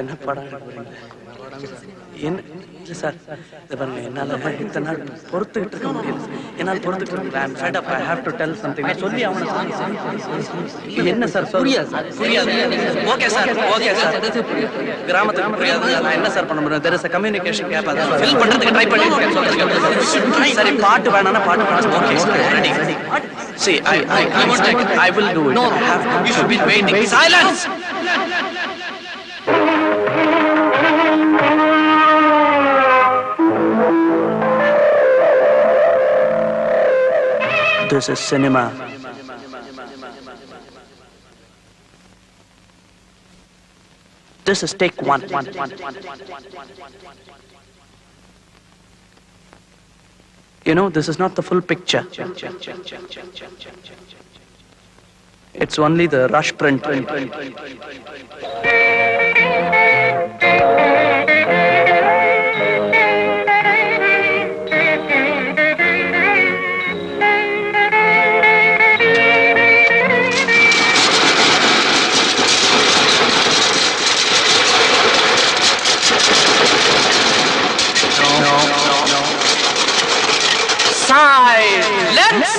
என்ன படம் என்ன இல்லை சார், இது பாருங்க, என்னால் இத்தனை நாள் பொறுத்துக்கிட்டு இருக்க முடியல. என்னால் பொறுத்துக்கிட்டு இருக்க முடியல. I am fed up. I have to tell something. சொல்லி அவனை என்ன சார் புரியாது புரியாது. ஓகே சார், ஓகே சார், கிராமத்துக்கு புரியாது. நான் என்ன சார் பண்ண முடியும்? There is a communication gap. அதை ஃபில் பண்ணுறதுக்கு ட்ரை பண்ணிட்டு சொல்லுங்க. சரி, பாட்டு வேணாம்னா பாட்டு வேணாம். Okay sir, ready. See, I will do it. No, you should be waiting. Silence. This is cinema. This is take one. You know, this is not the full picture. It's only the rush print. Silence!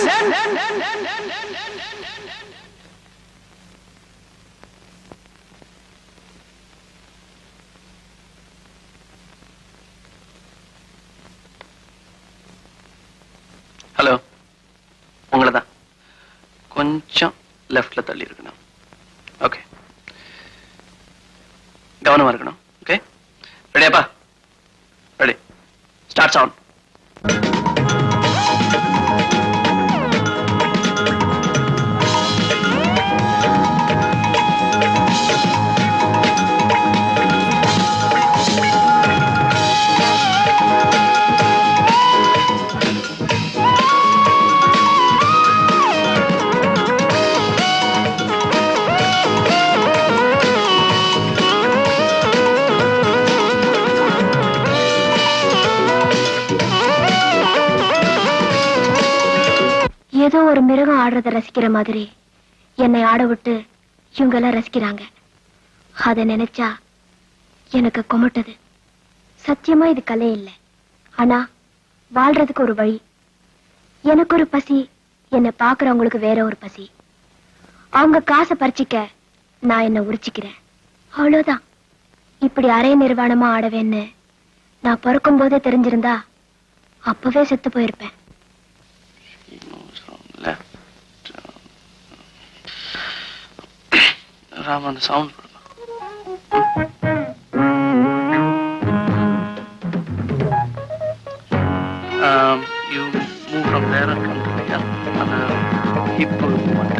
Hello, உங்களதான். கொஞ்சம் லெஃப்ட்ல தள்ளி இருக்கணும். Okay, கவனமா இருக்கணும். Okay, ரெடியாப்பா? Ready. Start sound. ஏதோ ஒரு மிருகம் ஆடுறத ரசிக்கிற மாதிரி என்னை ஆட விட்டு இவங்க எல்லாம் ரசிக்கிறாங்க. அத நினைச்சா எனக்கு கொமட்டது. சத்தியமா இது கலை இல்லை, ஆனா வாழ்றதுக்கு ஒரு வழி. எனக்கு ஒரு பசி, என்னை பாக்குறவங்களுக்கு வேற ஒரு பசி. அவங்க காசை பறிச்சிக்க நான் என்ன உரிச்சிக்கிறேன், அவ்வளவுதான். இப்படி அரை நிர்வாணமா ஆடவேன்னு நான் பிறக்கும் போதே தெரிஞ்சிருந்தா அப்பவே செத்து போயிருப்பேன். Raman, sound. You move from there and come to here. And hip movement.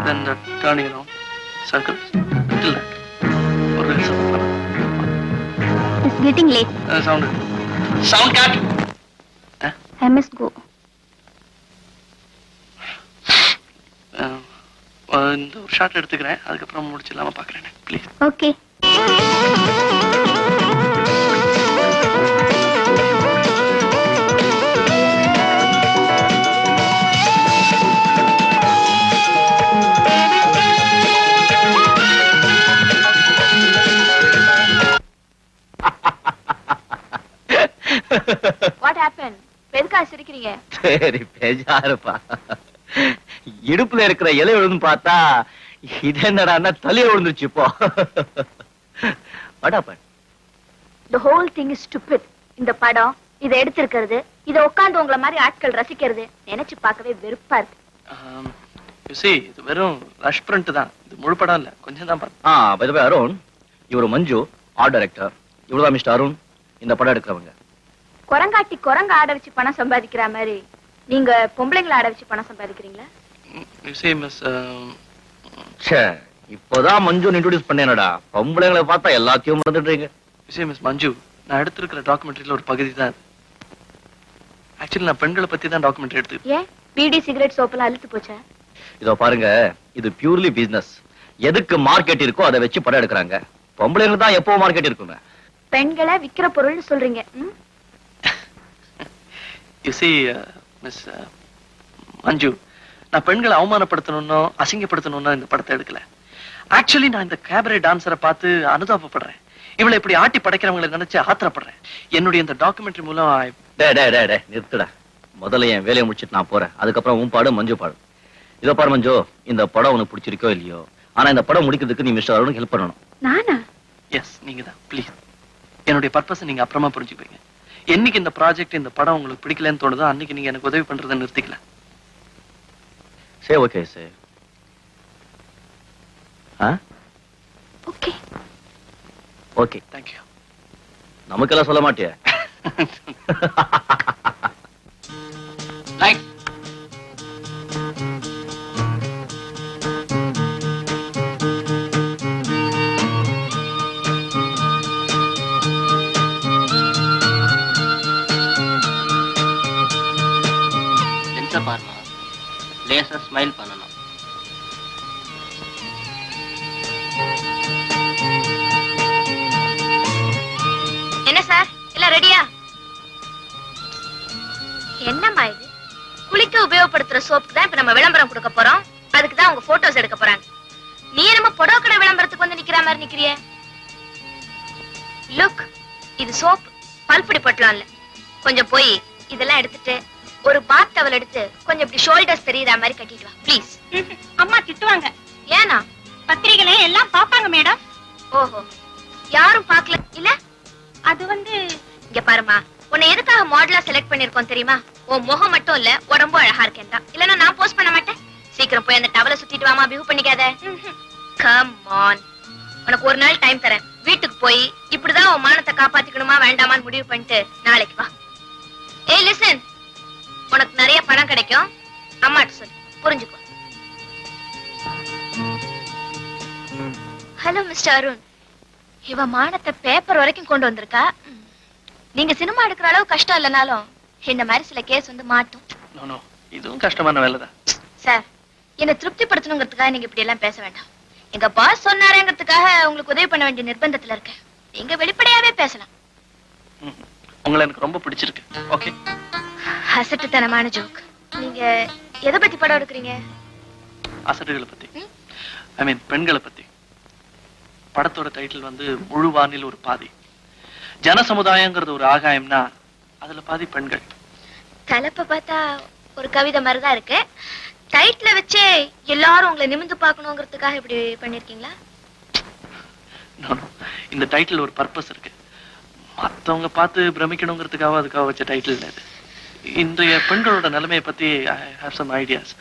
Then the turning around, circles, till that. It's getting late. Sound cut. I must go. இந்த ஒரு ஷாட் எடுத்துக்கிறேன், அதுக்கப்புறம் முடிச்சிடலாமா பார்க்குறேன். ப்ளீஸ். ஓகே. What happened? எதுக்கா சிரிக்கிறீங்க? சரி, பேஜாருப்பா. இடுப்புல இருக்கிற இலை விழுந்து பார்த்தா இது என்னடா தலைய விழுந்துச்சு. இப்போ What happened? The whole thing is stupid. இந்த படம், இதை எடுத்திருக்கிறது, இதை உட்கார்ந்து உங்களை மாதிரி ஆட்கள் ரசிக்கிறது நினைச்சு பார்க்கவே வெறுப்பா இருக்கு. இது வெறும் ரஷ் பிரிண்ட் தான், இது முழு படம் இல்ல, கொஞ்சம் தான் பாருங்க. பை தி வே அருண், இவரு மஞ்சு ஆர்ட் டைரக்டர், இவருதான் மிஸ்டர் அருண் இந்த படம் எடுக்கிறவங்க. குரங்காட்டி குரங்க ஆட வச்சு பணம் சம்பாதிக்கிற மாதிரி நீங்க பொம்பளைங்களை ஆட வச்சு பணம் சம்பாதிக்கிறீங்களா? இப்போதான் மஞ்சு இன்ட்ரோடியூஸ் பண்ணேனடா, பொம்பளைங்களை பார்த்தா எல்லாத்தையும் மறந்துடுறீங்க. மிஸ் மஞ்சு, நான் எடுத்திருக்கிற டாக்குமெண்ட்ரியில ஒரு பகுதி தான். ஆக்சுவலி நான் பெண்களை பத்தி தான் டாக்குமெண்ட்ரி எடுத்து. ஏன் பீடி சிகரெட் சோப்பெல்லாம் அழுத்து போச்சா? இதோ பாருங்க, இது பியூர்லி பிசினஸ். எதுக்கு மார்க்கெட் இருக்கோ அதை வச்சு படம் எடுக்கிறாங்க. பொம்பளைங்களுக்கு தான் எப்போ மார்க்கெட் இருக்குங்க. பெண்களை விக்கிற பொருள்னு சொல்றீங்க. You see, Miss மஞ்சு, நான் பெண்களை அவமானப்படுத்தணும்னோ அசிங்கப்படுத்தணும்னோ இந்த படத்தை எடுக்கல. ஆக்சுவலி நான் இந்த கேபரே டான்சரை பார்த்து அனுதாபப்படுறேன். இவளை இப்படி ஆட்டி படைக்கிறவங்களை நினைச்சு ஆத்திரப்படுறேன். என்னுடைய இந்த டாக்குமெண்ட்ரி மூலம் நிறுத்துடா. முதல்ல என் வேலையை முடிச்சிட்டு நான் போறேன். அதுக்கப்புறம் உன் பாடு மஞ்சு பாடு. இதோ பாரு மஞ்சு, இந்த படம் உனக்கு பிடிச்சிருக்கோ இல்லையோ, ஆனா இந்த படம் முடிக்கிறதுக்கு நீ மிஸ்டர் அருணுக்கு ஹெல்ப் பண்ணணும். நானா? எஸ், நீங்க தான். ப்ளீஸ், என்னுடைய பர்பஸ் நீங்க அப்புறமா புரிஞ்சுப்பீங்க. என்னைக்கு இந்த ப்ராஜெக்ட் இந்த படம் உங்களுக்கு பிடிக்கலன்னு தோணுதோ அன்னைக்கு நீங்க எனக்கு உதவி பண்றதை நிறுத்திக்கலாம். Say okay say. Okay okay, thank you. நமக்கெல்லாம் சொல்ல மாட்டியா? லைட். பாருமா, லேசா ஸ்மைல் பண்ணணும். என்ன சார், எல்லாம் ரெடியா? என்னம்மா இது? குளிக்க உபயோகப்படுத்துற சோப்புக்கு தான் இப்ப நம்ம விளம்பரம் கொடுக்க போறோம். அதுக்கு தான் அவங்க போட்டோஸ் எடுக்க போறாங்க. நீ நம்ம புடவை கடை விளம்பரத்துக்கு வந்து நிக்கிற மாதிரி நிக்கிறியே. லுக், இது சோப், பல்புடி பொட்டலாம் இல்ல. கொஞ்சம் போய் இதெல்லாம் எடுத்துட்டு ஒரு பாத் டவல் எடுத்து கொஞ்சம் இப்படி ஷோல்டர்ஸ் தெரியற மாதிரி கட்டிட்டு வா ப்ளீஸ். அம்மா திட்டுவாங்க. ஏனா? பத்திரிகைகளை எல்லாம் பாப்பாங்க மேடம். ஓஹோ, யாரும் பார்க்கல இல்ல? அது வந்து இங்க பாருமா, உன்னை எதுக்காக மாடலா செலக்ட் பண்ணிருக்கோம் தெரியுமா? உன் முகம் மட்டும் இல்ல, உடம்பு அழகா இருக்கேன் தான். இல்லன்னா நான் போஸ்ட் பண்ண மாட்டேன். சீக்கிரம் போய் அந்த டவலை சுத்திட்டு வாமா, பிஹேவ் பண்ணிக்காத. கம் ஆன், உனக்கு ஒரு நாள் டைம் தரேன். வீட்டுக்கு போய் இப்படிதான் உன் மானத்தை காப்பாத்திக்கணுமா வேண்டாமான்னு முடிவு பண்ணிட்டு நாளைக்கு வா. ஏய் லிசன், உனக்கு நிறைய பணம் கிடைக்கும். அம்மாட்ட சொல்லு, புரிஞ்சுக்கோ. ஹலோ மிஸ்டர் அருண், இவ மானத்தை பேப்பர் வரைக்கும் கொண்டு வந்திருக்கா. நீங்க சினிமா எடுக்கிற அளவு கஷ்டம் இல்லைனாலும் இந்த மாதிரி சில கேஸ் வந்து மாட்டும். நோ நோ, இதுவும் கஷ்டமான வேலைதான். சார், என்ன திருப்திப்படுத்தணுங்கிறதுக்காக நீங்க இப்படி எல்லாம் பேச வேண்டாம். எங்க பாஸ் சொன்னாரேங்கிறதுக்காக உங்களுக்கு உதவி பண்ண வேண்டிய நிர்பந்தத்துல இருக்கேன். நீங்க வெளிப்படையாவே பேசலாம். உங்களை எனக்கு ரொம்ப பிடிச்சிருக்கு. ஓகே, அசட்டுத்தனமான ஜோக். நீங்க எதை பத்தி படம் எடுக்கிறீங்க? அசட்டுகளை பத்தி, ஐ மீன் பெண்களை பத்தி. படத்தோட டைட்டில் வந்து முழு வானில் ஒரு பாதி. ஜன சமுதாயங்கிறது ஒரு ஆகாயம்னா அதுல பாதி பெண்கள். தலைப்ப பார்த்தா ஒரு கவிதை மாதிரிதான் இருக்கு. டைட்டில வச்சே எல்லாரும் உங்களை நிமிந்து பார்க்கணுங்கிறதுக்காக இப்படி பண்ணிருக்கீங்களா? இந்த டைட்டில் ஒரு பர்பஸ் இருக்கு. மத்தவங்க பார்த்து பிரமிக்கணுங்கிறதுக்காக அதுக்காக வச்ச டைட்டில் இது. இன்றைய பெண்களோட நிலைமையை பத்தி ஐ ஹேவ் சம் ஐடியாஸ்.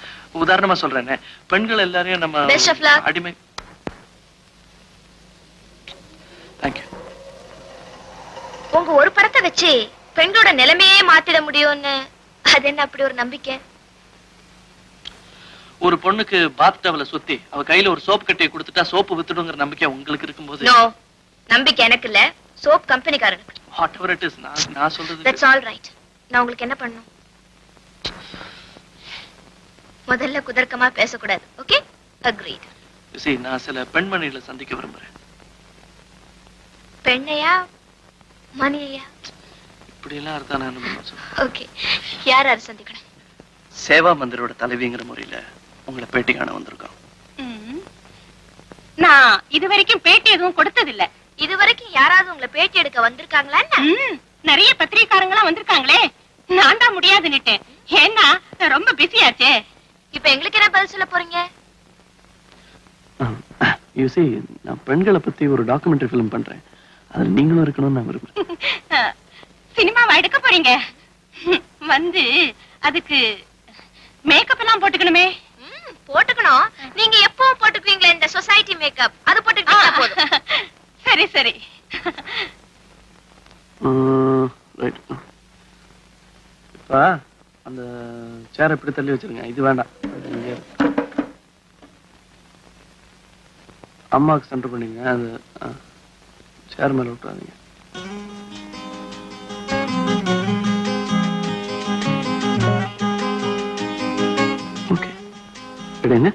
உதாரணமா சொல்றேன், பெண்கள் எல்லாரையும் நம்ம அடிமை. தேங்க்யூ. உங்க ஒரு படத்தை வச்சு பெண்களோட நிலைமையே மாத்திட முடியும்னு அது என்ன அப்படி ஒரு நம்பிக்கை? ஒரு பொண்ணுக்கு பாத் டவலை சுத்தி அவ கையில ஒரு சோப் கட்டியை கொடுத்துட்டா சோப்பு வித்துடுங்கிற நம்பிக்கை உங்களுக்கு இருக்கும்போது. நோ, நம்பிக்கை எனக்கு இல்ல, சோப் கம்பெனிக்காரனுக்கு. whatever it is, நான் சொல்றது. That's all right. நான் உங்களுக்கு என்ன பண்ணணும்? முதல்ல குதர்க்கமா பேசக்கூடாது. Okay, agreed. see, நான் சில பெண்மணிகளை சந்திக்க விரும்புறேன். பெண்ணையா மணியா? இப்படி எல்லாம் இருந்தா நான் என்ன சொல்றேன். ஓகே, யார் யார் சந்திக்கணும்? சேவா மந்திரோட தலைவிங்கிற முறையில உங்களை பேட்டி காண வந்திருக்கோம். நான் இதுவரைக்கும் பேட்டி எதுவும் கொடுத்ததில்ல. இதுவரைக்கும் யாராவது உங்களை பேட்டி எடுக்க வந்திருக்காங்களா? நிறைய பத்திரிகாரங்களா வந்திருக்காங்களே, நான் தான் முடியாதுன்னுட்டேன். ஏன்னா ரொம்ப பிஸியாச்சே. இப்ப எங்களுக்கு என்ன பதில் சொல்ல போறீங்க? you see, நான் பெண்களை பத்தி ஒரு டாக்குமெண்ட்ரி ஃபிலிம் பண்றேன். அதுல நீங்களும் இருக்கணும்னு நான் விரும்புறேன். சினிமாவா எடுக்க போறீங்க? வந்து அதுக்கு மேக்கப் எல்லாம் போட்டுக்கணுமே. போட்டுக்கணும். நீங்க எப்பவும் போட்டுக்குவீங்களே இந்த சொசைட்டி மேக்கப், அது போட்டுக்கிட்டா போதும். சரி சரி. ரைட். இப்ப அந்த சேர் எப்படி தள்ளி வச்சிருங்க. இது வேண்டாம். அம்மாவுக்கு சென்டர் பண்ணீங்க. அது சேர் மேல விட்டுறாதீங்க. ஓகே, விடுங்க.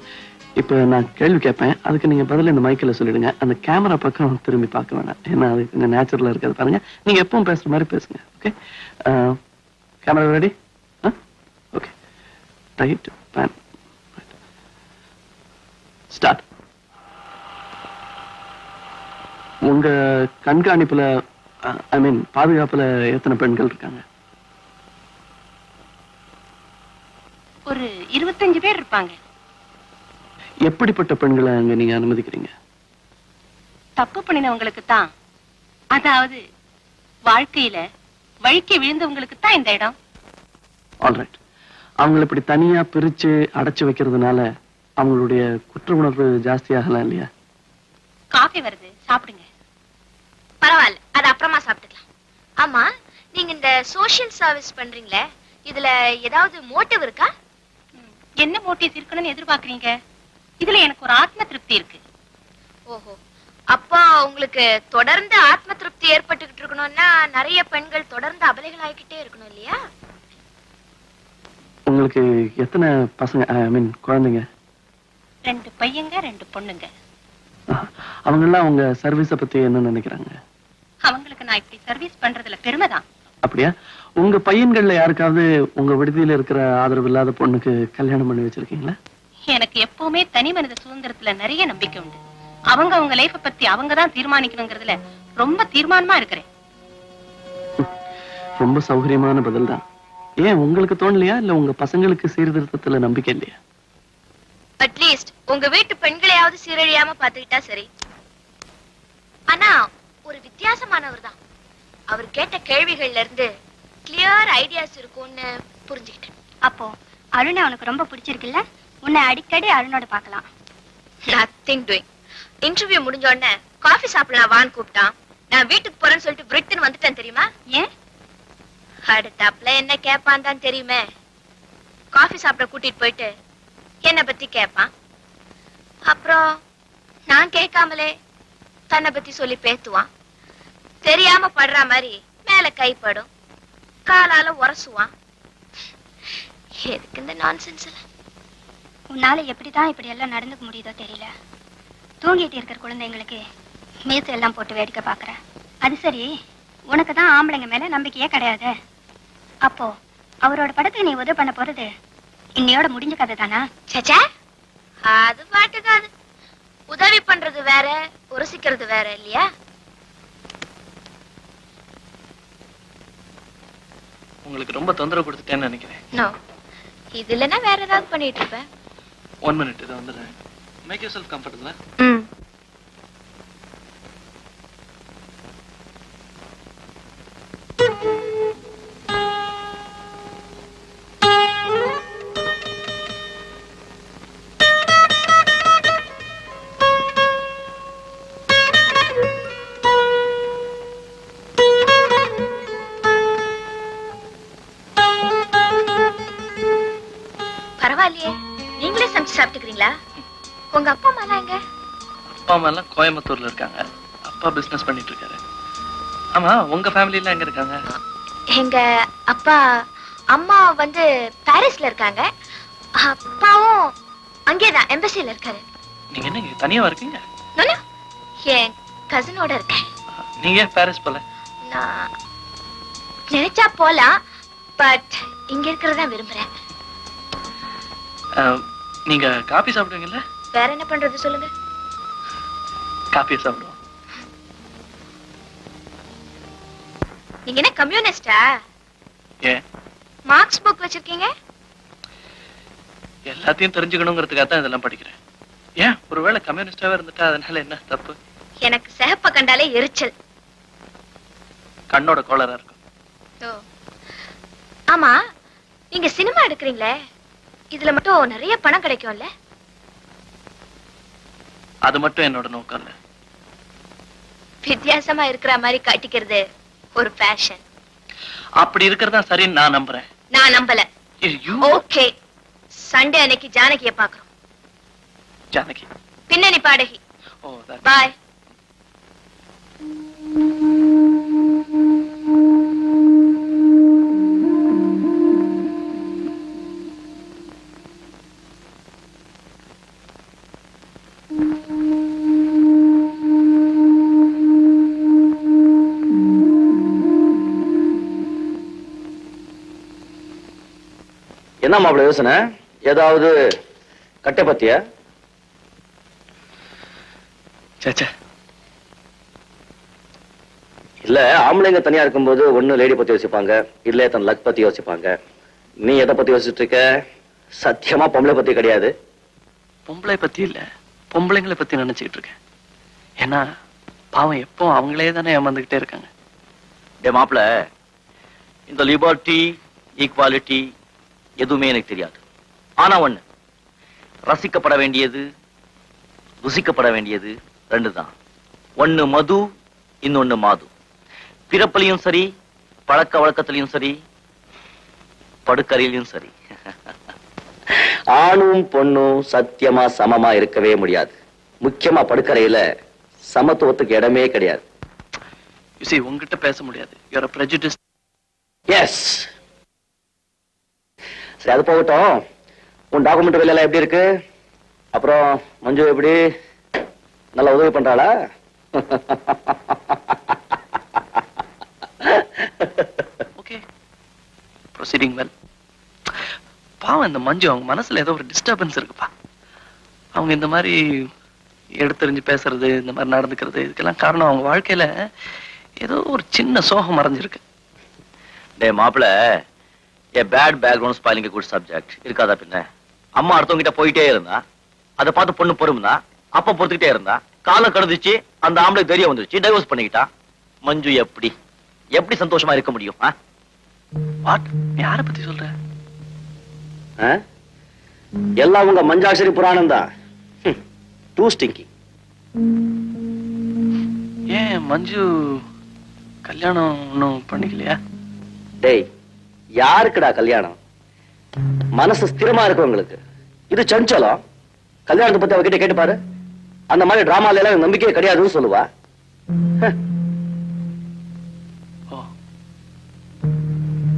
இப்ப நான் கேள்வி கேட்பேன், அதுக்கு நீங்க பதில் இந்த மைக்கில் சொல்லிடுங்க. அந்த கேமரா பக்கம் திரும்பி பார்க்க வேணாம், ஏன்னா அது கொஞ்சம் நேச்சுரலா இருக்காது. பாருங்க, நீங்க எப்பவும் பேசுற மாதிரி பேசுங்க. Okay, camera ready? Okay, right pan start. உங்க கண்காணிப்புல ஐ மீன் பாதுகாப்புல எத்தனை பெண்கள் இருக்காங்க? ஒரு 25 பேர் இருப்பாங்க. எப்படிப்பட்ட பெண்களை அங்க நீங்க அனுமதிக்கிறீங்க? தப்பு பண்ணினவங்களுக்கு தான், அதாவது வாழ்க்கையில வழுக்கி விழுந்தவங்களுக்கு தான் இந்த இடம். ஆல்ரைட். அவங்களை இப்படி தனியா பிரிச்சு அடைச்சு வைக்கிறதுனால அவங்களுடைய குற்ற உணர்வு ஜாஸ்தியாகலாம் இல்லையா? காஃபி வருது, சாப்பிடுங்க. பரவாயில்ல, அது அப்புறமா சாப்பிட்டுக்கலாம். ஆமா, நீங்க இந்த சோஷியல் சர்வீஸ் பண்றீங்களே, இதுல ஏதாவது மோட்டிவ் இருக்கா? என்ன மோட்டிவ் இருக்கணும்னு எதிர்பார்க்கறீங்க? இதுல எனக்கு ஒரு ஆத்ம திருப்தி இருக்கு. ஓஹோ, அப்பா உங்களுக்கு தொடர்ந்து ஆத்ம திருப்தி ஏற்பட்டுக்கிட்டு இருக்கணும்னா நிறைய பெண்கள் தொடர்ந்து அபலைகள் ஆகிக்கிட்டே இருக்கணும் இல்லையா? உங்களுக்கு எத்தனை பசங்க ஐ மீன் குழந்தைங்க? 2 பையங்க 2 பொண்ணுங்க. அவங்க எல்லாம் உங்க சர்வீஸ பத்தி என்ன நினைக்கிறாங்க? அவங்களுக்கு நான் இப்படி சர்வீஸ் பண்றதுல பெருமைதான். அப்படியா? உங்க பையன்கள்ல யாருக்காவது உங்க விடுதியில இருக்கிற ஆதரவு இல்லாத பொண்ணுக்கு கல்யாணம் பண்ணி வச்சிருக்கீங்களா? எனக்கு எப்பவுமே தனி மனித சுதந்திரத்துல நிறைய நம்பிக்கை உண்டு. அவங்க லைஃப பத்தி அவங்க தான் தீர்மானிக்கணுங்கிறதுல ரொம்ப தீர்மானமா இருக்கிறேன். ரொம்ப சௌகரியமான பதில் தான். ஏன் உங்களுக்கு தோணலையா? இல்ல உங்க பசங்களுக்கு சீர்திருத்தத்துல நம்பிக்கை இல்லையா? அட்லீஸ்ட் உங்க வீட்டு பெண்களையாவது சீரழியாம பாத்துக்கிட்டா சரி. ஆனா ஒரு வித்தியாசமானவர் தான். அவர் கேட்ட கேள்விகள்ல இருந்து கிளியர் ஐடியாஸ் இருக்கும்னு புரிஞ்சுக்கிட்டேன். அப்போ அருணை உனக்கு ரொம்ப பிடிச்சிருக்குல்ல? உன்னை அடிக்கடி அருணோட பார்க்கலாம். Nothing doing. இன்டர்வியூ முடிஞ்ச உடனே காஃபி சாப்பிடலாம் வான்னு கூப்பிட்டான். நான் வீட்டுக்கு போறேன்னு சொல்லிட்டு பிரிட்டன் வந்துட்டேன் தெரியுமா? ஏன்? அடுத்தாப்புல என்ன கேட்பான் தான் தெரியுமே. காஃபி சாப்பிட கூட்டிட்டு போயிட்டு என்ன பத்தி கேட்பான். அப்புறம் நான் கேட்காமலே தன்னை பத்தி சொல்லி பேத்துவான். தெரியாம படுற மாதிரி மேல கைப்படும், காலால உரசுவான். எதுக்கு இந்த நான்சென்ஸ் எல்லாம்? உன்னால எப்படிதான் இப்படி எல்லாம் நடந்துக்க முடியுதோ தெரியல. தூங்கிட்டு இருக்கிற குழந்தைங்களுக்கு மீசை எல்லாம் போட்டு வேடிக்கை பாக்குற. அது சரி, உனக்கு தான் ஆம்பளைங்க மேல நம்பிக்கையே கிடையாது. அப்போ அவரோட படத்துக்கு நீ உதவி பண்ண போறது இன்னையோட முடிஞ்ச கதை தானா? சச்சா, அது பாட்டுக்காது. உதவி பண்றது வேற, உரசிக்கிறது வேற இல்லையா? உங்களுக்கு ரொம்ப தொந்தரவு கொடுத்துட்டேன்னு நினைக்கிறேன். நோ, இது இல்லைன்னா வேற ஏதாவது பண்ணிட்டு இருப்பேன். 1 minute, இதை வந்துடுறேன். மேக் யூர் செல்ஃப் கம்ஃபர்டபுளா? பரவாயில்லையே, நீங்களே சமைச்சு சாப்பிட்டுக்கிறீங்களா? உங்க அப்பா அம்மா எங்க? அப்பா அம்மா எல்லாம் கோயம்புத்தூர்ல இருக்காங்க. அப்பா பிசினஸ் பண்ணிட்டு இருக்காரு. ஆமா, உங்க ஃபேமிலி எல்லாம் எங்க இருக்காங்க? எங்க அப்பா அம்மா வந்து பாரிஸ்ல இருக்காங்க. அப்பாவும் அங்கேதான் எம்பசில இருக்காரு. நீங்க என்ன இங்க தனியா இருக்கீங்க? நானா என் கசினோட இருக்கேன். நீங்க ஏன் பாரிஸ் போல? நான் நினைச்சா போலாம், பட் இங்க இருக்கிறதா விரும்புறேன். நீங்க காபி சாப்பிடுவீங்கல்ல? வேற என்ன பண்றது சொல்லுங்க. காபி சாப்பிடுவோம். நீங்க என்ன கம்யூனிஸ்டா? ஏன்? மார்க்ஸ் புக் வச்சிருக்கீங்க? எல்லாத்தையும் தெரிஞ்சுக்கணுங்கிறதுக்காக தான் இதெல்லாம் படிக்கிறேன். ஏன், ஒருவேளை கம்யூனிஸ்டாவே இருந்துட்டா அதனால என்ன தப்பு? எனக்கு சிகப்ப கண்டாலே எரிச்சல். கண்ணோட கோளாறா இருக்கும். ஓ, ஆமா, நீங்க சினிமா எடுக்கிறீங்களே, இதுல மட்டும் நிறைய பணம் கிடைக்கும்ல? அது மட்டும் என்னோட நோக்கம் இல்ல. வித்தியாசமா இருக்கிற மாதிரி காட்டிக்கிறது ஒரு பேஷன். அப்படி இருக்கிறதா சரின்னு நான் நம்புறேன். நான் நம்பல. ஓகே, சண்டே அன்னைக்கு ஜானகிய பாக்குறோம். ஜானகி பின்னணி பாடகி. ஓ, பாய். என்ன மாப்பிள யோசனை? ஏதாவது கட்டை பத்தியா? சேச்சே, இல்ல ஆம்பளைங்க தனியா இருக்கும்போது ஒண்ணு லேடி பத்தி யோசிப்பாங்க, இல்ல தன் லக் பத்தி யோசிப்பாங்க. நீ எதை பத்தி யோசிச்சுட்டு இருக்க? சத்தியமா பொம்பளை பத்தி கிடையாது. பொம்பளை பத்தி இல்ல, பொம்பளைங்களை பத்தி நினைச்சுக்கிட்டு இருக்கேன். ஏன்னா பாவம் எப்போ அவங்களே தானே ஏமாந்துகிட்டே இருக்காங்க. டே மாப்பிள, இந்த லிபர்ட்டி ஈக்வாலிட்டி எதுவுமே எனக்கு தெரியாது. ஆனா ஒண்ணு, ரசிக்கப்பட வேண்டியது ருசிக்கப்பட வேண்டியது ரெண்டு தான். ஒண்ணு மது, இன்னொன்னு மாது. பிறப்பிலையும் சரி, பழக்க வழக்கத்திலையும் சரி, படுக்கறையிலையும் சரி. ஆணும் பொண்ணும் சத்தியமா சமமா இருக்கவே முடியாது. முக்கியமா படுக்கறையில சமத்துவத்துக்கு இடமே கிடையாது. உங்ககிட்ட பேச முடியாது. You're a prejudice. எஸ். சரி, அது போகட்டும். உன் டாக்குமெண்ட் வேலையெல்லாம் எப்படி இருக்கு? அப்புறம் மஞ்சு எப்படி நல்லா உதவி பண்றாளா? Okay, proceeding well. பாவம் இந்த மஞ்சு, அவங்க மனசுல ஏதோ ஒரு டிஸ்டர்பன்ஸ் இருக்குப்பா. அவங்க இந்த மாதிரி எடுத்தறிஞ்சு பேசுறது, இந்த மாதிரி நடந்துக்கிறது, இதுக்கெல்லாம் காரணம் அவங்க வாழ்க்கையில ஏதோ ஒரு சின்ன சோகம் மறைஞ்சிருக்கு. டே மாப்பிள, a bad background spoiling good subject இருக்காதா பின்ன? அம்மா அடுத்தவங்க கிட்ட போயிட்டே இருந்தா, அதை பார்த்து பொண்ணு பொறுமுனா, அப்ப பொறுத்துக்கிட்டே இருந்தா, காலம் கடந்துச்சு, அந்த ஆம்பளை தெரிய வந்துருச்சு, டைவர்ஸ் பண்ணிக்கிட்டா. மஞ்சு எப்படி எப்படி சந்தோஷமா இருக்க முடியும்? வாட்? யார பத்தி சொல்ற? எல்லாம் உங்க மஞ்சாட்சரி புராணம் தான். Too stingy. ஏன் மஞ்சு கல்யாணம் ஒன்னும் பண்ணிக்கலையா? டேய், யாருக்குடா கல்யாணம்? மனசு ஸ்திரமா இருக்கு உங்களுக்கு. இது சஞ்சலம். கல்யாணத்தை பத்தி அவகிட்ட கேட்டு பாரு. அந்த மாதிரி டிராமால எல்லாம் நம்பிக்கையே கிடையாதுன்னு சொல்லுவா.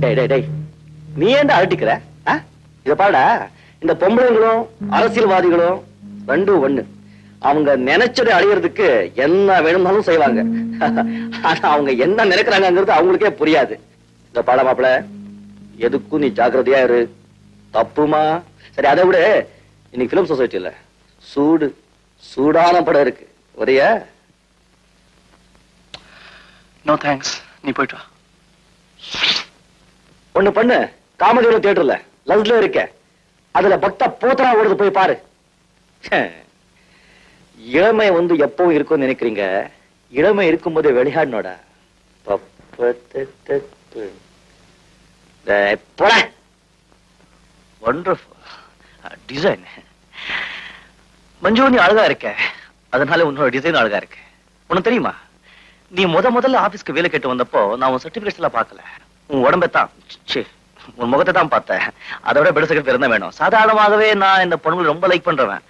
டேய் டேய் டேய், நீ ஏன் அழட்டிக்கிற? இத பாடா, இந்த பொம்பளைங்களும் அரசியல்வாதிகளும் ரெண்டும் ஒண்ணு. அவங்க நினைச்சதை அடையிறதுக்கு என்ன வேணும்னாலும் செய்வாங்க. ஆனா அவங்க என்ன நினைக்கிறாங்கிறது அவங்களுக்கே புரியாது. இந்த பாட மாப்பிள, எதுக்கும் நீ ஜாக்கிரதையா இரு. தப்புமா? சரி, அதை விட இன்னைக்கு பிலிம் சொசைட்டில சூடான படம் இருக்கு, வரியா? நோ தேங்க்ஸ், நீ போயிட்டு வா. ஒண்ணு பண்ணு, காமதேவ தியேட்டர்ல லவ்ல இருக்க, அதுல பக்தா போத்தரா ஓடுது, போய் பாரு. இளமை எப்பவும் இருக்கும்னு நினைக்கிறீங்க. இளமை இருக்கும்போது விளையாடனோட போல. Wonderful design. மஞ்சு, நீ அழகா இருக்க, அதனால உன்னோட டிசைன் அழகா இருக்கு. உனக்கு தெரியுமா, நீ முதல்ல ஆபீஸ்க்கு வேலை கேட்டு வந்தப்போ நான் உன் சர்டிபிகேட்ஸ் எல்லாம் பார்க்கல. உன் உடம்பை தான், உன் முகத்தை தான் பார்த்தேன். அதோட பெருசுக்கு பேர் தான் வேணும். சாதாரணமாகவே நான் இந்த பொண்ணுங்களை ரொம்ப லைக் பண்றேன்.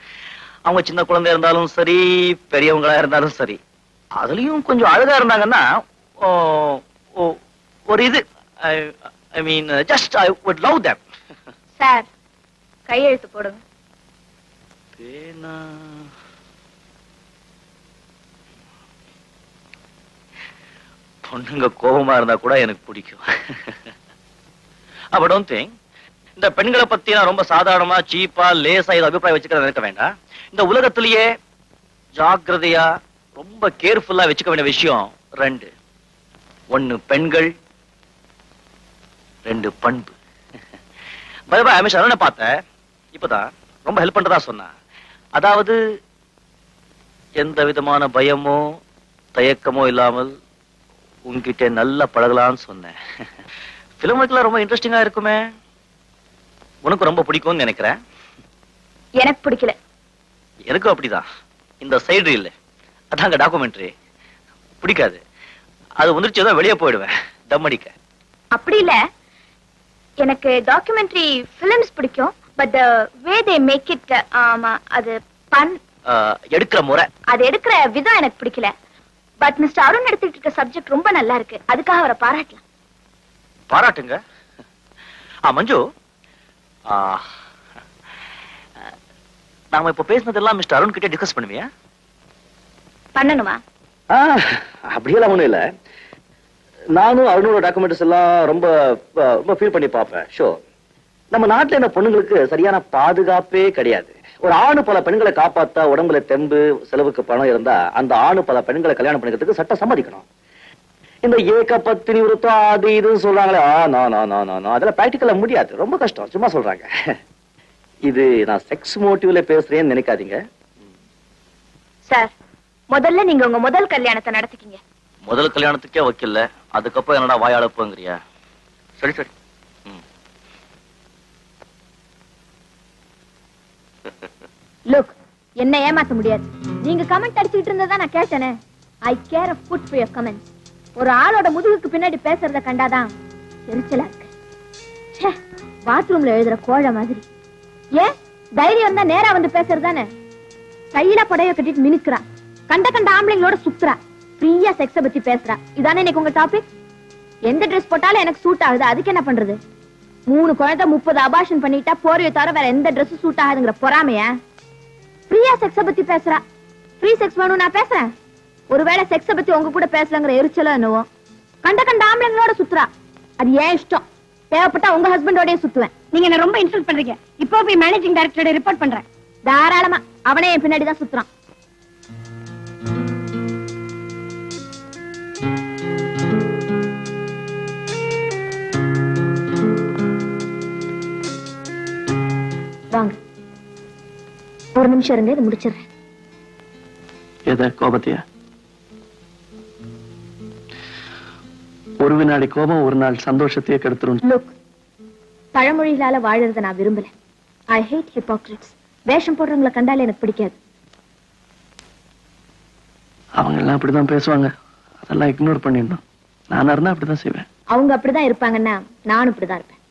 அவங்க சின்ன குழந்தை இருந்தாலும் சரி, பெரியவங்களா இருந்தாலும் சரி, அதுலயும் கொஞ்சம் அழகா இருந்தாங்கன்னா ஒரு இது, I mean just I would love them. Sir, கையெழுத்து போடுங்க. பொண்ணுங்க கோபமா இருந்தா கூட எனக்கு பிடிக்கும். அப்ப டோன்ட் திங்க், இந்த பெண்களை பத்தி நான் ரொம்ப சாதாரணமா சீப்பா லேசா இது அபிப்பிராயம் வச்சுக்க நினைக்க வேண்டாம். இந்த உலகத்திலேயே ஜாக்கிரதையா ரொம்ப கேர்ஃபுல்லா வச்சுக்க வேண்டிய விஷயம் ரெண்டு. ஒன்னு பெண்கள், ரெண்டு பண்பு. அமிஷன் பார்த்தேன் இப்பதான், ரொம்ப ஹெல்ப் பண்றதா சொன்னா. அதாவது எந்த விதமான பயமோ தயக்கமோ இல்லாமல் உன்கிட்ட நல்லா பழகலான்னு சொன்னேன். பிலிம் ஒர்க்லாம் ரொம்ப இன்ட்ரெஸ்டிங்கா இருக்குமே. உனக்கு ரொம்ப பிடிக்கும்னு நினைக்கிறேன். எனக்கு பிடிக்கல. எனக்கும் அப்படிதான். இந்த சைடு இல்ல, அதாங்க டாக்குமெண்ட்ரி பிடிக்காது. அது வந்துருச்சு தான் வெளியே போயிடுவேன் தம் அடிக்க. அப்படி இல்ல, எனக்கு டாக்குமெண்ட்ரி பிலிம்ஸ் பிடிக்கும். But the way they make it, அது எடுக்கிற முறை, அது எடுக்கிற விதம் எனக்கு பிடிக்கல. பட் மிஸ்டர் அருண் எடுத்துட்டு இருக்க சப்ஜெக்ட் ரொம்ப நல்லா இருக்கு. அதுக்காக அவரை பாராட்டலாம். பாராட்டுங்க. மஞ்சு, நாம இப்ப பேசினதெல்லாம் மிஸ்டர் அருண் கிட்ட டிஸ்கஸ் பண்ணுவியா? பண்ணணுமா? அப்படியெல்லாம் ஒண்ணும் இல்ல. நானும் அருணோட டாக்குமெண்ட்ஸ் எல்லாம் ரொம்ப ரொம்ப ஃபீல் பண்ணி பார்ப்பேன். ஷோ, நம்ம நாட்டுல என்ன பொண்ணுங்களுக்கு சரியான பாதுகாப்பே கிடையாது. ஒரு ஆணு பல பெண்களை காப்பாத்தா உடம்புல தெம்பு செலவுக்கு பணம் இருந்தா அந்த ஆணு பல பெண்களை கல்யாணம் பண்ணிக்கிறதுக்கு சட்டம் சம்மதிக்கணும். இந்த ஏக பத்தினி விருத்தம் அது இதுன்னு சொல்றாங்களே, அதெல்லாம் பிராக்டிக்கலா முடியாது, ரொம்ப கஷ்டம், சும்மா சொல்றாங்க. இது நான் செக்ஸ் மோட்டிவ்ல பேசுறேன்னு நினைக்காதீங்க. சார், முதல்ல நீங்க உங்க முதல் கல்யாணத்தை நடத்திக்கிங்க. முதல் கல்யாணத்துக்கே வைக்கல, அதுக்கப்புறம் என்னடா வாயாளப்புங்கிறியா? சரி சரி. லுக், என்ன ஏமாத்த முடியாது. நீங்க கமெண்ட் அடிச்சுட்டு இருந்ததா நான் கேட்டேனே. ஐ care a foot for your comments. ஒரு ஆளோட முதுகுக்கு பின்னாடி பேசுறத கண்டாதான் எரிச்சலா இருக்கு. ச்சே, பாத்ரூம்ல எழுதுற கோழ மாதிரி. ஏன் தைரியம் தான் நேரா வந்து பேசுறதானே? கையில புடைய கட்டிட்டு மினுக்குறா, கண்ட கண்ட ஆம்பளைங்களோட சுத்துறா, ஃப்ரீயா செக்ஸ பத்தி பேசுறா. இதானே இன்னைக்கு உங்க டாபிக்? எந்த ட்ரெஸ் போட்டாலும் எனக்கு சூட் ஆகுது, அதுக்கு என்ன பண்றது? 3 குழந்தை 30 அபார்ஷன் பண்ணிட்டா போர்வையை தவிர வேற எந்த ட்ரெஸ் சூட் ஆகுதுங்கிற பொறாமைய ஃப்ரீயா செக்ஸ பத்தி பேசுறா. ஃப்ரீ செக்ஸ் வேணும் நான் பேசுறேன். ஒருவேளை செக்ஸ பத்தி உங்க கூட பேசலங்கிற எரிச்சலோ என்னவோ, கண்ட கண்ட ஆம்பளைங்களோட சுத்துறா. அது ஏன் இஷ்டம். தேவைப்பட்டா உங்க ஹஸ்பண்டோடய சுத்துவேன். நீங்க என்ன ரொம்ப இன்சல்ட் பண்றீங்க. இப்போ போய் மேனேஜிங் டைரக்டரோட ரிப்போர்ட் பண்றேன். தாராளமா. அவனே என் பின்னாடிதான் சுத்துறான். வாங்க, ஒரு நிமிஷம் இருங்க, இது முடிச்சிடுறேன். எத கோபத்தையா? ஒரு வினாடி கோபம் ஒரு நாள் சந்தோஷத்தையே கெடுத்துரும். லுக், பழமொழிகளால வாழறத நான் விரும்பல. ஐ ஹேட் ஹிப்போக்ரிட்ஸ். வேஷம் போடுறவங்களை கண்டாலே எனக்கு பிடிக்காது. அவங்க எல்லாம் அப்படிதான் பேசுவாங்க, அதெல்லாம் இக்னோர் பண்ணிடணும். நானா இருந்தா அப்படிதான் செய்வேன். அவங்க அப்படிதான் இருப்பாங்கன்னா நானும் இப்படிதான் இருப்பேன்.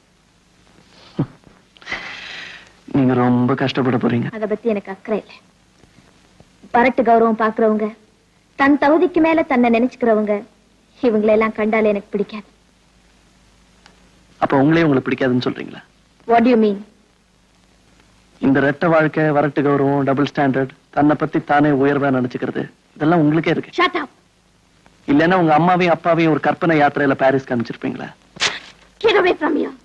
நீங்க ரொம்ப கஷ்டப்பட போறீங்க. அத பத்தி எனக்கு அக்கறை இல்லை. பரட்டு கௌரவம் பாக்குறவங்க, தன் தகுதிக்கு மேல தன்னை நினைச்சுக்கிறவங்க, இவங்களை எல்லாம் கண்டாலே எனக்கு பிடிக்காது. அப்ப உங்களே உங்களுக்கு பிடிக்காதுன்னு சொல்றீங்களா? What you mean? இந்த ரெட்ட வாழ்க்கை, வரட்டு கௌரவம், டபுள் ஸ்டாண்டர்ட், தன்னை பத்தி தானே உயர்வா நினைச்சுக்கிறது, இதெல்லாம் உங்களுக்கே இருக்கு. Shut up. இல்லன்னா உங்க அம்மாவையும் அப்பாவையும் ஒரு கற்பனை யாத்திரையில பாரிஸ் காமிச்சிருப்பீங்களா? Get away from here.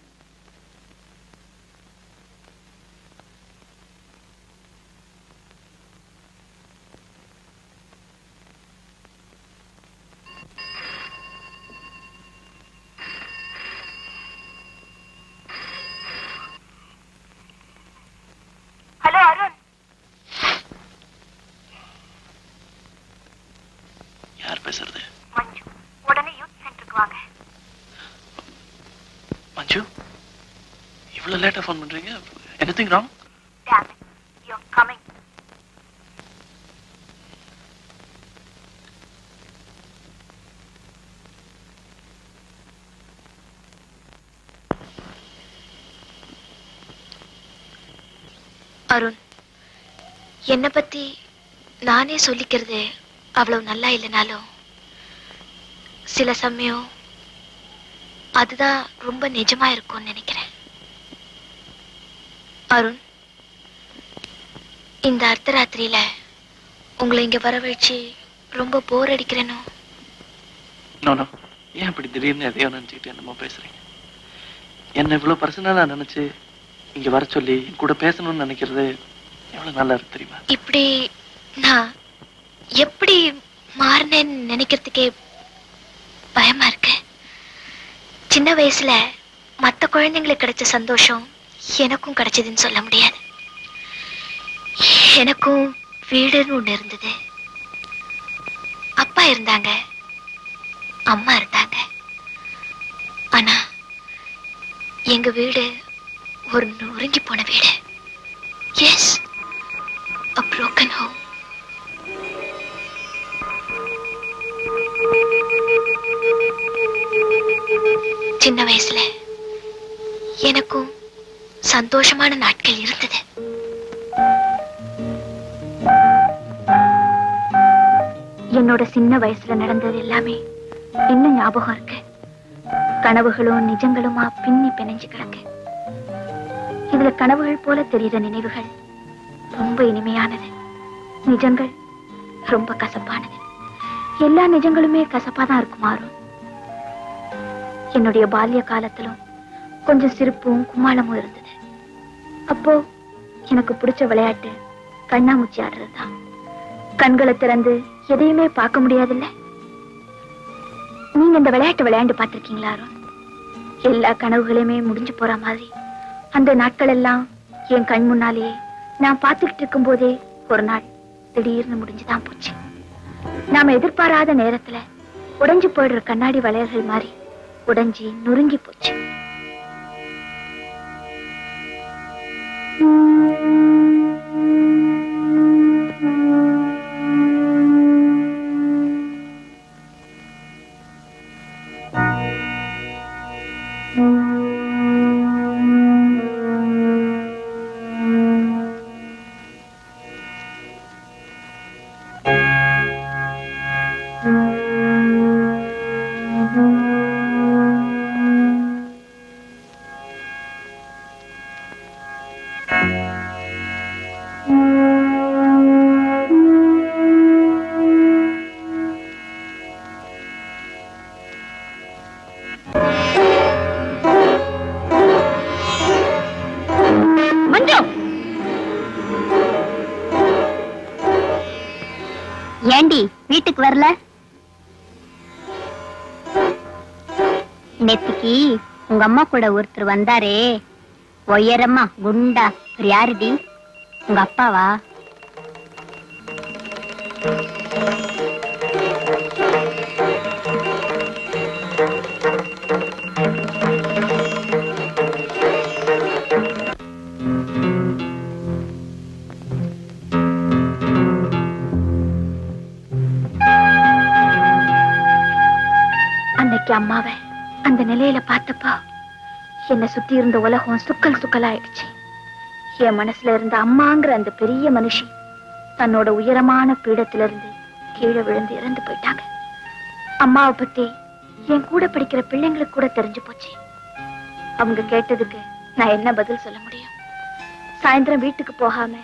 Hello Arun. யார் பேசுறது? மஞ்சு, உடனே யூத் சென்டருக்கு வாங்க. மஞ்சு, இவ்வளவு லேட்டா போன் பண்றீங்க? Anything wrong? Damn it. You're coming. Arun, என்ன பத்தி நானே சொல்லிக்கிறது அவ்வளவு நல்லா இல்லைனாலும் சில சமயம் அதுதான் ரொம்ப நிஜமா இருக்கும்னு நினைக்கிறேன். அருண், இந்த அர்த்தராத்திரியில உங்களை இங்க வரவழைச்சு ரொம்ப போர் அடிக்கிறேனோ? நோ, ஏன் இப்படி திடீர்னு எதையோ நினைச்சுக்கிட்டு என்னமோ பேசுறீங்க? என்ன இவ்வளவு பர்சனலா நினைச்சு இங்க வர சொல்லி கூட பேசணும்னு நினைக்கிறது எவ்வளவு நல்லா இருக்கு தெரியுமா? இப்படி நான் எப்படி மாறினேன்னு நினைக்கிறதுக்கே பயமா இருக்கு. சின்ன வயசுல மத்த குழந்தைங்களுக்கு கிடைச்ச சந்தோஷம் எனக்கும் கிடைச்சதுன்னு சொல்ல முடியாது. எனக்கும் வீடுன்னு ஒண்ணு இருந்தது. அப்பா இருந்தாங்க, அம்மா இருந்தாங்க. ஆனா எங்க வீடு ஒரு நொறுங்கி போன வீடு. Yes, a broken home. சின்ன வயசுல எனக்கும் சந்தோஷமான நாட்கள் இருந்தது. என்னோட சின்ன வயசுல நடந்தது எல்லாமே இன்னும் ஞாபகம் இருக்கு. கனவுகளும் நிஜங்களுமா பின்னி பிணைஞ்சு கிடக்கு. இதுல கனவுகள் போல தெரியுற நினைவுகள் ரொம்ப இனிமையானது, நிஜங்கள் ரொம்ப கசப்பானது. எல்லா நிஜங்களுமே கசப்பாதான் இருக்குமாறும். என்னுடைய பால்ய காலத்திலும் கொஞ்சம் சிரிப்பும் கும்மாளமும் இருந்தது. அப்போ எனக்கு பிடிச்ச விளையாட்டு கண்ணாமூச்சி ஆடுறதுதான். கண்களை திறந்து எதையுமே பார்க்க முடியாதுல்ல. நீ நீங்க இந்த விளையாட்டு விளையாண்டு பார்த்திருக்கீங்களா அருண்? எல்லா கனவுகளுமே முடிஞ்சு போற மாதிரி அந்த நாட்கள் எல்லாம் என் கண் முன்னாலேயே நான் பார்த்துக்கிட்டு இருக்கும் போதே ஒரு நாள் திடீர்னு முடிஞ்சுதான் போச்சு. நாம எதிர்பாராத நேரத்துல உடைஞ்சு போயிடுற கண்ணாடி வளையல்கள் மாதிரி உடைஞ்சி நொறுங்கி போச்சு. ஏண்டி வீட்டுக்கு வரல? நேத்திக்கு உங்க அம்மா கூட ஒருத்தர் வந்தாரே, உயரமா குண்டா, யாருடி? உங்க அப்பாவா? அம்மாவை அந்த நிலையில பார்த்தப்பா என்னை சுத்தி இருந்த உலகம் சுக்கல் சுக்கலாயிடுச்சு. என் மனசுல இருந்த அம்மாங்கிற அந்த பெரிய மனுஷி தன்னோட உயரமான பீடத்திலிருந்து கீழே விழுந்து இறந்து போயிட்டாங்க. அம்மாவை பத்தி என் கூட படிக்கிற பிள்ளைங்களுக்கு கூட தெரிஞ்சு போச்சு. அவங்க கேட்டதுக்கு நான் என்ன பதில் சொல்ல முடியும்? சாயந்தரம் வீட்டுக்கு போகாம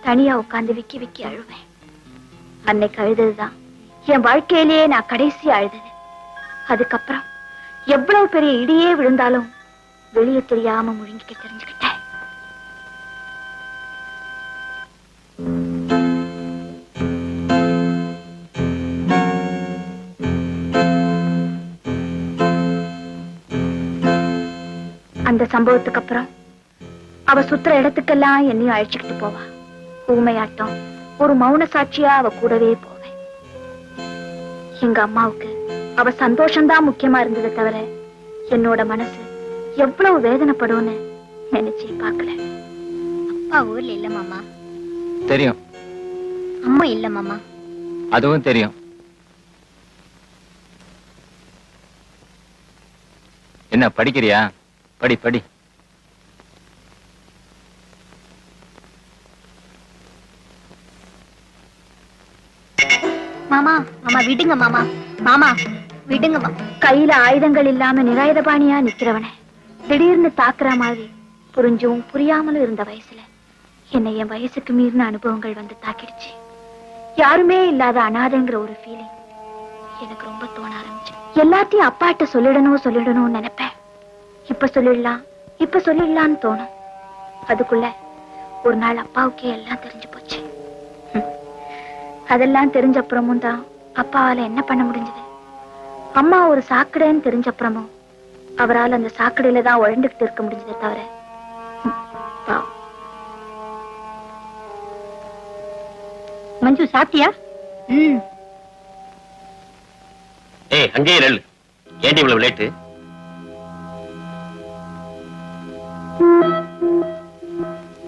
தனியா உட்காந்து விக்கி விக்கி அழுவேன். அன்னைக்கு அழுததுதான் என் வாழ்க்கையிலேயே நான் கடைசி அழுதது. அதுக்கப்புறம் எவ்வளவு பெரிய இடியே விழுந்தாலும் வெளியே தெரியாம முழுங்கிக்க தெரிஞ்சுக்கிட்டேன். அந்த சம்பவத்துக்கு அப்புறம் அவ சுத்துற இடத்துக்கெல்லாம் என்னையும் அழைச்சுக்கிட்டு போவா. ஊமையாட்டம் ஒரு மௌன சாட்சியா அவ கூடவே போவேன். எங்க அம்மாவுக்கு அவ சந்தோஷம்தான் முக்கியமா இருந்ததை தவிர என்னோட மனசு எவ்வளவு வேதனைப்படும்னு நினைச்சே பார்க்கல. அப்பா ஊர்ல இல்ல மாமா. தெரியும். அம்மா இல்ல மாமா. அதுவும் தெரியும். என்ன படிக்கிறியா? படி படி. மாமா மாமா விடுங்க மாமா. மாமா விடுங்க மாமா. கையில ஆயுதங்கள் இல்லாம நிராயுதபாணியா நிக்கிறவன திடீர்னு தாக்குற மாதிரி புரிஞ்சும் புரியாமலும் இருந்த வயசுல என்னை என் வயசுக்கு மீறின அனுபவங்கள் வந்து தாக்கிடுச்சு. யாருமே இல்லாத அனாதைங்கிற ஒரு ஃபீலிங் எனக்கு ரொம்ப தோண ஆரம்பிச்சு. எல்லாத்தையும் அப்பாட்ட சொல்லிடணும்னு நினைப்பேன். இப்ப சொல்லிடலாம்னு தோணும். அதுக்குள்ள ஒரு நாள் அப்பாவுக்கே எல்லாம் தெரிஞ்சு போச்சு. அதெல்லாம் தெரிஞ்ச அப்புறமும் தான் அப்பாவால என்ன பண்ண முடிஞ்சது? அம்மா ஒரு சாக்கடைன்னு தெரிஞ்ச அப்புறமும் அவரால் அந்த சாக்கடையில தான் உழந்துகிட்டு இருக்க முடிஞ்சதை தவிர. மஞ்சு சாப்பிட்டியா? ஏய் அங்கேயே நெல். ஏண்டி இவ்வளவு லேட்டு?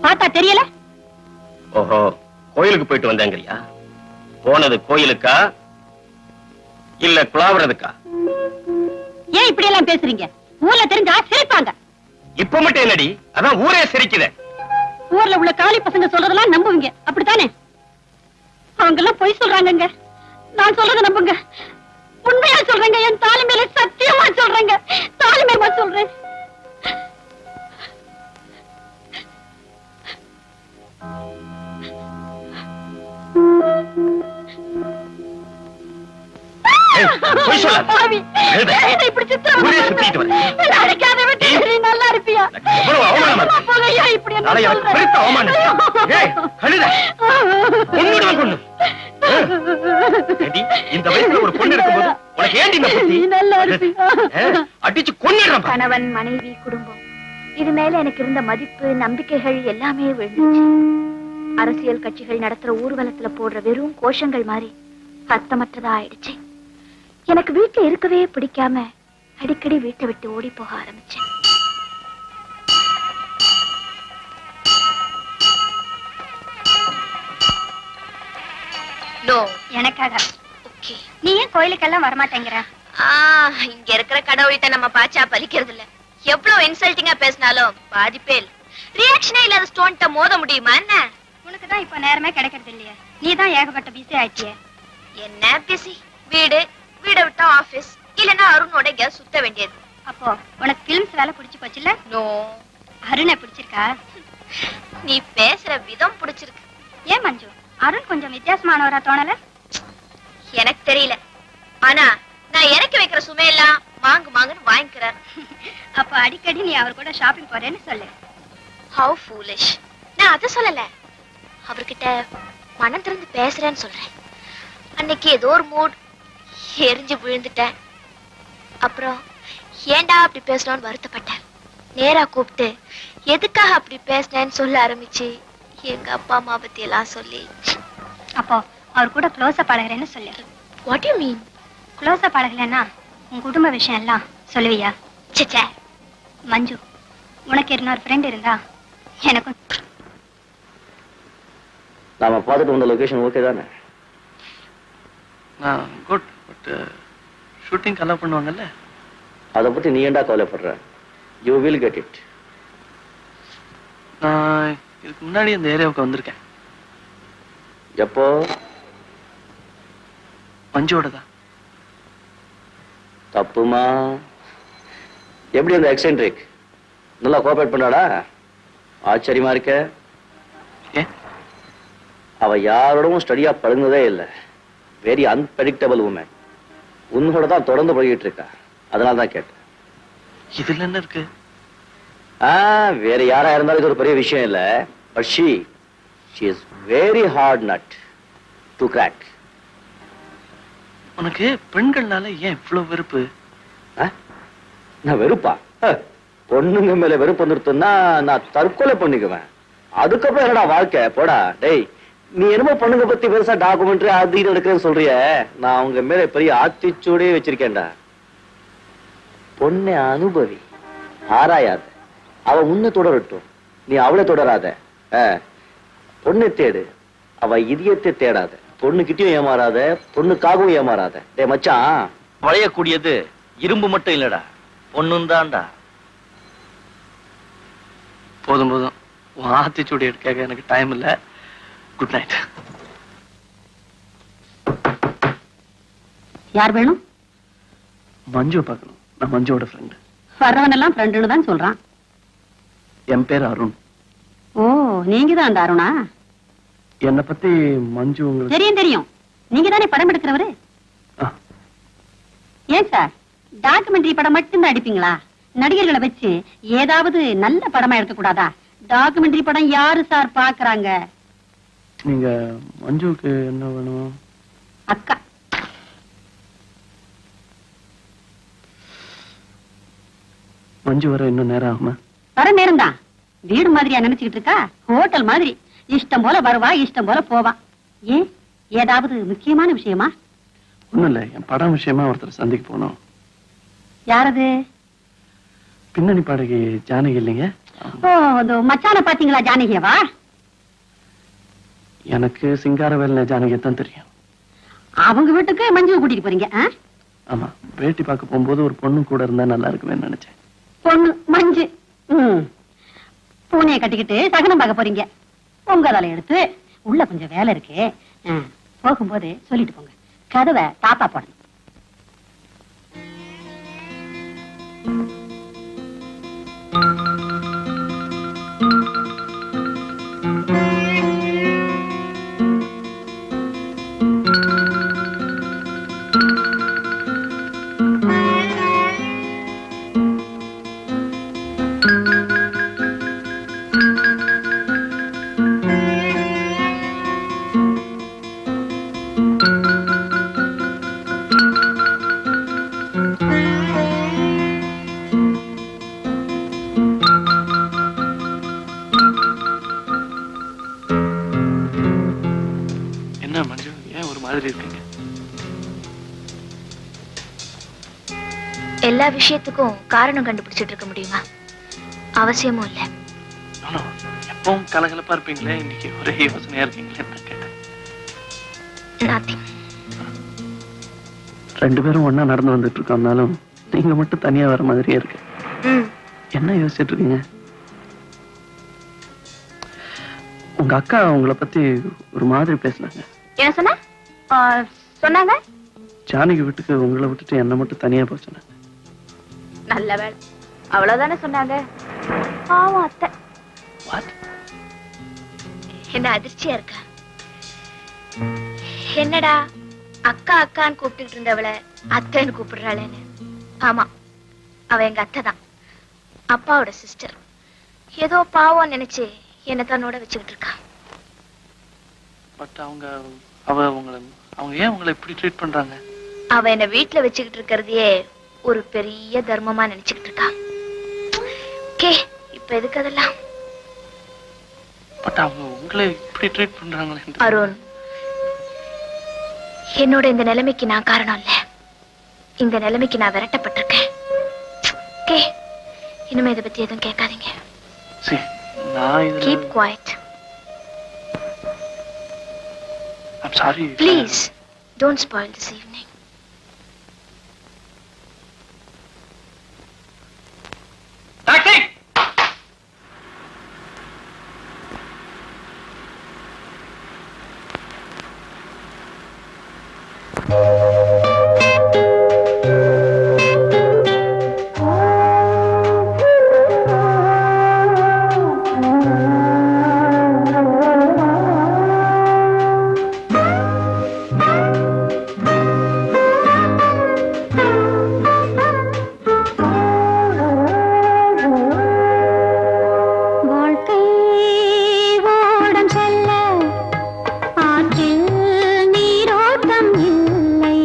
பார்த்தா தெரியல. ஓஹோ, கோயிலுக்கு போயிட்டு வந்தாங்கறியா? போனது கோயிலுக்கா இல்ல குலாவறதுக்கா? ஏன் இப்படி எல்லாம் பேசுறீங்க? ஊர்ல தெரிஞ்சா சிரிப்பாங்க. இப்ப மட்டும் என்னடி? அதான் ஊரே சிரிக்குதே. ஊர்ல உள்ள காலி பசங்க சொல்றதெல்லாம் நம்புவீங்க, அப்படித்தானே? அவங்க எல்லாம் பொய் சொல்றாங்க. நான் சொல்றத நம்புங்க. உண்மையா சொல்றேங்க. என் தாலி மேல சத்தியமா சொல்றேங்க. தாலி மேல சொல்றேன். நல்லா இருப்பியா? இந்த வயசுல ஒரு பொண்ணு இருக்கும்போது உனக்கு ஏண்டி இந்த புத்தி? நல்லா இருப்பி. அடிச்சு கொன்னிடுறேன். கணவன் மனைவி குடும்பம் இது மேல எனக்கு இருந்த மதிப்பு நம்பிக்கைகள் எல்லாமே விழுந்துச்சு. அரசியல் கட்சிகள் நடத்துற ஊர்வலத்துல போடுற வெறும் கோஷங்கள் மாதிரி அர்த்தமற்றதா ஆயிடுச்சு. எனக்கு வீட்டுல இருக்கவே பிடிக்காம அடிக்கடி வீட்டை விட்டு ஓடி போக ஆரம்பிச்சேன். எனக்காக நீ ஏன் கோயிலுக்கெல்லாம் வரமாட்டேங்கிற? இங்க இருக்கிற கடவுள்கிட்ட நம்ம பாச்சா பலிக்கிறது இல்ல. எவ்வளவு இன்சல்ட்டிங்கா பேசினாலும் பாதிப்பே இல்ல. ரியாக்ஷனே இல்லாத ஸ்டோன்ட்ட மோத முடியுமா என்ன? உனக்கு தான் இப்ப நேரமே கிடைக்கிறது இல்லையே. நீ தான் ஏகப்பட்ட பிஸி ஆயிட்டியே. என்ன பிஸி? வீடு, வீட விட்டா ஆபீஸ், இல்லன்னா அருணோட எங்கேயாவது சுத்த வேண்டியது. அப்போ உனக்கு பிலிம்ஸ் வேலை பிடிச்சு போச்சுல்ல? நோ. அருணை பிடிச்சிருக்கா? நீ பேசுற விதம் பிடிச்சிருக்கு. ஏன் மஞ்சு, அருண் கொஞ்சம் வித்தியாசமானவரா தோணல? எனக்கு தெரியல. ஆனா நான் இறக்கி வைக்கிற சுமையெல்லாம் மாங்கு மாங்குன்னு வாங்கிக்கிறார். அப்ப அடிக்கடி நீ அவர் கூட ஷாப்பிங் போறேன்னு சொல்லு. How foolish. நான் அதை சொல்லல, அவர்கிட்ட மனம் திறந்து பேசுறேன்னு சொல்றேன். அன்னைக்கு ஏதோ ஒரு மூட் எரிஞ்சு விழுந்துட்டேன். அப்புறம் ஏண்டா அப்படி பேசணும்னு வருத்தப்பட்டேன். நேரா கூப்பிட்டு எதுக்காக அப்படி பேசினேன்னு சொல்ல ஆரம்பிச்சு எங்க அப்பா அம்மா பத்தி எல்லாம் சொல்லி. அப்போ அவர் கூட க்ளோஸா பழகுறேன்னு சொல்லு. What you mean? க்ளோஸா பழகலன்னா உன் குடும்ப விஷயம் எல்லாம் சொல்லுவியா? சே மஞ்சு, உனக்கு இன்னொரு ஃப்ரெண்ட் இருந்தா எனக்கும். நாம பார்த்துட்டு வந்த லொகேஷன் ஓகே தானே? குட். பட் ஷூட்டிங் அலோவ் பண்ணுவாங்கல்ல? அதை பத்தி நீ ஏன்டா கவலைப்படுற? You will get it. நான் இதுக்கு முன்னாடி இந்த ஏரியாவுக்கு வந்திருக்கேன். எப்போ? மஞ்சோட தான். தப்புமா? எப்படி அந்த எக்ஸென்ட்ரிக் நல்லா கோஆபரேட் பண்ணாடா? ஆச்சரியமா இருக்க. ஏன்? அவ யாரோடவும் ஸ்டடியா பழகுனதே இல்லை. Very unpredictable woman. உன்னோட தான் தொடர்ந்து பழகிட்டு இருக்கா. அதனால தான் கேட்டேன். இதுல என்ன இருக்கு? வேற யாரா இருந்தாலும் இது ஒரு பெரிய விஷயம் இல்ல. But she is very hard nut to crack. உனக்கு பெண்கள்னால ஏன் இவ்வளவு வெறுப்பு? நான் வெறுப்பா? பொண்ணுங்க மேல வெறுப்பு வந்துருத்துன்னா நான் தற்கொலை பண்ணிக்குவேன். அதுக்கப்புறம் என்னடா வாழ்க்கை? போடா டேய். நீ என்னமோ பொண்ணுங்க பத்தி பெருசா டாக்குமெண்ட்ரி அது இது எடுக்கிறேன்னு சொல்றிய. நான் அவங்க மேல பெரிய ஆத்திச்சூடே வச்சிருக்கேன்டா. பொண்ணை அனுபவி, ஆராயாத. அவ உன்னை தொடரட்டும், நீ அவளை தொடராத. பொண்ணை தேடு, அவ இதயத்தை தேடாத. பொண்ணுகிட்டயும் ஏமாறாத, பொண்ணுக்காகவும் ஏமாறாத. டே மச்சான், வளையக்கூடியது இரும்பு மட்டும் இல்லடா, பொண்ணும் தான்டா. போதும் போதும், உன் ஆத்திச்சூடி எடுக்க எனக்கு டைம் இல்ல. Good night. யார் வேணும்? மஞ்சு பார்க்கணும். நான் மஞ்சுவோட ஃப்ரெண்டு. வர்றவன் எல்லாம் ஃப்ரெண்டுன்னு தான் சொல்றான். என் பேர் அருண். ஓ, நீங்க தான் அந்த அருணா? என்னை பத்தி மஞ்சு உங்களுக்கு தெரியும் தெரியும். நீங்க தானே படம் எடுக்கிறவரு. ஏன் சார், டாக்குமெண்ட்ரி படம் மட்டும்தான் அடிப்பீங்களா? நடிகர்களை வச்சு ஏதாவது நல்ல படமா எடுக்க கூடாதா? டாக்குமெண்ட்ரி படம் யாரு சார் பாக்குறாங்க? நீங்க மஞ்சுவுக்கு என்ன வேணும்? அக்கா. மஞ்சு வர இன்னும் நேரம் ஆகுமா? வர நேரம் தான். வீடு மாதிரியா நினைச்சுக்கிட்டு இருக்கா? ஹோட்டல் மாதிரி. இஷ்டம் போல வருவா, இஷ்டம் போல போவா. ஏன், ஏதாவது முக்கியமான விஷயமா? ஒண்ணும் இல்ல, என் படம் விஷயமா ஒருத்தர் சந்திக்க போனோம். யாரது? பின்னணி பாடகி ஜானகி இல்லைங்க? ஓ, அந்த மச்சான பாத்தீங்களா? ஜானகியவா? எனக்கு சிங்காரவேலனை ஜானகியை தான் தெரியும். அவங்க வீட்டுக்கு மஞ்சு கூட்டிட்டு போறீங்க? ஆமா, பேட்டி பார்க்க போகும்போது ஒரு பொண்ணு கூட இருந்தா நல்லா இருக்குமே நினைச்சேன். பொண்ணு மஞ்சு? பூனையை கட்டிக்கிட்டு சகனம் பார்க்க போறீங்க. உங்க தலை எடுத்து உள்ள கொஞ்சம் வேலை இருக்கு, போகும்போது சொல்லிட்டு போங்க. கதவை தாப்பா போடணும். எல்லா விஷயத்துக்கும் காரணம் கண்டுபிடிச்சிட்டு இருக்க முடியுமா? அவசியமும் இல்ல. எப்பவும் கலகலப்பா இருப்பீங்களே, இன்னைக்கு ஒரே யோசனையா இருக்கீங்களே கேட்டேன். ரெண்டு பேரும் ஒன்னா நடந்து வந்துட்டு இருக்கோம்னாலும் நீங்க மட்டும் தனியா வர மாதிரியே இருக்கு. என்ன யோசிச்சுட்டு இருக்கீங்க? உங்க அக்கா உங்களை பத்தி ஒரு மாதிரி பேசினாங்க. என்ன சொன்னாங்க? ஜானகி வீட்டுக்கு உங்களை விட்டுட்டு என்ன மட்டும் தனியா போக சொன்னாங்க. நல்ல வேலை, அவ்வளவுதானே சொன்னாங்க. பாவம் அத்தை. என்ன அதிர்ச்சியா இருக்கா? என்னடா அக்கா அக்கான்னு கூப்பிட்டு இருந்தவளை அத்தைன்னு கூப்பிடுறாளேன்னு. ஆமா, அவ எங்க அத்தை தான், அப்பாவோட சிஸ்டர். ஏதோ பாவம் நினைச்சு என்ன தன்னோட வச்சுக்கிட்டு இருக்கா. பட் அவங்க ஏன் உங்களை இப்படி ட்ரீட் பண்றாங்க? அவ என்ன வீட்டுல வச்சுக்கிட்டு இருக்கிறதையே ஒரு பெரிய தர்மமா நினைச்சுக்கிட்டு இருக்கா. ஓகே, இப்ப எதுக்கு அதெல்லாம்? பட் அவங்க உங்களை இப்படி ட்ரீட் பண்றாங்களே. அருண், என்னோட இந்த நிலைமைக்கு நான் காரணம் இல்ல. இந்த நிலைமைக்கு நான் விரட்டப்பட்டிருக்கேன். ஓகே, இனிமே இதை பத்தி எதுவும் கேட்காதீங்க. Keep quiet. I'm sorry. Please, don't spoil this evening. Taxi! நீரோட்டம் இல்லை.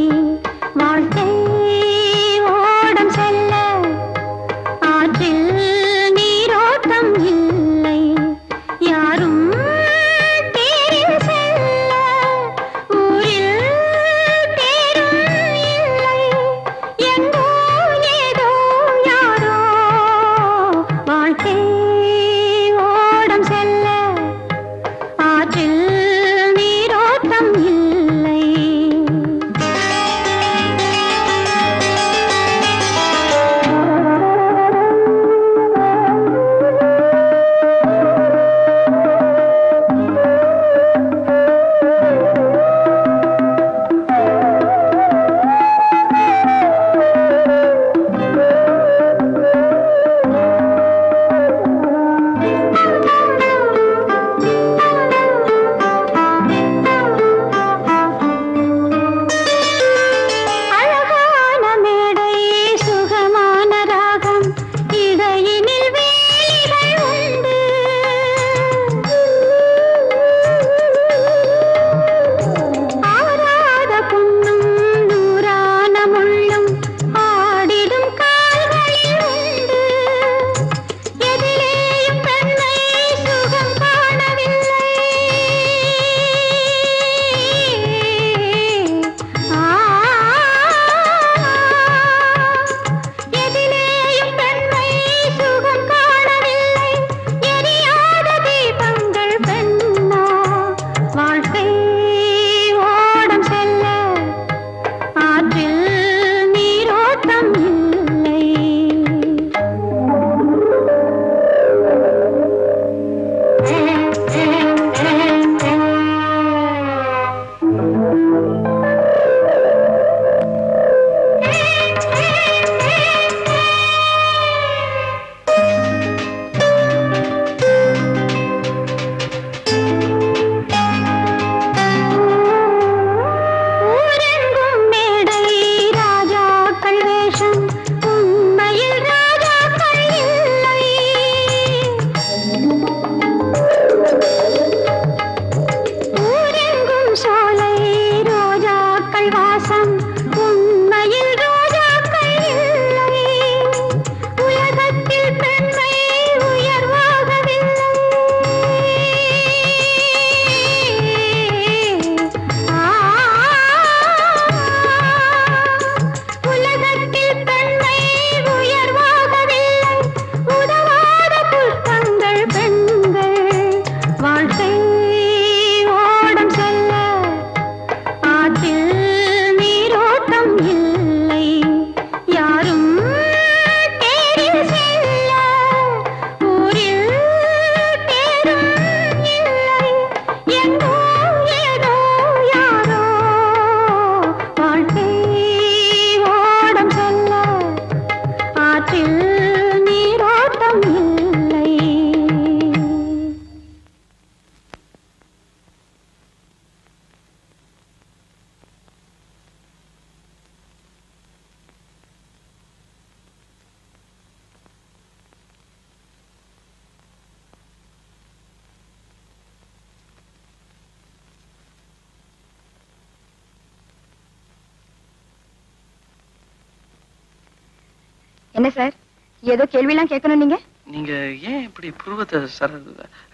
என்ன சார், ஏதோ கேள்வியெல்லாம் கேட்கணும் நீங்க? நீங்க ஏன் இப்படி புருவத்தை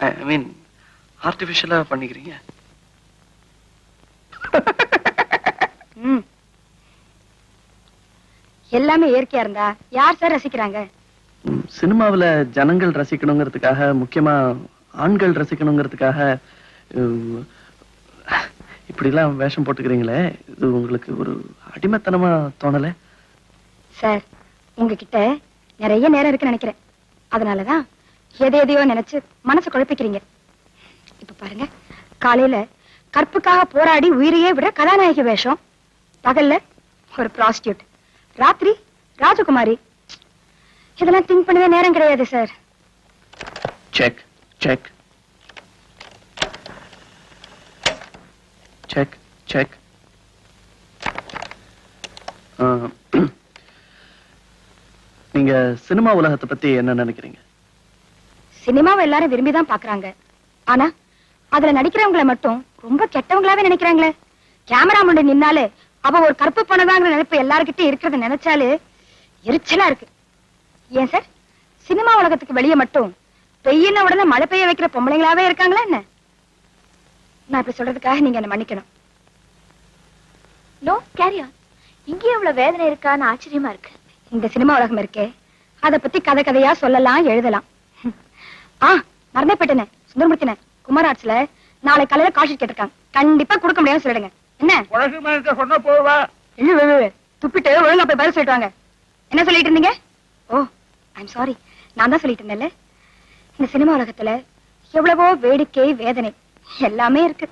ஐ மீன் ஆர்டிபிஷியலா பண்ணிக்கிறீங்க? எல்லாமே இயற்கையா இருந்தா யார் சார் ரசிக்கிறாங்க? சினிமாவுல ஜனங்கள் ரசிக்கணுங்கிறதுக்காக, முக்கியமா ஆண்கள் ரசிக்கணுங்கிறதுக்காக இப்படி எல்லாம் வேஷம் போட்டுக்கிறீங்களே, இது உங்களுக்கு ஒரு அடிமைத்தனமா தோணல? சார், உங்ககிட்ட நிறைய நேரம் இருக்குன்னு நினைக்கிறேன். அதனாலதான் எதையோ நினைச்சு மனசு குழப்பிக்கிறீங்க. இப்ப பாருங்க, காலையில கற்புக்காக போராடி உயிரையே விட கதாநாயகி வேஷம், பகல்ல ஒரு ப்ராஸ்டியூட், ராத்திரி ராஜகுமாரி. இதெல்லாம் திங்க் பண்ணவே நேரம் கிடையாது sir. Check check check check. நீங்க சினிமா உலகத்தை பத்தி என்ன நினைக்கிறீங்க? சினிமாவை எல்லாரும் விரும்பிதான் பாக்குறாங்க. ஆனா அதுல நடிக்கிறவங்களை மட்டும் ரொம்ப கெட்டவங்களாவே நினைக்கிறாங்களே. கேமரா முன்னாடி நின்னாலே அவ ஒரு கற்பு பண்ணதாங்கிற நினைப்பு எல்லாருக்கிட்டே இருக்கிறத நினைச்சாலே எரிச்சலா இருக்கு. ஏன் சார், சினிமா உலகத்துக்கு வெளியே மட்டும் பெய்யின உடனே மழை பெய்ய வைக்கிற பொம்பளைங்களாவே இருக்காங்களா என்ன? நான் இப்படி சொல்றதுக்காக நீங்க என்ன மன்னிக்கணும். No carry on. இங்கே எவ்வளவு வேதனை இருக்கான்னு ஆச்சரியமா இருக்கு. இந்த சினிமா உலகம் இருக்கே, அத பத்தி கதை கதையா சொல்லலாம், எழுதலாம். மறந்தே போயிட்டேனே, சுந்தரமூர்த்தினே, குமார் ஆர்ட்ஸ்ல நாளை காலையில காசு கேட்டிருக்காங்க. கண்டிப்பா கொடுக்க முடியாதுன்னு சொல்லிடுங்க. என்ன சொன்ன போவா? துப்பிட்டு ஒழுங்கா போய் பதில் சொல்லிட்டு வாங்க. என்ன சொல்லிட்டு இருந்தீங்க? ஓ, ஐம் சாரி, நான் தான் சொல்லிட்டு இருந்தேன்ல. இந்த சினிமா உலகத்துல எவ்வளவோ வேடிக்கை, வேதனை எல்லாமே இருக்கு.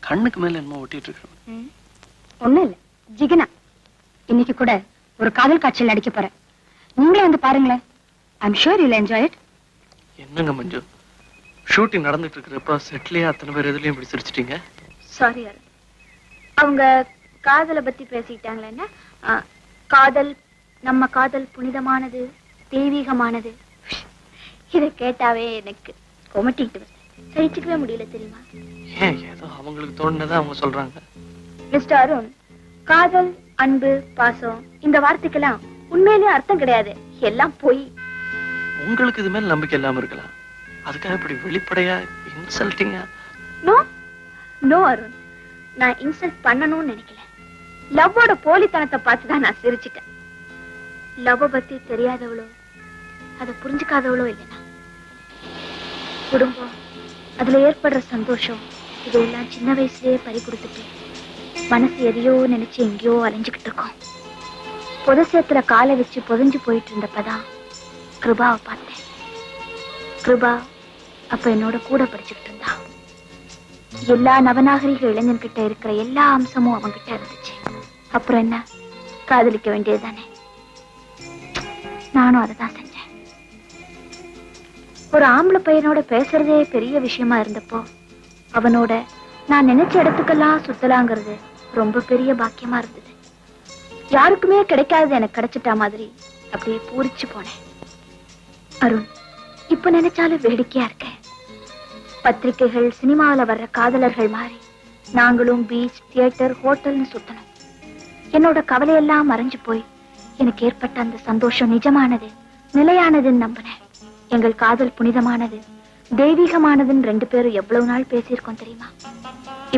கண்ணுக்கு மேல என்னமோ ஒட்டிட்டு இருக்கோம். ஒண்ணும் இல்ல, ஜிகனா. இன்னைக்கு கூட ஒரு காதல் காட்சியில் நடிக்க போறேன். நீங்களே வந்து பாருங்களேன். I'm sure you will enjoy it. என்னங்க மஞ்சு, ஷூட்டிங் நடந்துட்டு இருக்கிறப்ப செட்லயே அத்தனை பேர் எதுலயும் இப்படி சிரிச்சிட்டீங்க? சாரி அருண், அவங்க காதலை பத்தி பேசிட்டாங்களேன்னா, காதல், நம்ம காதல் புனிதமானது, தெய்வீகமானது. இதை கேட்டாவே எனக்கு கொமட்டிட்டு வருது. சகிச்சுக்கவே முடியல தெரியுமா? ஏன், ஏதோ அவங்களுக்கு தோணுனதை அவங்க சொல்றாங்க. மிஸ்டர் அருண், காதல், அன்பு, பாசம் இந்த வார்த்தைக்கெல்லாம் உண்மையிலேயே அர்த்தம் கிடையாது. எல்லாம் போய். உங்களுக்கு இது மேல நம்பிக்கை இல்லாம இருக்கலாம், அதுக்காக இப்படி வெளிப்படையா இன்சல்ட்டிங்கா? நோ நோ அருண், நான் இன்சல்ட் பண்ணணும்னு நினைக்கல. லவ்வோட போலித்தனத்தை பார்த்துதான் நான் சிரிச்சிட்டேன். லவ் பத்தி தெரியாதவளோ, அதை புரிஞ்சுக்காதவளோ இல்லைனா. குடும்பம், அதுல ஏற்படுற சந்தோஷம், இதெல்லாம் சின்ன வயசுலயே பறி கொடுத்துட்டு மனசு எதையோ நினைச்சு எங்கேயோ அலைஞ்சுக்கிட்டு இருக்கோம். புதசேத்துல காலை வச்சு புதஞ்சு போயிட்டு இருந்தப்பதான் கிருபாவை பார்த்தேன். கிருபா அப்ப என்னோட கூட படிச்சுக்கிட்டு இருந்தா. எல்லா நவநாகரிக இளைஞன்கிட்ட இருக்கிற எல்லா அம்சமும் அவன்கிட்ட இருந்துச்சு. அப்புறம் என்ன, காதலிக்க வேண்டியதுதானே. நானும் அதைதான் செஞ்சேன். ஒரு ஆம்பளை பையனோட பேசுறதே பெரிய விஷயமா இருந்தப்போ அவனோட நான் நினைச்ச இடத்துக்கெல்லாம் சுத்தலாங்கிறது ரொம்ப பெரிய பாக்கியமா இருந்தது. யாருக்குமே கிடைக்காதது எனக்கு கிடைச்சிட்டா மாதிரி அப்படியே பூரிச்சு போனேன். அருண், இப்ப நினைச்சாலும் வேடிக்கையா இருக்க. பத்திரிகைகள், சினிமாவில வர்ற காதலர்கள் மாதிரி நாங்களும் பீச், தியேட்டர், ஹோட்டல்னு சுத்தணும். என்னோட கவலையெல்லாம் மறைஞ்சு போய் எனக்கு ஏற்பட்ட அந்த சந்தோஷம் நிஜமானது, நிலையானதுன்னு நம்பினேன். எங்கள் காதல் புனிதமானது, தெய்வீகமானதுன்னு 2 பேரும் எவ்வளவு நாள் பேசியிருக்கோம் தெரியுமா?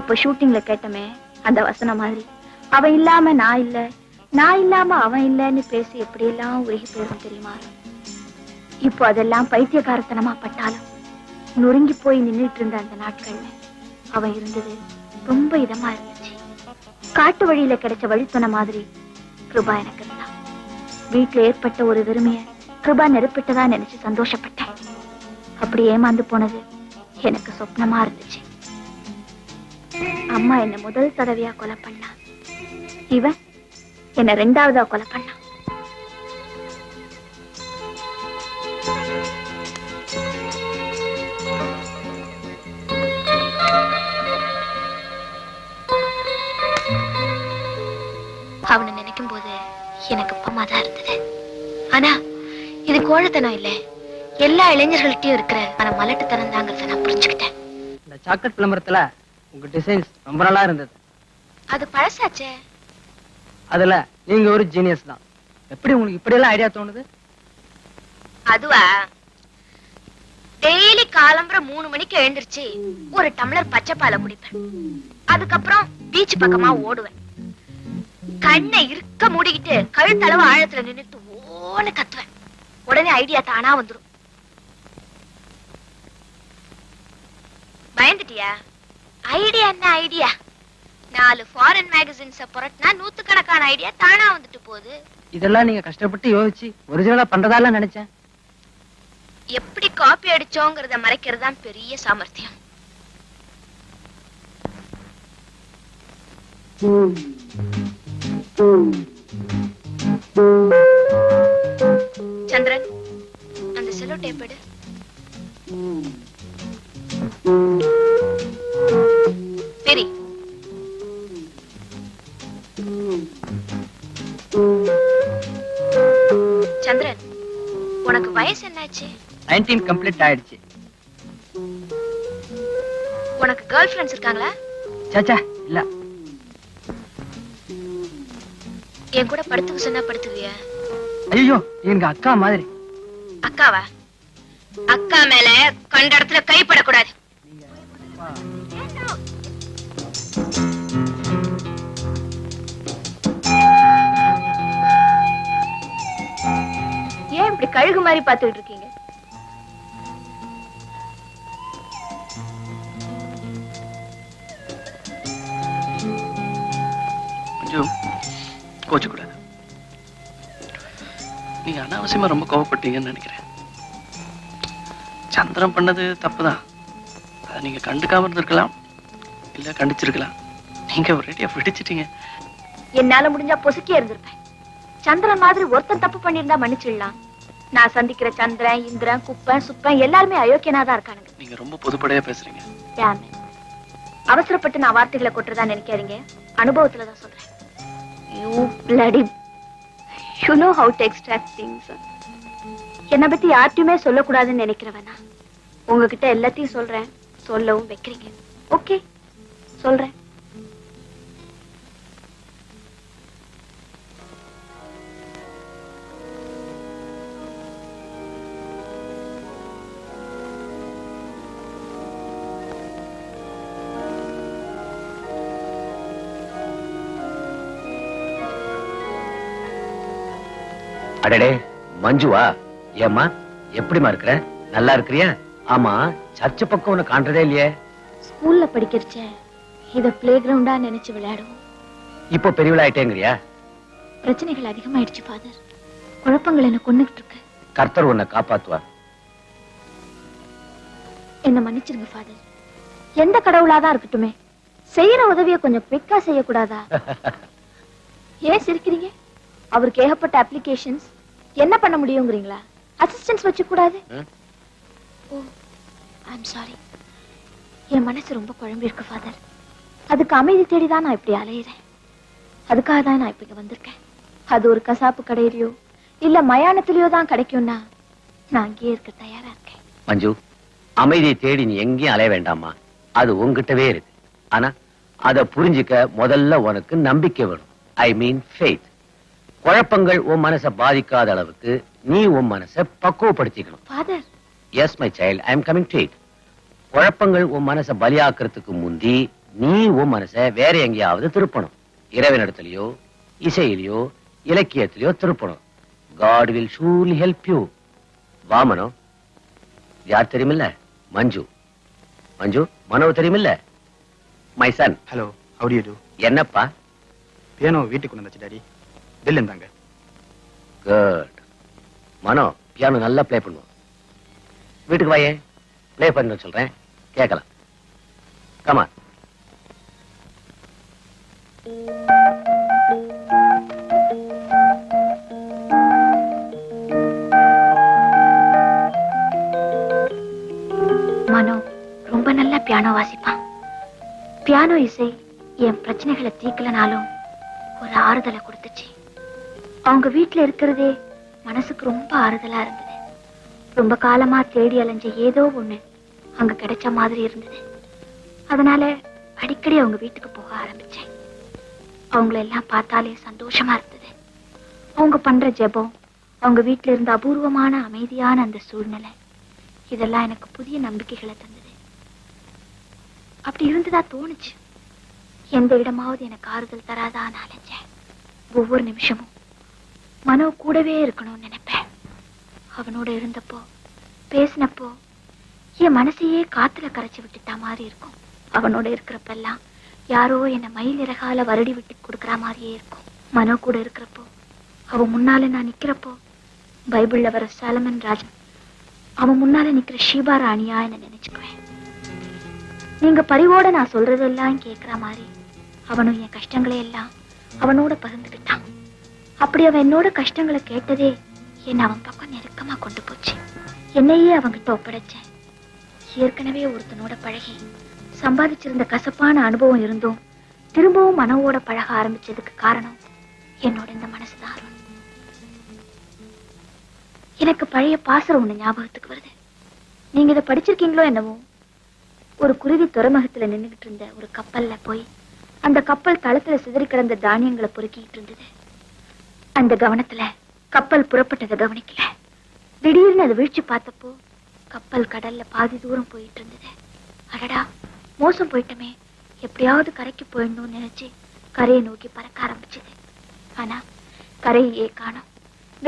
இப்ப ஷூட்டிங்ல கேட்டமே அந்த வசனம் மாதிரி, அவன் இல்லாம நான் இல்ல, நான் இல்லாம அவன் இல்லன்னு பேசி எப்படியெல்லாம் உருகி போயிரும் தெரியுமா? இப்போ அதெல்லாம் பைத்தியகாரத்தனமா பட்டாலும் நொறுங்கி போய் நின்றுட்டு இருந்த அந்த நாட்கள்ல அவன் இருந்தது ரொம்ப இதமா இருந்துச்சு. காட்டு வழியில கிடைச்ச வழித்துணை மாதிரி கிருபா எனக்கு இருந்தா. வீட்டுல ஏற்பட்ட ஒரு வெறுமைய கிருபா நெருப்பிட்டதா நினைச்சு சந்தோஷப்பட்டேன். அப்படி ஏமாந்து போனது எனக்கு சொப்னமா இருந்துச்சு. அம்மா என்ன முதல் தடவையா கொலை பண்ணா, இவன் என்ன 2ஆவதா கொலை பண்ணா. அவனை நினைக்கும் போது எனக்கு பமாதான் இருந்தது. ஆனா இது கோழத்தனம் இல்ல, எல்லா இளைஞர்கள்ட்டையும் இருக்கிற ஆனா மலட்டுத்தனம் தாங்கிறத நான் புரிஞ்சுக்கிட்டேன். இந்த சாக்லேட் விளம்பரத்துல உங்க டிசைன்ஸ் ரொம்ப நல்லா இருந்தது. அது பழசாச்சே. அதுல நீங்க ஒரு ஜீனியஸ் தான். எப்படி உங்களுக்கு இப்படி எல்லாம் ஐடியா தோணுது? அதுவா, டெய்லி காலம்பற 3 மணிக்கு எழுந்திருச்சு ஒரு டம்ளர் பச்சை பாலை குடிப்பேன். அதுக்கப்புறம் பீச் பக்கமா ஓடுவேன். கண்ணை இருக்க மூடிக்கிட்டு கழுத்தளவு ஆழத்துல நின்னுட்டு ஓன்னு கத்துவேன். உடனே ஐடியா தானா வந்துடும். பயந்துட்டியா? ஐடியா என்ன ஐடியா? 4 ஃபாரின் மேகசின்ஸ புரட்டினா 100கணக்கான ஐடியா தானா வந்துட்டு போகுது. இதெல்லாம் நீங்க கஷ்டப்பட்டு யோசிச்சு ஒரிஜினலா பண்றதால நினைச்சேன். எப்படி காப்பி அடிச்சோங்கிறத மறைக்கிறது தான் பெரிய சாமர்த்தியம். சந்திரன், அந்த செல்லோ டேப் எடு. சரி, சந்திரன், உனக்கு வயசு என்னாச்சு? 19 கம்ப்ளீட் ஆயிடுச்சு. உனக்கு கேர்ள் ஃபிரெண்ட்ஸ் இருக்காங்களா? சாச்சா இல்ல. என் கூட படுத்துக்க சொன்னா படுத்துவியா? ஐயோ, எங்க அக்கா மாதிரி. அக்காவா? அக்கா மேல கண்ட இடத்துல கைப்படக்கூடாது. ஏன் இப்படி கழுகு மாதிரி பாத்துக்கிட்டு இருக்கீங்க? கொஞ்சம் கோச்சுக்கூடாது. நீங்க அனாவசியமா ரொம்ப கோவப்பட்டீங்கன்னு நினைக்கிறேன். சந்திரன் பண்ணது தப்புதான். அதை நீங்க கண்டுக்காம இருந்திருக்கலாம், இல்ல கண்டிச்சிருக்கலாம். நீங்க ஒரேடியா பிடிச்சிட்டீங்க. என்னால முடிஞ்சா பொசுக்கியே இருந்திருப்பேன். சந்திரன் மாதிரி ஒருத்தன் தப்பு பண்ணிருந்தா மன்னிச்சிடலாம். நான் சந்திக்கிற சந்திரன், இந்திரன், குப்பன், சுப்பன் எல்லாருமே அயோக்கியனாதான் இருக்கானுங்க. நீங்க ரொம்ப பொதுப்படையா பேசுறீங்க. அவசரப்பட்டு நான் வார்த்தைகளை கொட்டுறதா நினைக்காதீங்க. அனுபவத்துலதான் சொல்றேன். You bloody, you know how to extract things. என்னை பத்தி யார்ட்டுமே சொல்லக்கூடாதுன்னு நினைக்கிறவனா? உங்ககிட்ட எல்லாத்தையும் சொல்றேன், சொல்லவும் வைக்கிறீங்க. ஓகே, சொல்றேன். அடடே, மஞ்சுவா? ஏம்மா, எப்படிமா இருக்கிற? நல்லா இருக்கிறியா? ஆமா, சர்ச்சு பக்கம் உன்னை காண்றதே இல்லையே. ஸ்கூல்ல படிக்கிறச்ச இத பிளே கிரவுண்டா நினைச்சு விளையாடுவோம். இப்போ பெரியவளாயிட்டேங்கிறியா? பிரச்சனைகள் அதிகமாயிடுச்சு ஃபாதர். குழப்பங்கள் என்ன கொன்னுகிட்டு இருக்கு. கர்த்தர் உன்னை காப்பாத்துவா. என்ன மன்னிச்சிருங்க ஃபாதர். எந்த கடவுளாதான் இருக்கட்டுமே, செய்யற உதவியை கொஞ்சம் குவிக்கா செய்யக்கூடாதா? ஏன் சிரிக்கிறீங்க? அவருக்கு ஏகப்பட்ட அப்ளிகேஷன்ஸ், என்ன பண்ண முடியுங்கிறீங்களா? அசிஸ்டன்ஸ் வச்சு கூடாது? ஓ, ஐம் சாரி. என் மனசு ரொம்ப குழம்பி இருக்கு ஃபாதர். அதுக்கு அமைதி தேடிதான் நான் இப்படி அலையிறேன். அதுக்காக தான் நான் இப்ப இங்க வந்திருக்கேன். அது ஒரு கசாப்பு கடையிலயோ இல்ல மயானத்திலயோ தான் கிடைக்கும்னா நான் அங்கேயே இருக்க தயாரா இருக்கேன். மஞ்சு, அமைதியை தேடி நீ எங்கேயும் அலைய வேண்டாமா. அது உன்கிட்டவே இருக்கு. ஆனா அத புரிஞ்சுக்க முதல்ல உனக்கு நம்பிக்கை வேணும். I mean faith. குழப்பங்கள் உன் மனசை பாதிக்காத அளவுக்கு நீ உன் மனசை பக்குவப்படுத்திக்கணும். Father. Yes my child, I am coming to it. குழப்பங்கள் உன் மனசை பலியாக்குறதுக்கு முந்தி நீ உன் மனசை வேற எங்கேயாவது திருப்பணும். இறைவனிடத்திலயோ இசையிலயோ இலக்கியத்திலயோ திருப்பணும். God will surely help you. வாமனோ யார் தெரியுமில்ல? மஞ்சு. மஞ்சு, மனோ தெரியுமில்ல? My son. Hello, how do you do? என்னப்பா? பியானோ வீட்டுக்கு வந்துச்சு டாடி. பில் இருந்தாங்க. குட். மனோ பியானோ நல்லா ப்ளே பண்ணுவோம். வீட்டுக்கு வாயே, ப்ளே பண்ண சொல்றேன், கேட்கலாம். கமா. மனோ ரொம்ப நல்லா பியானோ வாசிப்பான். பியானோ இசை என் பிரச்சனைகளை தீக்கலனாலும் ஒரு ஆறுதலை கொடுத்துச்சு. அவங்க வீட்டுல இருக்கிறதே மனசுக்கு ரொம்ப ஆறுதலா இருந்தது. ரொம்ப காலமா தேடி அலைஞ்ச ஏதோ ஒண்ணு அங்க கிடைச்ச மாதிரி இருந்தது. அதனால அடிக்கடி அவங்க வீட்டுக்கு போக ஆரம்பிச்சேன். அவங்கள எல்லாம் பார்த்தாலே சந்தோஷமா இருந்தது. அவங்க பண்ற ஜெபம், அவங்க வீட்டுல இருந்த அபூர்வமான அமைதியான அந்த சூழ்நிலை, இதெல்லாம் எனக்கு புதிய நம்பிக்கைகளை தந்தது. அப்படி இருந்துதா தோணுச்சு, எந்த இடமாவது எனக்கு ஆறுதல் தராதான்னு அலைஞ்சேன். ஒவ்வொரு நிமிஷமும் மனோ கூடவே இருக்கணும்னு நினைப்பேன். அவனோட இருந்தப்போ, பேசினப்போ என் மனசையே காத்துல கரைச்சி விட்டுட்டா மாதிரி இருக்கும். அவனோட இருக்கிறப்பெல்லாம் யாரோ என்னை மயில் இறகால வருடி விட்டு கொடுக்குற மாதிரியே இருக்கும். மனோ கூட இருக்கிறப்போ, அவன் முன்னால நான் நிக்கிறப்போ, பைபிள்ல வர சாலமன் ராஜன் அவன் முன்னால நிக்கிற ஷீபா ராணியா என்ன நினைச்சுக்குவேன். நீங்க பரிவோட நான் சொல்றதெல்லாம் கேட்கிற மாதிரி அவனும் என் கஷ்டங்களை எல்லாம் அவனோட பகிர்ந்துக்கிட்டான். அப்படி அவன் என்னோட கஷ்டங்களை கேட்டதே என்ன அவன் பக்கம் நெருக்கமா கொண்டு போச்சு. என்னையே அவங்கிட்ட ஒப்படைச்சேன். ஏற்கனவே ஒருத்தனோட பழகி சம்பாதிச்சிருந்த கசப்பான அனுபவம் இருந்தும் திரும்பவும் மனவோட பழக ஆரம்பிச்சதுக்கு காரணம் என்னோட இந்த மனசுதான். எனக்கு பழைய பாசரம் ஒண்ணு ஞாபகத்துக்கு வருது. நீங்க இதை படிச்சிருக்கீங்களோ என்னவோ. ஒரு குருவி துறைமுகத்துல நின்றுகிட்டு இருந்த ஒரு கப்பல்ல போய் அந்த கப்பல் தளத்துல சிதறி கிடந்த தானியங்களை பொறுக்கிட்டு இருந்தது. அந்த கவனத்துல கப்பல் புறப்பட்டதை கவனிக்கல. திடீர்னு அதை வீழ்ச்சி பார்த்தப்போ கப்பல் கடல்ல பாதி தூரம் போயிட்டு இருந்தது. அடடா, மோசம் போயிட்டமே, எப்படியாவது கரைக்கு போயிடணும்னு நினைச்சு கரையை நோக்கி பறக்க ஆரம்பிச்சது. ஆனா கரையே காணோம்.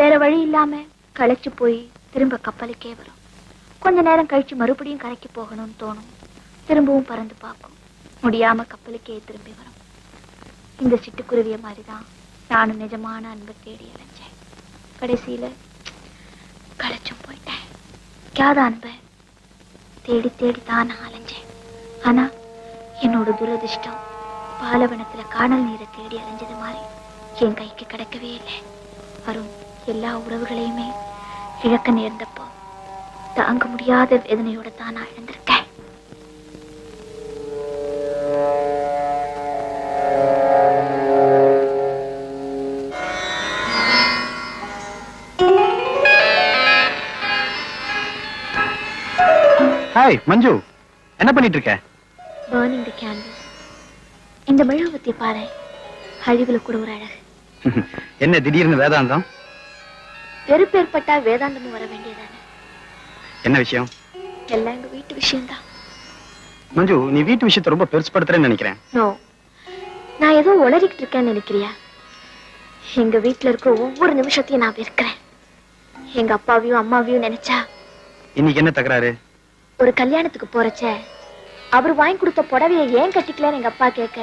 வேற வழி இல்லாம களைச்சு போய் திரும்ப கப்பலுக்கே வரும். கொஞ்ச நேரம் கழிச்சு மறுபடியும் கரைக்கு போகணும்னு தோணும். திரும்பவும் பறந்து பார்க்கும். முடியாம கப்பலுக்கே திரும்பி வரும். இந்த சிட்டுக்குருவிய மாதிரிதான் நானும் நிஜமான அன்பை தேடி அலைஞ்சேன். கடைசியில களைச்சும் போயிட்டேன். காத அன்பை தேடி தேடி தான் நான் அலைஞ்சேன். ஆனா என்னோட துரதிர்ஷ்டம் பாலவனத்துல காணல் நீரை தேடி அலைஞ்சது மாதிரி என் கைக்கு கிடைக்கவே இல்லை. வரும் எல்லா உறவுகளையுமே இழக்க நேர்ந்தப்போ தாங்க முடியாத வேதனையோட தான் நான் இழந்திருக்கேன். ஹாய் மஞ்சு, என்ன பண்ணிட்டு இருக்க? Burning the candles. இந்த மெழுகுவர்த்தி பாரு, அழிவுல கூட ஒரு அழகு. என்ன திடீர்னு வேதாந்தம்? வெறுப்பு ஏற்பட்டா வேதாந்தமும் வர வேண்டியதானே. என்ன விஷயம்? எல்லாம் எங்க வீட்டு விஷயம்தான். மஞ்சு, நீ வீட்டு விஷயத்தை ரொம்ப பெருசுப்படுத்துறேன்னு நினைக்கிறேன். நோ, நான் ஏதோ உளறிக்கிட்டு இருக்கேன்னு நினைக்கிறியா? எங்க வீட்டுல இருக்க ஒவ்வொரு நிமிஷத்தையும் நான் வெறுக்கிறேன். எங்க அப்பாவையும் அம்மாவையும் நினைச்சா. இன்னைக்கு என்ன தகராறு? ஒரு கல்யாணத்துக்கு போறச்ச அவர் வாங்கி கொடுத்த புடவையை ஏன் கட்டிக்கலன்னு எங்க அப்பா கேட்க,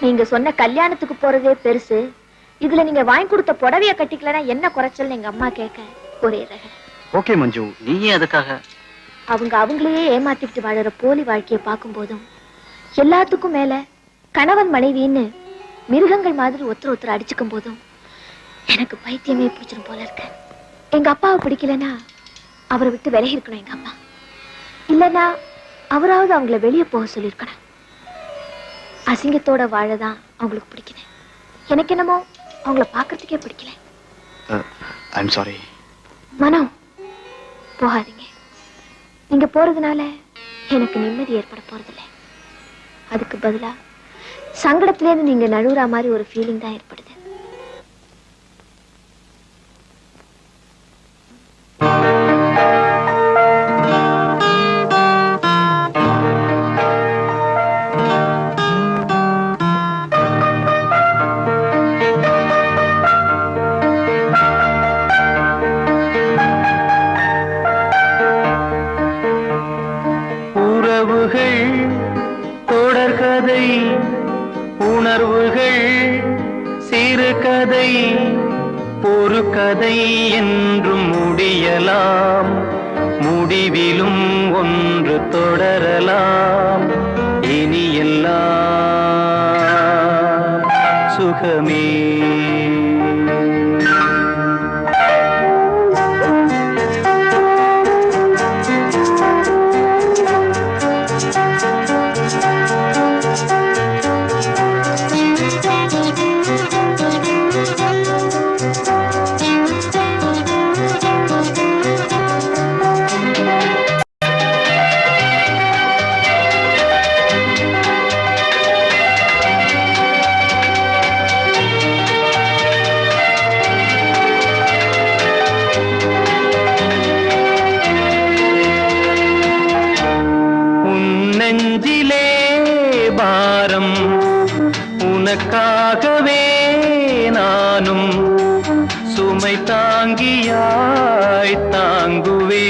நீங்க சொன்ன கல்யாணத்துக்கு போறதே பெருசு, இதுல நீங்க வாங்கி கொடுத்த புடவைய கட்டிக்கலன்னா என்ன குறைச்சல் எங்க அம்மா கேட்க ஒரே ரகை. ஓகே மஞ்சு, நீயே அதுக்காக அவங்க அவங்களையே ஏமாத்திட்டு வாழற போலி வாழ்க்கையை பார்க்கும் போதும், எல்லாத்துக்கும் மேல கணவன் மனைவின்னு மிருகங்கள் மாதிரி ஒருத்தர் அடிச்சுக்கும் போதும் எனக்கு பைத்தியமே பிடிச்சிடும் போல இருக்க. எங்க அப்பாவை பிடிக்கலன்னா அவரை விட்டு விலகி இருக்கணும் எங்க அம்மா. இல்லன்னா அவராவது அவங்கள வெளியே போக சொல்லியிருக்கணும். அசிங்கத்தோட வாழதான் அவங்களுக்கு பிடிக்கல. எனக்கு என்னமோ அவங்கள பாக்குறதுக்கே பிடிக்கல. I'm sorry. மனோ, போகாதீங்க. நீங்க போறதுனால எனக்கு நிம்மதி ஏற்பட போறதில்லை. அதுக்கு பதிலா சங்கடத்திலேருந்து நீங்க நழுவுற மாதிரி ஒரு ஃபீலிங் தான் ஏற்படுது. தொடர்கதை, உணர்வுகள் சிறுகதை, ஒரு கதை என்றும் முடியலாம், முடிவிலும் ஒன்று தொடரலாம். இனி எல்லாம் சுகமே. சுமை தாங்கியாய் தாங்குவே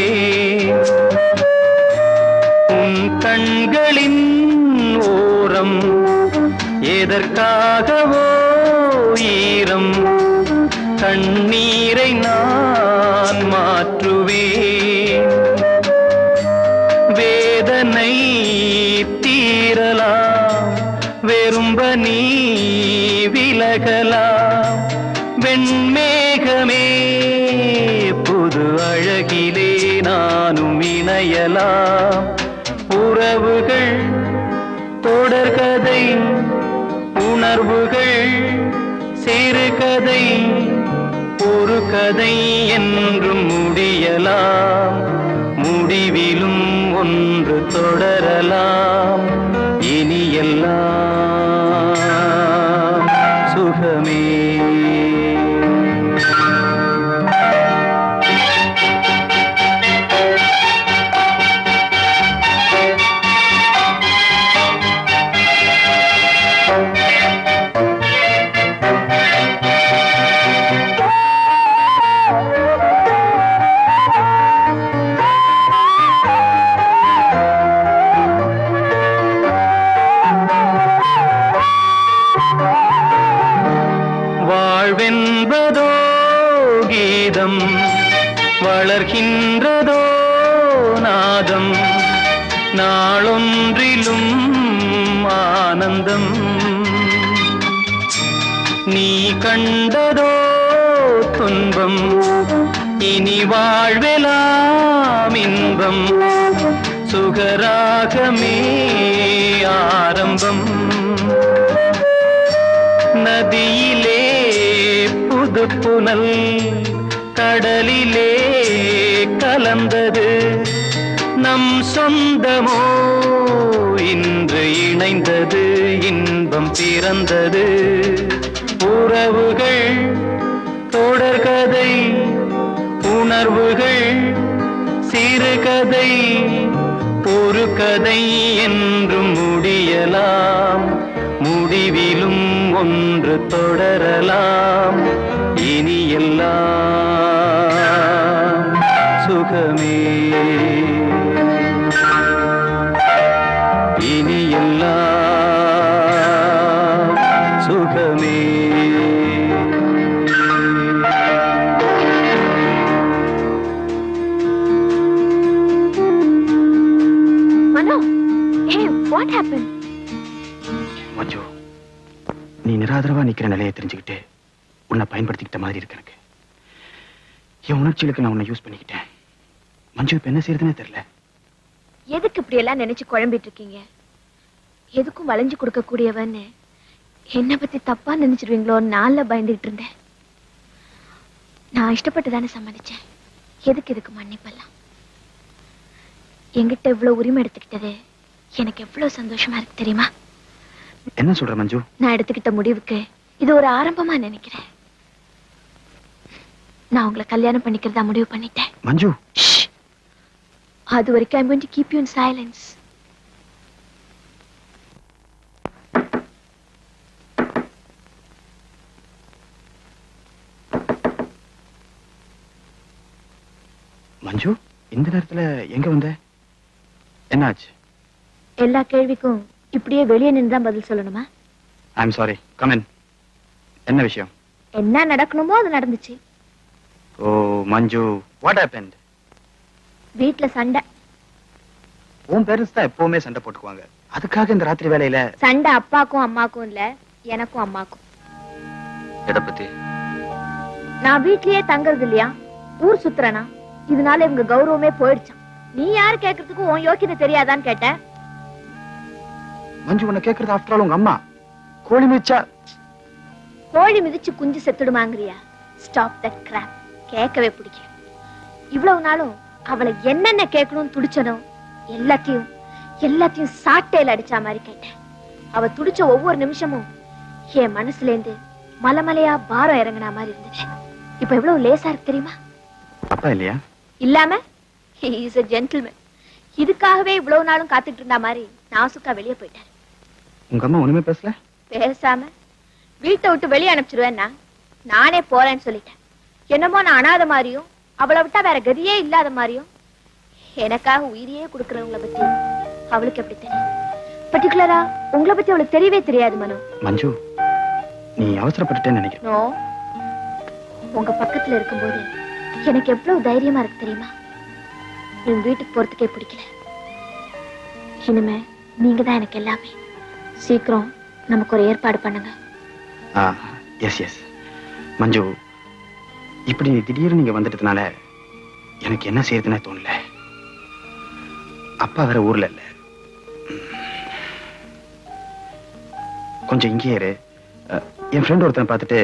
உன் கண்களின் ஓரம் எதற்காகவோ ஈரம் கண்ணீரை நான் மாற்றுவேன் வேதனை தீரலாம் வெறும்ப நீ விலகலாம் வெண்மேகமே புது அழகிலே நானும் இணையலாம் உறவுகள் தொடர்கதை உணர்வுகள் சிறுகதை ஒரு கதை என்றும் முடியலாம் முடிவிலும் ஒன்று தொடரலாம் இனி எல்லாம் சுகமே வாழ்வென்பதோ கீதம் வளர்கின்றதோ நாதம் நாளொன்றிலும் ஆனந்தம் நீ கண்டதோ துன்பம் இனி வாழ்வெலாம் இன்பம் சுகராகமே ஆரம்பம் நதியிலே புது புனல் கடலிலே கலந்தது நம் சொந்தமோ இன்று இணைந்தது இன்பம் பிறந்தது உறவுகள் தொடர்கதை உணர்வுகள் சிறுகதை ஒரு கதை என்றும் முடியலாம் முடிவிலும் ஒன்று தொடரலாம் இனி எல்லாம் சுகமே இனி எல்லாம் சுகமே Mano, hey, what happened? மஞ்சு நீ நிராதரவா நிக்கிற நிலையை தெரிஞ்சுக்கிட்டு உன்னை பயன்படுத்திக்கிட்ட மாதிரி இருக்கு எனக்கு என் உணர்ச்சிகளுக்கு நான் உன்னை யூஸ் பண்ணிக்கிட்டேன் மஞ்சு இப்ப என்ன செய்யறதுன்னே தெரியல எதுக்கு இப்படி எல்லாம் நினைச்சு குழம்பிட்டு இருக்கீங்க எதுக்கும் வளைஞ்சு கொடுக்க கூடியவன்னு என்ன பத்தி தப்பா நினைச்சிருவீங்களோ நான்ல பயந்துகிட்டு இருந்தேன் நான் இஷ்டப்பட்டு தானே சம்மதிச்சேன் எதுக்கு மன்னிப்பெல்லாம் என்கிட்ட இவ்வளவு உரிமை எடுத்துக்கிட்டது எனக்கு எவ்வளவு சந்தோஷமா இருக்கு தெரியுமா என்ன சொல்ற மஞ்சு நான் எடுத்துக்கிட்ட முடிவுக்கு இது ஒரு ஆரம்பமா நினைக்கிறேன் நான் உங்களை கல்யாணம் பண்ணிக்கிறதா முடிவு பண்ணிட்டேன் மஞ்சு அது வரைக்கும் I'm going to keep you in silence. மஞ்சு இந்த நேரத்துல எங்க வந்த என்னாச்சு எல்லா கேள்விக்கும் இப்படியே வெளியே நின்று தான் பதில் சொல்லணுமா ஐம் சாரி கம் இன் என்ன விஷயம் என்ன நடக்கணுமோ அது நடந்துச்சு ஓ மஞ்சு வாட் ஹேப்பன்ட் வீட்ல சண்டை உன் பேரண்ட்ஸ் தான் எப்பவுமே சண்டை போட்டுக்குவாங்க அதுக்காக இந்த ராத்திரி வேலையில சண்டை அப்பாக்கும் அம்மாக்கும் இல்ல எனக்கும் அம்மாக்கும் எதை பத்தி நான் வீட்லயே தங்கறது இல்லையா ஊர் சுத்துறனா இதனால இவங்க கௌரவமே போயிடுச்சான் நீ யாரு கேக்குறதுக்கு உன் யோக்கியதை தெரியாதான்னு கேட்ட மஞ்சு உன்னை கேக்குறது ஆஃப்டர் ஆல் உங்க அம்மா கோழி மிச்சா கோழி மிதிச்சு குஞ்சு செத்துடுமாங்கறியா ஸ்டாப் தட் கிராப் கேட்கவே பிடிக்கல இவ்வளவு நாளும் அவளை என்னென்ன கேட்கணும்னு துடிச்சனோ எல்லாத்தையும் சாட்டையில அடிச்சா மாதிரி கேட்டேன் அவ துடிச்ச ஒவ்வொரு நிமிஷமும் என் மனசுல இருந்து மலைமலையா பாரம் இறங்கின மாதிரி இருந்துச்சு இப்ப எவ்வளவு லேசா இருக்கு தெரியுமா அப்பா இல்லையா இல்லாம he is a gentleman இதுக்காகவே இவ்வளவு நாளும் காத்துட்டு இருந்தா மாதிரி நாசுக்கா வெளியே போயிட்டாரு உங்க அம்மா ஒண்ணுமே பேசல பேசாம வீட்டை விட்டு வெளியே அனுப்பிச்சிருவேன்னா நானே போறேன்னு சொல்லிட்டேன் என்னமோ நான் அனாத மாதிரியும் அவளை விட்டா வேற கதியே இல்லாத மாதிரியும் எனக்காக உயிரையே கொடுக்கறவங்கள பத்தி அவளுக்கு எப்படி தெரியும்? பர்டிகுலரா உங்களை பத்தி அவளுக்கு தெரியவே தெரியாது மனோ. மஞ்சு, நீ அவசரப்பட்டுட்டேன்னு நினைக்கிறேன். நோ, உங்க பக்கத்துல இருக்கும்போது எனக்கு எவ்வளவு தைரியமா இருக்கு தெரியுமா? என் வீட்டுக்கு போறதுக்கே பிடிக்கல. இனிமே நீங்க தான் எனக்கு எல்லாமே. சீக்கிரம் நமக்கு ஒரு ஏற்பாடு பண்ணுங்க. எஸ் எஸ் மஞ்சு, இப்படி திடீர்னு நீங்க வந்துட்டதுனால எனக்கு என்ன செய்யறதுன்னு தோணல. அப்பா வேற ஊர்ல இல்ல. கொஞ்சம் இங்கே இரு. என் ஃப்ரெண்ட் ஒருத்தனை பார்த்துட்டு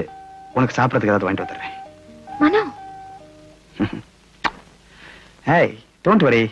உனக்கு சாப்பிடறதுக்கு ஏதாவது வாங்கிட்டு வந்துடுறேன். மனோ, ஹேய், டோன்ட் வரி.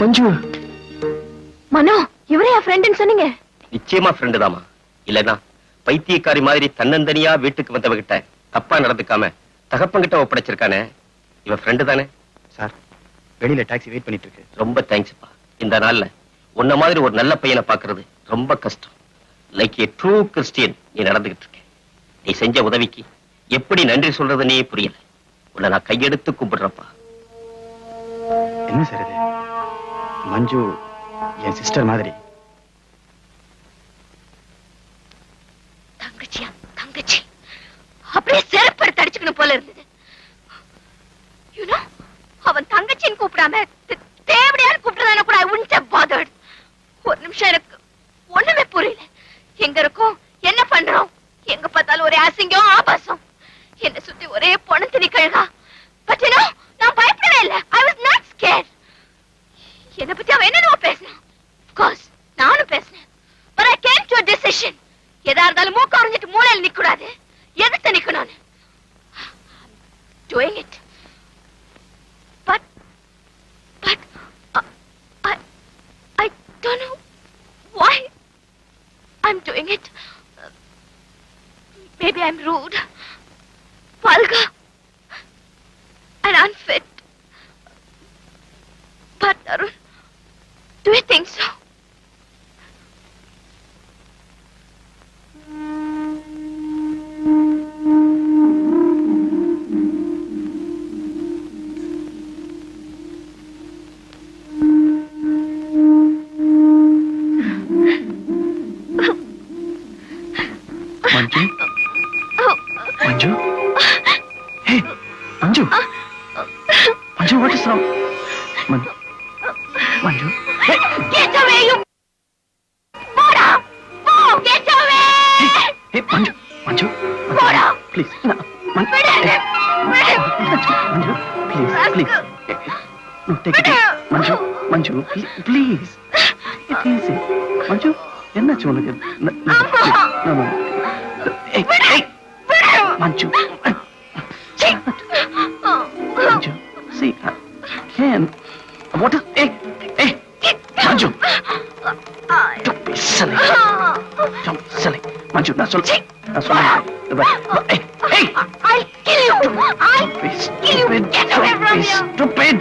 மஞ்சு, மனோ, இவரே என் ஃப்ரெண்டுன்னு சொன்னீங்க. நிச்சயமா ஃப்ரெண்டு தாமா. இல்லனா பைத்தியக்காரி மாதிரி தன்னந்தனியா வீட்டுக்கு வந்தவகிட்ட தப்பா நடந்துக்காம தகப்பங்கிட்ட ஒப்படைச்சிருக்கானே, இவன் ஃப்ரெண்டு தானே? சார், வெளியில டாக்ஸி வெயிட் பண்ணிட்டு இருக்கு. ரொம்ப தேங்க்ஸ்ப்பா. இந்த நாள்ல உன்ன மாதிரி ஒரு நல்ல பையனை பாக்குறது ரொம்ப கஷ்டம். லைக் ஏ ட்ரூ கிறிஸ்டியன் நீ நடந்துகிட்டு இருக்க. நீ செஞ்ச உதவிக்கு எப்படி நன்றி சொல்றது நீ புரியல. உன்னை நான் கையெடுத்து கும்பிடுறப்பா. என்ன சார் இது? மஞ்சு என் சிஸ்டர் மாதிரி. தங்கச்சியா? தங்கச்சி அப்படியே செருப்படுத்து அடிச்சுக்கணும் போல இருந்தது. யூனோ, அவன் தங்கச்சின்னு கூப்பிடாம தேவடியான்னு கூப்பிட்டதான கூட I wouldn't have bothered. ஒரு நிமிஷம் எனக்கு ஒண்ணுமே புரியல. எங்க இருக்கோம், என்ன பண்றோம், எங்க பார்த்தாலும் ஒரே அசிங்கம் ஆபாசம். என்ன சுத்தி ஒரே பொணத்தினி கழுகா. பட் யூனோ, நான் பயப்படவே இல்லை. I was not scared. என்ன பத்தி அவன் என்னென்னவோ பேசினான். Of course, நானும் பேசினேன். But I came to a decision. எதா இருந்தாலும் மூக்க உறிஞ்சிட்டு மூலையில் நிக்க கூடாது, எதிர்த்து நிக்கணும்னு. Doing it. But I don't know why I'm doing it. Maybe I'm rude, vulgar, and unfit. But Arun, do you think so? Manju, Manju, hey, Manju, Manju, what is wrong? Manju, hey, Get away, you! Bora! Go! Get away! hey, Manju, Manju, Bora! please, no, Manju, Manju, please, please, no, take it, Manju, Manju, please, take it easy, Manju, என்னாச்சு உனக்கு? No, hey, hey, Manju, Manju, see, Ken, what is, hey, Manju, don't be silly, Manju, நான் சொல்றேன், hey, I'll kill you! I'll kill you! Get away from here! Stupid,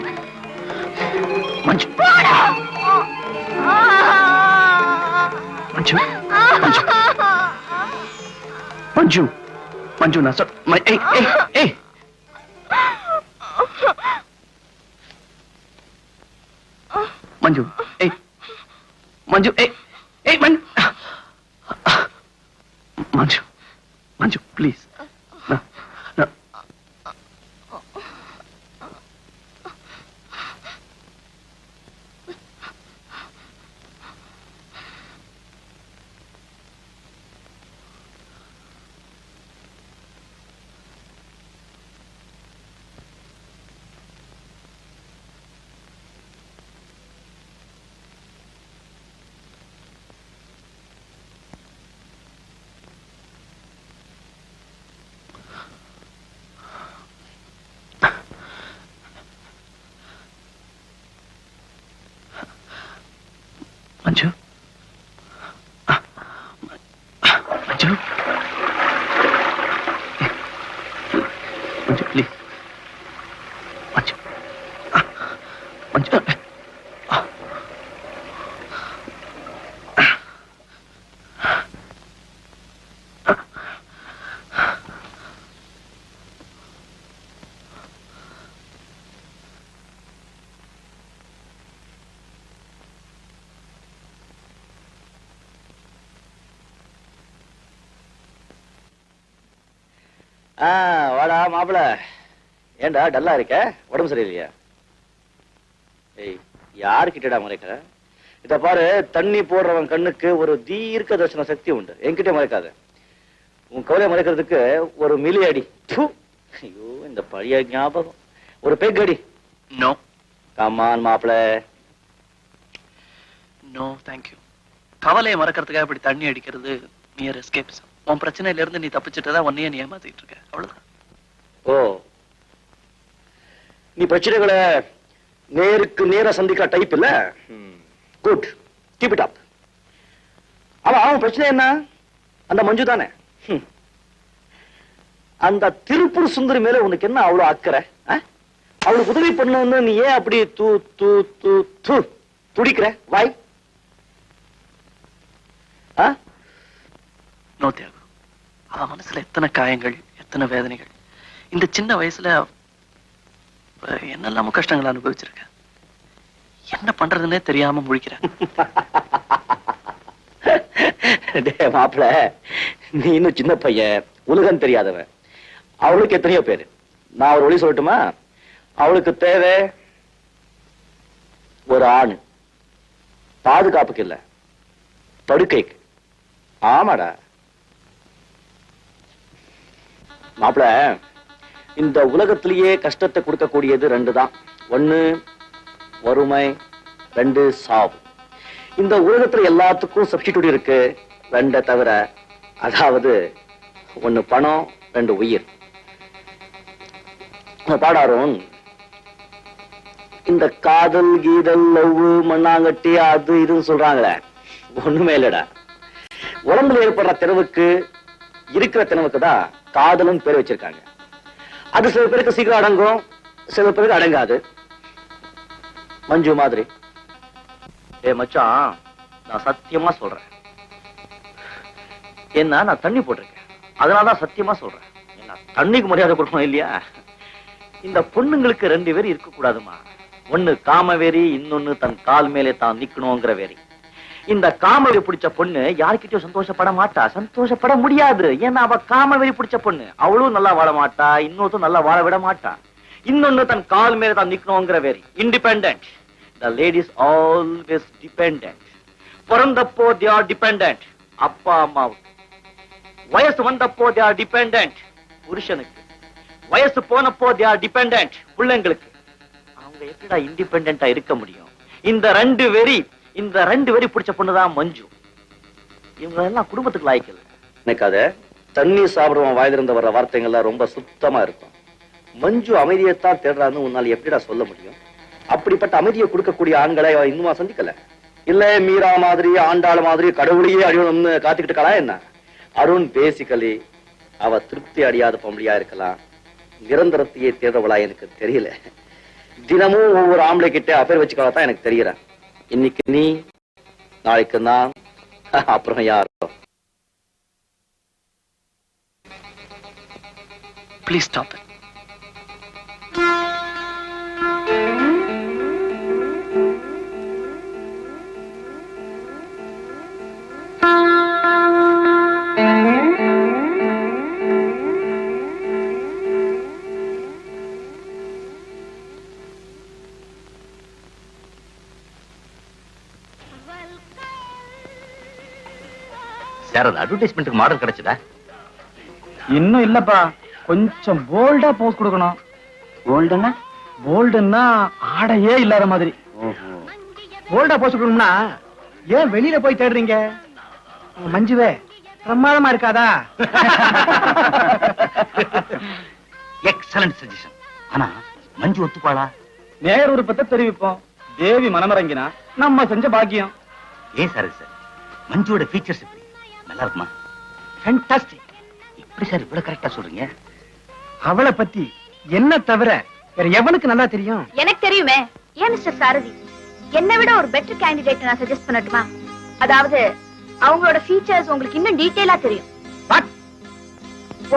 Manju, Manju, Manju, Manju, நான் சொல்றேன், hey, Manju, hey, Manju, hey, Manju, please, no. Manju Manju Manju please Manju Manju வாடா மாப்பிள. ஏண்டா டல்லா இருக்க? உடம்பு சரியில்லையா? ஏய், யாருக்கிட்டடா மறைக்கிற? இத பாரு, தண்ணி போடுறவன் கண்ணுக்கு ஒரு தீர்க்க தரிசன சக்தி உண்டு. என்கிட்ட மறைக்காத. உன் கவலை மறைக்கிறதுக்கு ஒரு மிலி அடி. ஐயோ, இந்த பழைய ஞாபகம். ஒரு பெக் அடி. நோ. கமான் மாப்பிள. No thank you. கவலையை மறக்கிறதுக்காக இப்படி தண்ணி அடிக்கிறது நியர் எஸ்கேப்ஸ். உன் பிரச்சனையில இருந்து நீ தப்பிச்சுட்டுதான் உன்னையே நீ ஏமாத்திட்டு இருக்க. அவ்வளவுதான். ஓ, நீ பிரச்சனைகளை நேருக்கு நேர சந்திக்கிற டைப் இல்ல. Good, keep it up. அவன் பிரச்சனை என்ன? அந்த மஞ்சு தானே. அந்த திருப்பூர் சுந்தரி மேல உனக்கு என்ன அவ்வளவு அக்கறை? அவளுக்கு உதவி பண்ணணும்னு நீ ஏன் அப்படி துடிக்கிற? வாய். நோ தியாகு. அவ மனசுல எத்தனை காயங்கள், எத்தனை வேதனைகள். இந்த சின்ன வயசுல என்னெல்லாமோ கஷ்டங்களை அனுபவிச்சிருக்க. என்ன பண்றதுன்னே தெரியாம முழிக்கிறேன். மாப்பிள, நீ இன்னும் சின்ன பையன், உலகம் தெரியாதவன். அவளுக்கு எத்தனையோ பேரு. நான் ஒரு வழி சொல்லட்டுமா? அவளுக்கு தேவை ஒரு ஆண். பாதுகாப்புக்கு இல்ல, படுக்கைக்கு. ஆமாடா மாப்பிள, இந்த உலகத்திலேயே கஷ்டத்தை கொடுக்கக்கூடியது ரெண்டு தான். ஒண்ணு வறுமை, ரெண்டு சாவு. இந்த உலகத்துல எல்லாத்துக்கும் சப்ஸ்டிடியூட் இருக்கு, ரெண்டை தவிர. அதாவது ஒண்ணு பணம், ரெண்டு உயிர். பாடாரும் இந்த காதல் கீதல் லவ் மண்ணாங்கட்டி அது இதுன்னு சொல்றாங்களே, ஒண்ணுமே இல்லடா. உடம்புல ஏற்படுற திறவுக்கு இருக்கிற திறவுக்கு தான் காதலும் பேர் வச்சிருக்காங்க. அது சில பேருக்கு சீக்கிரம் அடங்கும், சில பேருக்கு அடங்காது. மஞ்சு மாதிரி. ஏ மச்சான், நான் சத்தியமா சொல்றேன். என்ன, நான் தண்ணி போட்டிருக்கேன், அதனாலதான் சத்தியமா சொல்றேன். தண்ணிக்கு மரியாதை கொடுக்கணும் இல்லையா? இந்த பொண்ணுங்களுக்கு ரெண்டு பேரும் இருக்க கூடாதுமா. ஒண்ணு காமவேரி, இன்னொன்னு தன் கால் மேலே தான் நிக்கணுங்கிற வேரி. இந்த காமவெறி பிடிச்ச பொண்ணு யாருக்கிட்டயும் சந்தோஷப்பட மாட்டா, சந்தோஷப்பட முடியாது. ஏன்னா அவ காமவெறி பிடிச்ச பொண்ணு. அவளும் நல்லா வாழ மாட்டா, இன்னொருத்தரும் நல்லா வாழ விட மாட்டா. இன்னொன்னு தன் கால் மேலே தான் நிக்கணுங்கிற very. Independent. The ladies always dependent. பிறந்தப்போ they are dependent அப்பா அம்மாவுக்கு. வயசு வந்தப்போ they are dependent புருஷனுக்கு. வயசு போனப்போ they are dependent பிள்ளைங்களுக்கு. அவங்க எப்படிடா இண்டிபெண்டன்டா இருக்க முடியும்? இந்த ரெண்டு வெறி பிடிச்ச பொண்ணுதான் மஞ்சு. இவங்க எல்லாம் குடும்பத்துக்கு லாய்க்கல. எனக்கு அத தண்ணி சாப்பிடுவோம் வாயிலிருந்து வர்ற வார்த்தைகள்லாம் ரொம்ப சுத்தமா இருக்கும். மஞ்சு அமைதியைத்தான் தேடுறான்னு உன்னால எப்படிடா சொல்ல முடியும்? அப்படிப்பட்ட அமைதியை கொடுக்கக்கூடிய ஆண்களை இன்னுமா சந்திக்கல? இல்ல மீரா மாதிரி, ஆண்டாள் மாதிரி கடவுளையே அழியணும்னு காத்துக்கிட்டு இருக்கலாம் என்ன? அருண் பேசிக்கலி அவ திருப்தி அடையாத பொம்பளையா இருக்கலாம். நிரந்தரத்தையே தேடுறவளா எனக்கு தெரியல. தினமும் ஒவ்வொரு ஆம்பளை கிட்ட அபேர் வச்சுக்கதான் எனக்கு தெரியற. இன்னைக்கு நீ, நாளைக்கு நான், அப்புறம் யாரோ. Please stop it. சார், அந்த அட்வர்டைஸ்மெண்ட்டுக்கு மாடல் கிடைச்சதா? இன்னும் இல்லப்பா, கொஞ்சம் போல்டா போஸ் கொடுக்கணும். போல்டுன்னா? போல்டுன்னா ஆடையே இல்லாத மாதிரி. போல்டா போஸ் கொடுக்கணும்னா ஏன் வெளியில போய் தேடுறீங்க? மஞ்சுவே பிரமாதமா இருக்காதா? Excellent suggestion. ஆனா மஞ்சு ஒத்துப்பாளா? நேர் விருப்பத்தை தெரிவிப்போம். தேவி மனமிறங்கினா நம்ம செஞ்ச பாக்கியம். ஏன் சார் சார் மஞ்சுவோட ஃபீச்சர்ஸ் எப்படி நல்லா இருக்குமா? ஃபேண்டாஸ்டிக். எப்படி சார் இவ்வளவு கரெக்டா சொல்றீங்க? அவளை பத்தி என்ன தவிர வேற எவனுக்கு நல்லா தெரியும்? எனக்கு தெரியுமே. ஏன் மிஸ்டர் சாரதி, என்னை விட ஒரு பெட்டர் கேண்டிடேட் நான் சஜஸ்ட் பண்ணட்டுமா? அதாவது அவங்களோட ஃபீச்சர்ஸ் உங்களுக்கு இன்னும் டீடைலா தெரியும்.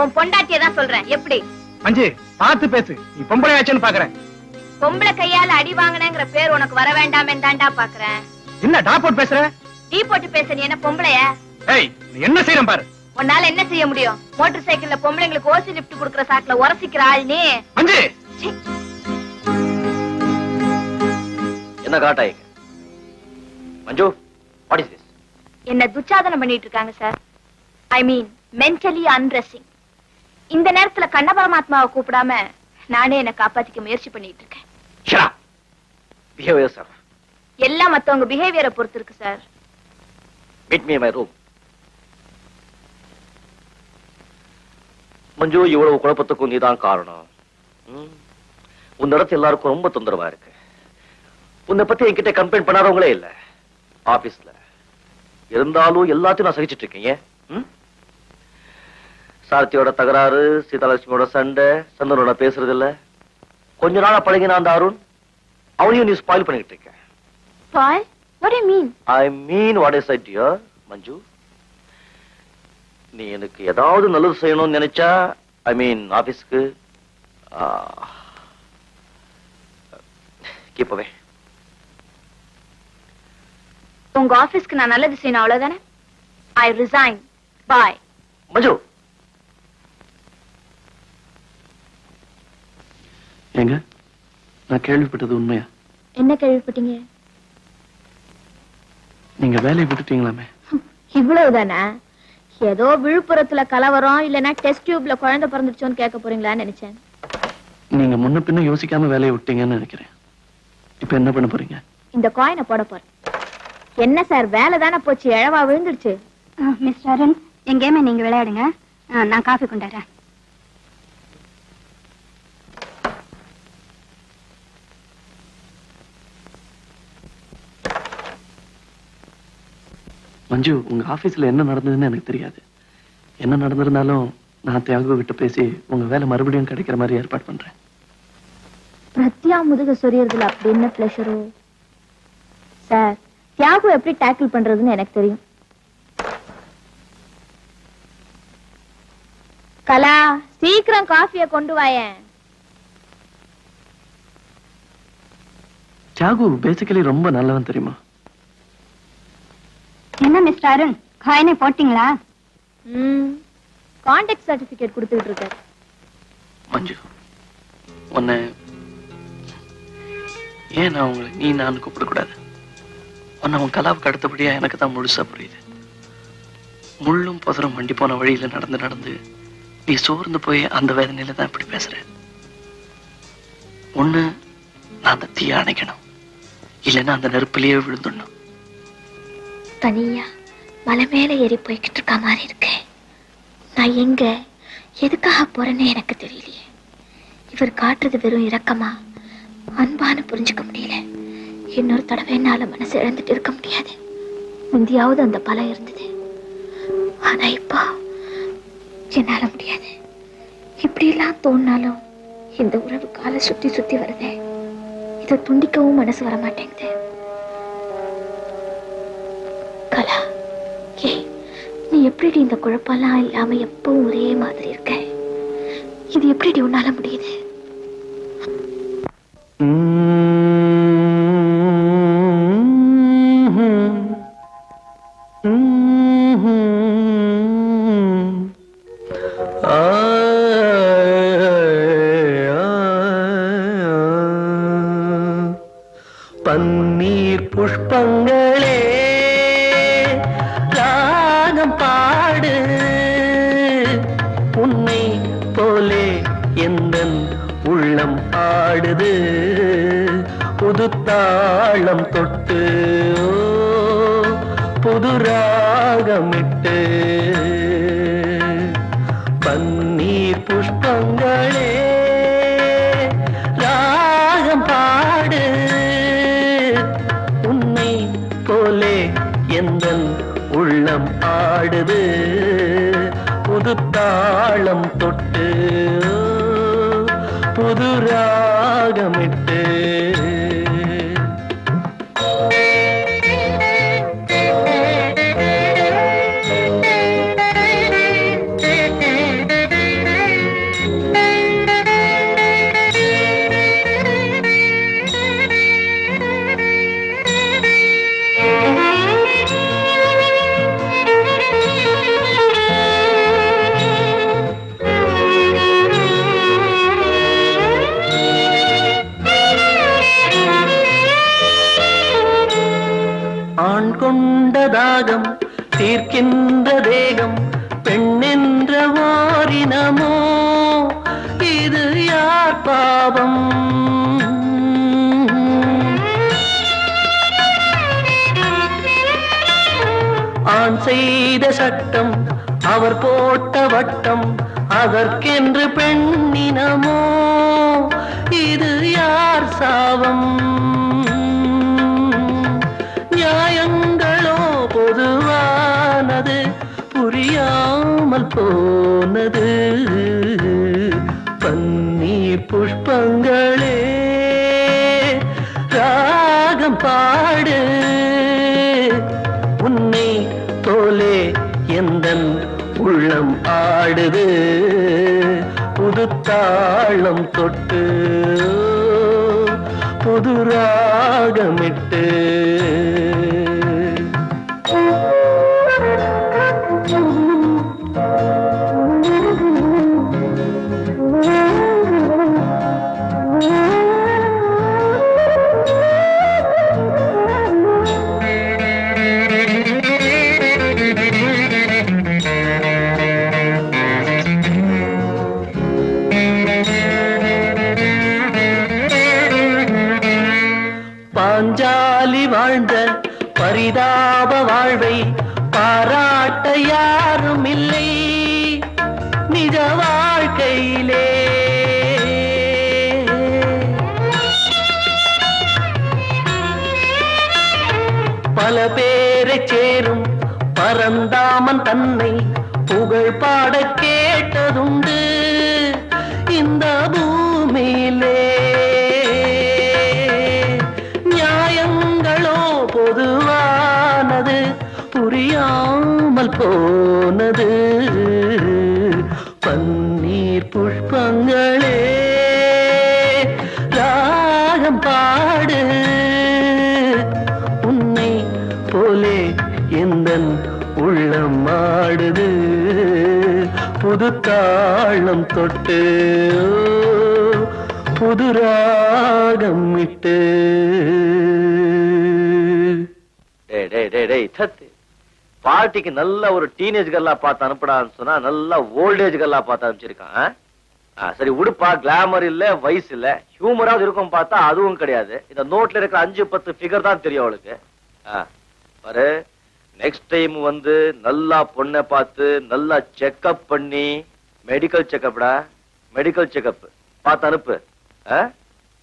உன் பொண்டாட்டியை தான் சொல்றேன். எப்படி? மஞ்சு பார்த்து பேசு, நீ பொம்பளை ஆச்சுன்னு பாக்குறேன். பொம்பளை கையால அடி வாங்கினேங்கிற பேர் உனக்கு வர வேண்டாமே தாண்டா பாக்குறேன். என்ன டாப்போட் பேசுற? டீ போட்டு பேச நீ என்ன பொம்பளைய? ஏய், நீ என்ன செய்யறேன் பாரு. உன்னால என்ன செய்ய முடியும்? மோட்டார் சைக்கிள்ல பொம்பளைங்களுக்கு ஓசி லிஃப்ட் குடுக்குற சாக்குல உரசிக்கிற ஆள் நீ. மஞ்சு என்ன காட்டாய் மஞ்சு? What is this? என்ன துச்சாதனம் பண்ணிட்டு இருக்காங்க சார். ஐ மீன் மென்டலி அன்ரெஸ்டிங். இந்த நேரத்துல கண்ண பரமாத்மாவை கூப்பிடாம நானே என்ன காப்பாத்திக்க முயற்சி பண்ணிட்டு இருக்கேன். Shut up. Behave yourself. எல்லாம் மத்தவங்க பிஹேவியரை பொறுத்து இருக்கு sir. Meet me my room. Manju, இவ்வளவு குழப்பத்துக்கும் நீதான் காரணம். உன் இடத்து எல்லாருக்கும் ரொம்ப தொந்தரவா இருக்கு. உன்னை பத்தி என்கிட்ட கம்ப்ளைண்ட் பண்ணாதவங்களே இல்ல ஆபீஸ்ல. இருந்தாலும் எல்லாத்தையும் நான் சகிச்சிட்டு இருக்கேன். ஏன்? சாரத்தியோட தகராறு, சீதாலட்சுமியோட சண்டை, சந்தனோட பேசுறது இல்ல. கொஞ்ச நாளா பழகினா அந்த அருண், அவனையும் நீ ஸ்பாயில் பண்ணிட்டு இருக்க. Spoil? What do you mean? I mean what I said, dear மஞ்சு. நீ எனக்கு ஏதாவது நல்லது செய்யணும்னு நினைச்சா, ஐ மீன் ஆபீஸ்க்கு keep away. உங்க ஆபீஸ்க்கு நான் நல்லது செய்யணும் அவ்வளவுதானே? I resign. Bye. மஞ்சு, ஏங்க, நான் கேள்விப்பட்டது உண்மையா? என்ன கேள்விப்பட்டீங்க? நீங்க வேலையை விட்டுட்டீங்களாமே. இவ்வளவுதானே? ஏதோ விழுப்புரத்துல கலவரம் இல்லனா டெஸ்ட் டியூப்ல குழந்தை பிறந்துச்சோன்னு கேட்க போறீங்களான்னு நினைச்சேன். நீங்க முன்ன பின்ன யோசிக்காம வேலையை விட்டீங்கன்னு நினைக்கிறேன். இப்ப என்ன பண்ண போறீங்க? இந்த காயினை போட போறேன். என்ன சார், வேலை தானே போச்சு, எழவா விழுந்துருச்சு. மிஸ்டர் அருண், என் கேமை நீங்க விளையாடுங்க, நான் காஃபி கொண்டாடுறேன். மஞ்சு, உங்க ஆபீஸ்ல என்ன நடந்ததுன்னு எனக்கு தெரியாது. என்ன நடந்திருந்தாலும் நான் தியாகு கிட்ட பேசி உங்க வேலை மறுபடியும் கிடைக்கிற மாதிரி ஏற்பாடு பண்றேன். பிரத்யா முதுக சொரியறதுல அப்படி என்ன பிளஷரோ சார். தியாகு எப்படி டேக்கிள் பண்றதுன்னு எனக்கு தெரியும். கலா, சீக்கிரம் காஃபியை கொண்டு வாயேன். தியாகு பேசிக்கலி ரொம்ப நல்லவன் தெரியுமா? என்ன மிஸ்டர் அருண், காயினை போட்டீங்களா? கான்டாக்ட் சர்டிபிகேட் கொடுத்துட்டு இருக்காரு. மஞ்சு, உன்னை ஏன் நான் உங்களை நீ நான் கூப்பிடக்கூடாது? உன்னை உன் கலாவுக்கு அடுத்தபடியா எனக்கு தான் முழுசா புரியுது. முள்ளும் புதரும் வண்டி போன வழியில நடந்து நடந்து நீ சோர்ந்து போய் அந்த வேதனையில தான் இப்படி பேசுற. ஒண்ணு நான் அந்த தீய அணைக்கணும், இல்லைன்னா அந்த நெருப்பிலேயே விழுந்துடணும். தனியா மலை மேல ஏறி போய்கிட்டு இருக்க மாதிரி இருக்கேன். நான் எங்க எதுக்காக போறேன்னு எனக்கு தெரியலையே. இவர் காட்டுறது வெறும் இரக்கமா அன்பான்னு புரிஞ்சுக்க முடியல. இன்னொரு தடவை என்னால மனசு இழந்துட்டு இருக்க முடியாது. முந்தியாவது அந்த பலம் இருந்தது, ஆனா இப்போ என்னால முடியாது. இப்படி எல்லாம் தோணினாலும் இந்த உறவு கால சுத்தி சுத்தி வருது. இதை துண்டிக்கவும் மனசு வர மாட்டேங்குது. கலா, ஏ நீ எப்படி இந்த குழப்பெல்லாம் இல்லாம எப்பவும் ஒரே மாதிரி இருக்க? இது எப்படி உன்னால முடியுது? பன்னீர் புஷ்பங்களே ராகம் பாடு, உன்னை போலே எந்தன் உள்ளம் ஆடுது. புது தாளம் தொட்டு புது ராகமிட்டு, பன்னீர் புஷ்பங்களே ராகம் பாடு, உன்னை போலே தாளம் தொட்டு புது ராகமிட்டு ஆண் கொண்ட தாகம் தீர்க்கின்ற தேகம் பெண்ணென்ற வாரினமோ இது யார் பாவம் ஆண் செய்த சட்டம் அவர் போட்ட வட்டம் அதற்கென்று பெண்ணினமோ இது யார் சாவம் நியாயங்களோ பொதுவானது புரியாமல் போனது பன்னீர் புஷ்பங்களே ராகம் பாடு உன்னை போலே எந்தன் உள்ளம் ஆடுது புது தாளம் தொட்டு புது ராகமிட்டு பாஞ்சாலி வாழ்ந்த பரிதாப வாழ்வை பாராட்ட யாரும் இல்லை நிஜ வாழ்க்கையிலே பல பேரை சேரும் பரந்தாமன் தன்னை புகழ் பாட கேட்டதுண்டு இந்த பூமியிலே பொதுவானது புரியாமல் போனது பன்னீர் புஷ்பங்களே ராகம் பாடு உன்னை போலே எந்தன் உள்ளம் ஆடுது புது தாளம் தொட்டு புது ராகம் இட்டு பார்ட்டிக்கு நல்ல ஒரு டீனேஜ் கல்லா பார்த்து அனுப்படான்னு சொன்னா நல்ல ஓல்டேஜ் கல்லா பார்த்து அனுப்பிச்சிருக்கான். சரி உடுப்பா, கிளாமர் இல்ல, வயசு இல்ல, ஹியூமராவது இருக்கும் பார்த்தா அதுவும் கிடையாது. இந்த நோட்ல இருக்கிற 5-10 ஃபிகர் தான் தெரியும் அவளுக்கு. பாரு, நெக்ஸ்ட் டைம் வந்து நல்லா பொண்ணை பார்த்து நல்லா செக்அப் பண்ணி, மெடிக்கல் செக்அப்டா, மெடிக்கல் செக்அப் பார்த்து அனுப்பு.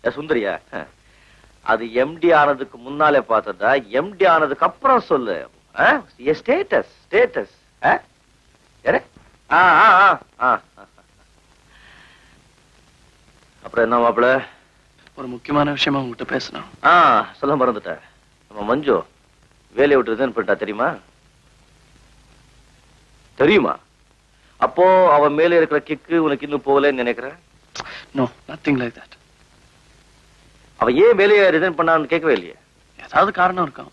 சுந்தரியா, அது எம்டி ஆனதுக்கு முன்னாலே பார்த்ததா, எம்டி ஆனதுக்கு அப்புறம் சொல்லு. Status status. அப்புறம் என்ன மாப்பிள? ஒரு முக்கியமான விஷயமா உங்ககிட்ட பேசணும். சொல்ல மறந்துட்டேன். நம்ம மஞ்சு வேலையை விட்டு ரிசைன் பண்ணிட்டா, தெரியுமா? தெரியுமா? அப்போ அவன் மேல இருக்கிற கிக்கு உனக்கு இன்னும் போகலன்னு நினைக்கிறேன். No, nothing like that. அவன் ஏன் வேலையை ரிசைன் பண்ணான்னு கேட்கவே இல்லையே? ஏதாவது காரணம் இருக்கும்.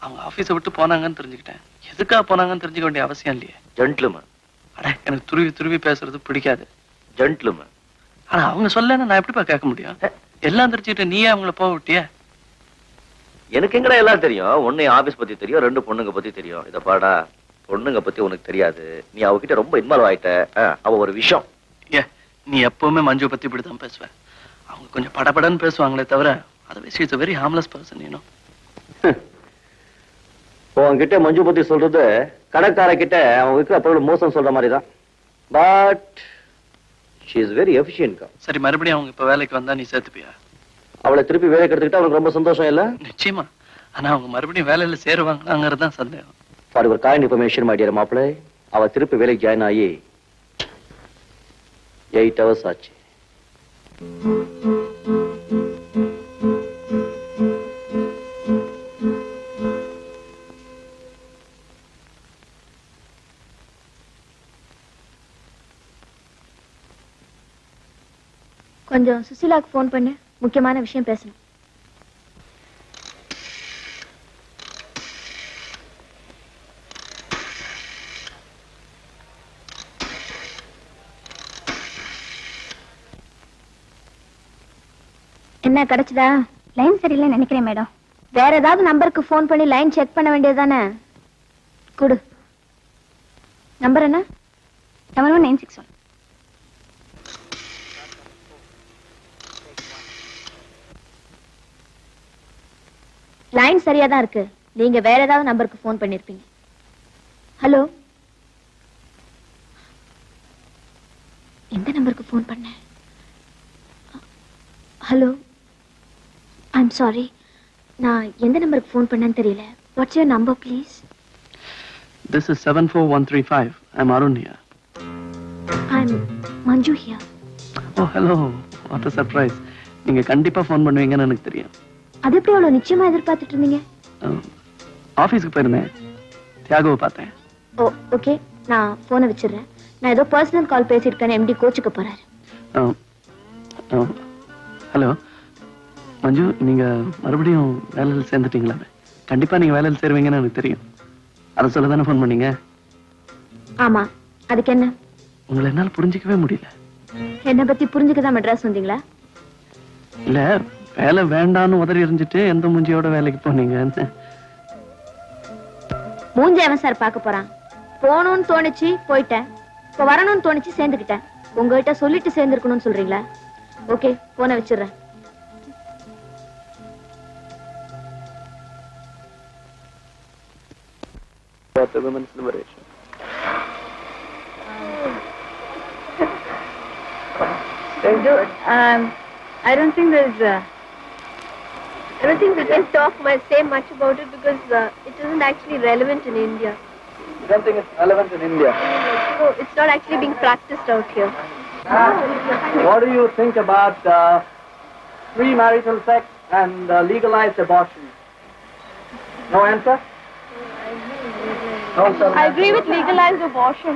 அவங்க ஆபீஸை விட்டு போனாங்கன்னு தெரிஞ்சுக்கிட்டேன். எதுக்காக போனாங்கன்னு தெரிஞ்சுக்க வேண்டிய அவசியம் இல்லையே. ஜென்டில்மேன். அட, எனக்கு துருவி துருவி பேசுறது பிடிக்காது. ஜென்டில்மேன். ஆனா அவங்க சொல்லன்னு நான் எப்படிப்பா கேட்க முடியும்? எல்லாம் தெரிஞ்சுக்கிட்டு நீயே அவங்கள போக விட்டிய? எனக்கு எங்கடா எல்லாம் தெரியும். ஒன்னு ஆபீஸ் பத்தி தெரியும், 2 பொண்ணுங்க பத்தி தெரியும். இத பாடா, பொண்ணுங்க பத்தி உனக்கு தெரியாது. நீ அவகிட்ட ரொம்ப இன்வால்வ் ஆயிட்ட. அவ ஒரு விஷயம். நீ எப்பவுமே மஞ்சு பத்தி இப்படிதான் பேசுவ. அவங்க கொஞ்சம் படபடன்னு பேசுவாங்களே தவிர, otherwise is a very harmless person, you know. உன்கிட்ட மஞ்சு பத்தி சொல்றது கடைக்கார கிட்ட அவன் இருக்கிற பொருள் மோசம் சொல்ற மாதிரி தான். But she is very efficient. சரி, மறுபடியும் அவங்க இப்ப வேலைக்கு வந்தா நீ சேர்த்துப்பியா? அவளை திருப்பி வேலைக்கு எடுத்துக்கிட்டா அவனுக்கு ரொம்ப சந்தோஷம் இல்ல? நிச்சயமா. ஆனா அவங்க மறுபடியும் வேலையில சேருவாங்களாங்கிறதுதான் சந்தேகம். For your kind information my dear மாப்பிள்ளை, அவ திருப்பி வேலைக்கு ஜாயின் ஆகி 8 hours ஆச்சு. கொஞ்சம் சுசிலாக்கு ஃபோன் பண்ணு, முக்கியமான விஷயம் பேசணும். என்ன கிடைச்சதா? லைன் சரியில்லைன்னு நினைக்கிறேன் மேடம். வேற ஏதாவது நம்பருக்கு ஃபோன் பண்ணி லைன் செக் பண்ண வேண்டியது தானே? கொடு. நம்பர் என்ன? 71961. லைன் சரியா தான் இருக்கு. நீங்க வேற ஏதாவது நம்பருக்கு ஃபோன் பண்ணிருப்பீங்க. ஹலோ, எந்த நம்பருக்கு ஃபோன் பண்ண? ஹலோ, ஐம் சாரி, நான் எந்த நம்பருக்கு ஃபோன் பண்ணேன்னு தெரியல. What's your number please? This is 74135. I'm Arun here. I'm Manju here. Oh, hello. What a surprise. நீங்க கண்டிப்பா ஃபோன் பண்ணுவீங்கன்னு எனக்கு தெரியும். அது எப்படி அவ்வளவு நிச்சயமா எதிர்பார்த்துட்டு இருந்தீங்க? ஆபீஸ்க்கு போயிருந்தேன், தியாகவை பார்த்தேன். ஓ, ஓகே, நான் போனை வச்சிடுறேன். நான் ஏதோ பர்சனல் கால் பேசியிருக்கேன், எம்டி கோச்சுக்கு போறாரு. ஹலோ மஞ்சு, நீங்க மறுபடியும் வேலையில் சேர்ந்துட்டீங்களா? கண்டிப்பா நீங்க வேலையில் சேருவீங்கன்னு எனக்கு தெரியும். அதை சொல்ல தானே ஃபோன் பண்ணீங்க? ஆமா, அதுக்கு என்ன? உங்களை என்னால புரிஞ்சிக்கவே முடியல. என்னை பத்தி புரிஞ்சுக்கதான் மெட்ராஸ் வந்தீங்களா? இல்ல, வேலை வேண்டான்னு உதறி எறிஞ்சிட்டு எந்த மூஞ்சியோட வேலைக்கு போனீங்க? மூஞ்சி அவன் சார் பார்க்க போறான். போகணும்னு தோணுச்சு போயிட்டேன், இப்ப வரணும்னு தோணுச்சு சேர்ந்துக்கிட்டேன். உங்ககிட்ட சொல்லிட்டு சேர்ந்துருக்கணும்னு சொல்றீங்களா? ஓகே, போனை வச்சிடுறேன். The women's liberation. Dude, I don't think we can say much about it because it isn't actually relevant in India. You don't think it's relevant in India? No, it's not actually being practiced out here. What do you think about premarital sex and legalized abortion? No answer? No, sir. I agree with legalized abortion.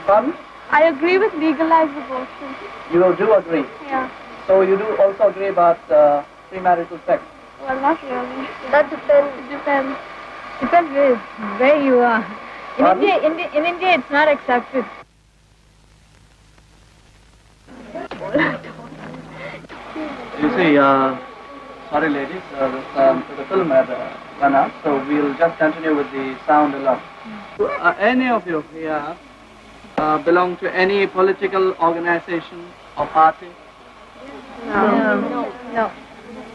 Pardon? I agree with legalized abortion. You do agree? Yeah. So you do also agree about premarital sex? Well, not really. That depends. It depends. Depends where you are. In India, it's not accepted. You see, sorry ladies, the film had run out, so we'll just continue with the sound alone. Any of you here belong to any political organization or party? No.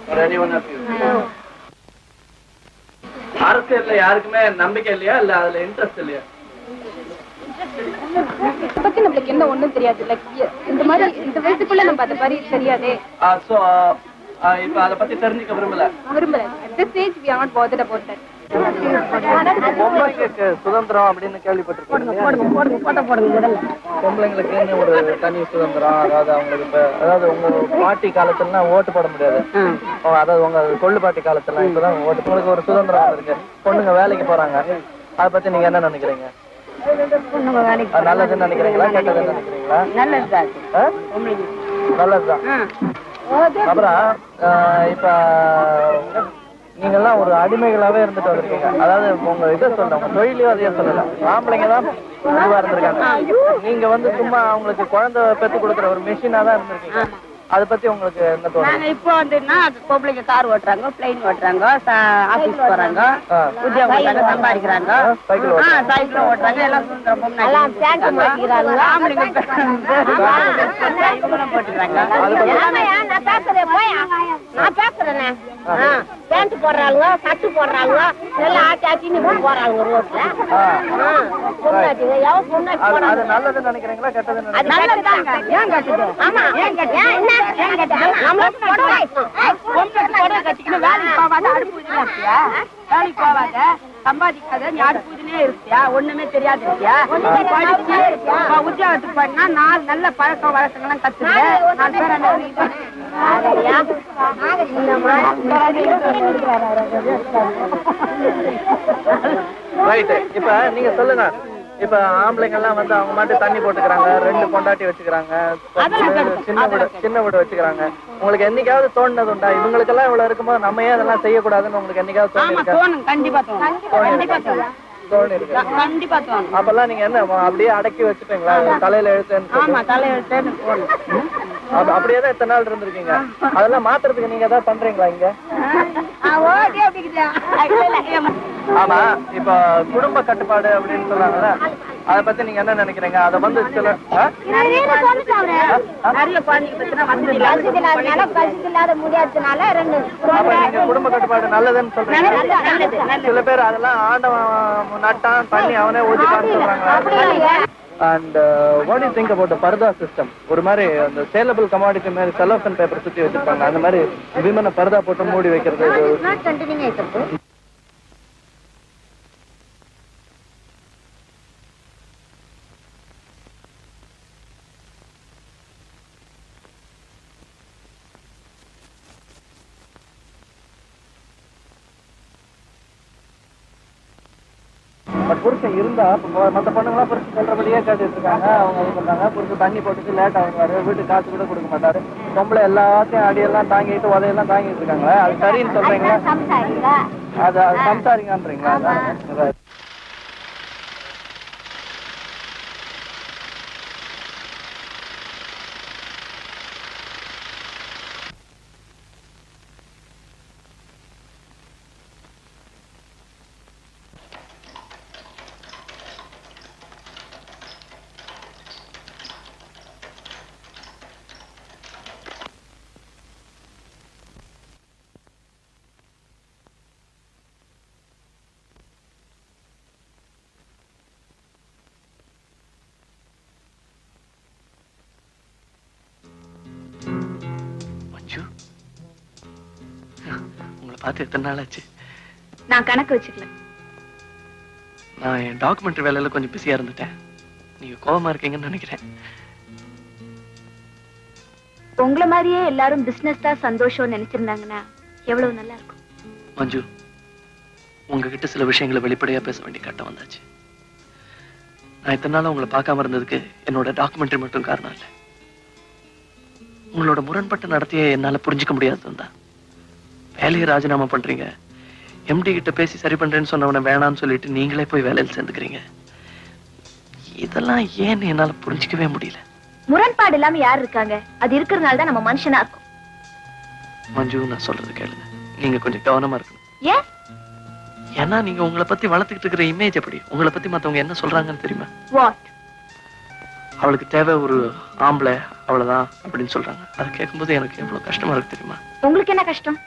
Or any one of you? No. அரசியல்ல யாருக்குமே நம்பிக்கை இல்லையா, இல்ல அதுல interest இல்லையா? பத்தி நம்மளுக்கு என்ன ஒண்ணும் தெரியாது. லைக் இந்த மாதிரி இந்த வயசுக்குள்ள நம்ம அத மாதிரி தெரியாதே. சோ இப்ப அத பத்தி தெரிஞ்சுக்க விரும்பல. At this age we are not bothered about that. பொம்பளைங்களுக்கு சுதந்திரம் அப்படின்னு கேள்விப்பட்டிருக்கீங்க. பொம்பளைங்களுக்கு ஒரு தனி சுதந்திரம், அதாவது அவங்களுக்கு இப்ப அதாவது உங்க பாட்டி காலத்துல ஓட்டு போட முடியாது, அதாவது உங்க கொள்ளு பாட்டி காலத்துல இப்பதான் ஓட்டு. உங்களுக்கு ஒரு சுதந்திரம் இருக்கு, பொண்ணுங்க வேலைக்கு போறாங்க. அதை பத்தி நீங்க என்ன நினைக்கிறீங்க? நல்லதுன்னு நினைக்கிறீங்களா, கெட்டதுன்னு நினைக்கிறீங்களா? நல்லதுதான். அப்புறம் இப்ப நீங்கெல்லாம் ஒரு அடிமைகளாவே இருந்துட்டு வந்திருக்கீங்க. அதாவது உங்க இதை சொல்ல, உங்க தொழிலையும் அதையே சொல்லல, ஆம்பளைங்க தான் இதுவா இருந்திருக்காங்க. நீங்க சும்மா அவங்களுக்கு குழந்தை பெற்று கொடுக்குற ஒரு மெஷினா தான் இருந்திருக்கீங்க. அதை பத்தி உங்களுக்கு என்ன தோணுது? இப்போ பொம்பளைங்க கார் ஓட்டுறாங்க, பிளைன் ஓட்டுறாங்க, ஆபீஸ் போறாங்க, உத்தியோகம் சம்பாதிக்கிறாங்க, சைக்கிள் ஓட்டுறாங்க, எல்லாம் போட்டுக்கிறாங்க. பேண்ட் போடுறாளுங்க சட்டு போடுறாளுங்க எல்லாம் ஆட்டி ஆட்டின்னு போறாளுங்க ரோட்ல பொண்ணாட்டிங்க எவன் பொண்ணாட்டி போறாங்க அது நல்லதுன்னு நினைக்கிறீங்களா கெட்டதுன்னு அது நல்லதுதாங்க ஏன் கட்டுது ஆமா ஏன் கட்டு ஏன் கட்டு நம்மளுக்கு புடவை புடவை கட்டிக்கிட்டு வேலைக்கு போவாத அடுப்பு இதுல இருக்கியா வேலைக்கு போவாத சம்பாதிக்காத நீ அடுப்பு இதுலயே இருக்கியா ஒண்ணுமே தெரியாது இருக்கியா படிச்சு உத்தியோகத்துக்கு போனா நாலு நல்ல பழக்க வழக்கங்கள்லாம் கத்துக்க நாலு பேர் ரைட். இப்ப நீங்க சொல்லுங்க, இப்ப ஆம்பளைங்க எல்லாம் வந்து அவங்க மட்டும் தண்ணி போட்டுக்கிறாங்க, 2 பொண்டாட்டி வச்சுக்கிறாங்க, சின்ன வீடு வச்சுக்கிறாங்க. உங்களுக்கு என்னைக்காவது தோணுனது உண்டா இவங்களுக்கு எல்லாம் இவ்வளவு இருக்கும்போது நம்ம ஏன் அதெல்லாம் செய்யக்கூடாதுன்னு உங்களுக்கு என்னைக்காவது தோணுது? கண்டிப்பா கண்டிப்பா தோணும். அப்பெல்லாம் நீங்க என்ன அப்படியே அடக்கி வச்சுப்பீங்களா தலையில எழுத்துன்னு? தலையெழுத்தேன்னு அப்படியே தான் இத்தனை நாள் இருந்திருக்கீங்க. அதெல்லாம் மாத்துறதுக்கு நீங்க ஏதாவது பண்றீங்களா இங்க? ஆமா, இப்ப குடும்ப கட்டுப்பாடு அப்படின்னு சொல்றாங்கல்ல, அத பத்தி நீங்க என்ன நினைக்கிறீங்க? அத வந்து சில குடும்ப கட்டுப்பாடு நல்லதுன்னு சொல்றீங்க. சில பேர் அதெல்லாம் ஆண்டவன் நட்டான் பண்ணி அவனே ஊதிப்பான்னு சொல்றாங்க. And what do you think about the parda system? ஒரு மாதிரி அந்த சேலபிள் கமாடிட்டி மாதிரி செலோஃபன் பேப்பர் சுத்தி வச்சிருப்பாங்க, அந்த மாதிரி விமனை பர்தா போட்டு மூடி வைக்கிறது. புருஷன் இருந்தா மத்த பொண்ணுங்களாம் புருஷன் சொல்றபடியே கேட்டுட்டு இருக்காங்க. அவங்க இது பண்றாங்க, புருஷன் தண்ணி போட்டுட்டு லேட் ஆகுவாரு, வீட்டுக்கு காசு கூட கொடுக்க மாட்டாரு, பொம்பளை எல்லாத்தையும் அடியெல்லாம் தாங்கிட்டு உதையெல்லாம் தாங்கிட்டு இருக்காங்களே, அது சரின்னு சொல்றீங்களா? அது சம்சாரிங்கன்றீங்களா? உங்களை பார்த்து எத்தனை நாள் ஆச்சு? நான் கணக்கு வச்சுக்கல. நான் என் டாக்குமெண்ட்ரி வேலையில கொஞ்சம் பிஸியா இருந்துட்டேன். நீங்க கோவமா இருக்கீங்கன்னு நினைக்கிறேன். உங்களை மாதிரியே எல்லாரும் பிசினஸ் தான் சந்தோஷம் நினைச்சிருந்தாங்கன்னா எவ்வளவு நல்லா இருக்கும். மஞ்சு, உங்ககிட்ட சில விஷயங்களை வெளிப்படையா பேச வேண்டிய கட்டம் வந்தாச்சு. நான் இத்தனை நாள் உங்களை பார்க்காம இருந்ததுக்கு என்னோட டாக்குமெண்ட்ரி மட்டும் காரணம் இல்லை. உங்களோட முரண்பட்டு நடத்திய என்னால புரிஞ்சுக்க முடியாதுன்னு தான். வேலையை ராஜினாமா பண்றீங்க, எம்டி கிட்ட பேசி சரி பண்றேன்னு சொன்னவன வேணான்னு சொல்லிட்டு நீங்களே போய் வேலையில் சேர்ந்துக்கிறீங்க. இதெல்லாம் ஏன்னு என்னால புரிஞ்சுக்கவே முடியல. முரண்பாடு இல்லாம யார் இருக்காங்க? அது இருக்கிறதுனால தான் நம்ம மனுஷனா இருக்கும். மஞ்சு, நான் சொல்றது கேளுங்க. நீங்க கொஞ்சம் கவனமா இருக்கணும். ஏன்? ஏன்னா நீங்க உங்களை பத்தி வளர்த்துக்கிட்டு இருக்கிற இமேஜ் எப்படி, உங்களை பத்தி மத்தவங்க என்ன சொல்றாங்கன்னு தெரியுமா? வாட்? அவளுக்கு தேவை ஒரு ஆம்பளை, அவ்வளவுதான் அப்படின்னு சொல்றாங்க. அதை கேட்கும்போது எனக்கு எவ்வளவு கஷ்டமா இருக்கு தெரியுமா? உங்களுக்கு என்ன கஷ்டம்?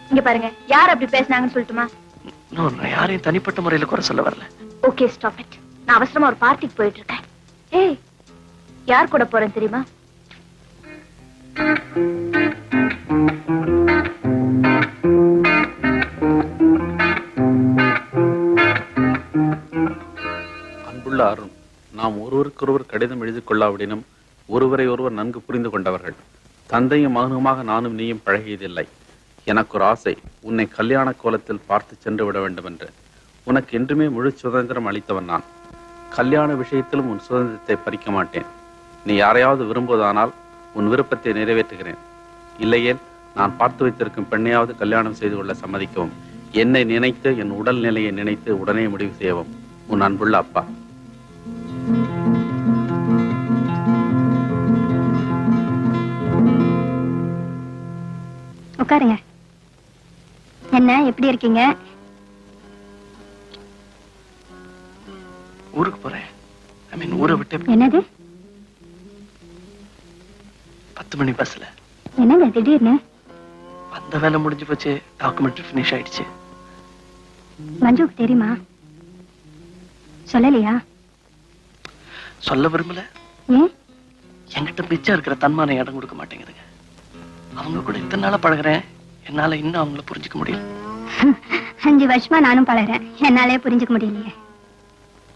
இங்க பாருங்க, யார் அப்படி பேசினாங்கன்னு சொல்லட்டுமா? நான் யாரையும் தனிப்பட்ட முறையில குறை சொல்ல வரல. Okay, stop it. நான் அவசரமா ஒரு பார்ட்டிக்கு போயிட்டு இருக்கேன். ஏய், யார் கூட போறேன் தெரியுமா? அன்புள்ள அருண், நாம் ஒருவருக்கொருவர் கடிதம் எழுதி கொள்ளாவிடனும் ஒருவரை ஒருவர் நன்கு புரிந்து கொண்டவர்கள். தந்தையும் மகனுமாக நானும் நீயும் பழகியதில்லை. எனக்கு ஒரு ஆசை, உன்னை கல்யாண கோலத்தில் பார்த்து சென்று விட வேண்டும் என்று. உனக்கு என்றுமே முழு சுதந்திரம் அளித்தவன் நான். கல்யாண விஷயத்திலும் உன் சுதந்திரத்தை பறிக்க மாட்டேன். நீ யாரையாவது விரும்புவதானால் உன் விருப்பத்தை நிறைவேற்றுகிறேன். இல்லையேல் நான் பார்த்து வைத்திருக்கும் பெண்ணையாவது கல்யாணம் செய்து கொள்ள சம்மதிக்கவும். என்னை நினைத்து, என் உடல் நிலையை நினைத்து உடனே முடிவு செய்யவும். உன் அன்புள்ள அப்பா. உட்காருங்க. என்ன, எப்படி இருக்கீங்க? ஊருக்கு போறேன். ஐ மீன் ஊரை விட்டு. என்னது? 10 மணி பஸ்ல. என்னங்க திடீர்னு? அந்த வேலை முடிஞ்சு போச்சு, டாக்குமெண்ட்ரி ஃபினிஷ் ஆயிடுச்சு. மஞ்சுக்கு தெரியுமா? சொல்லலையா? சொல்ல விரும்பல. ஏன்? என்கிட்ட மிச்சம் இருக்கிற தன்மான இடம் கொடுக்க மாட்டேங்குதுங்க. அவங்க கூட இத்தனை நாளா பழகுறேன், என்னால இன்னும் அவங்கள புரிஞ்சுக்க முடியல. 5 வருஷமா நானும் பழகிறேன், என்னாலே புரிஞ்சுக்க முடியலையே.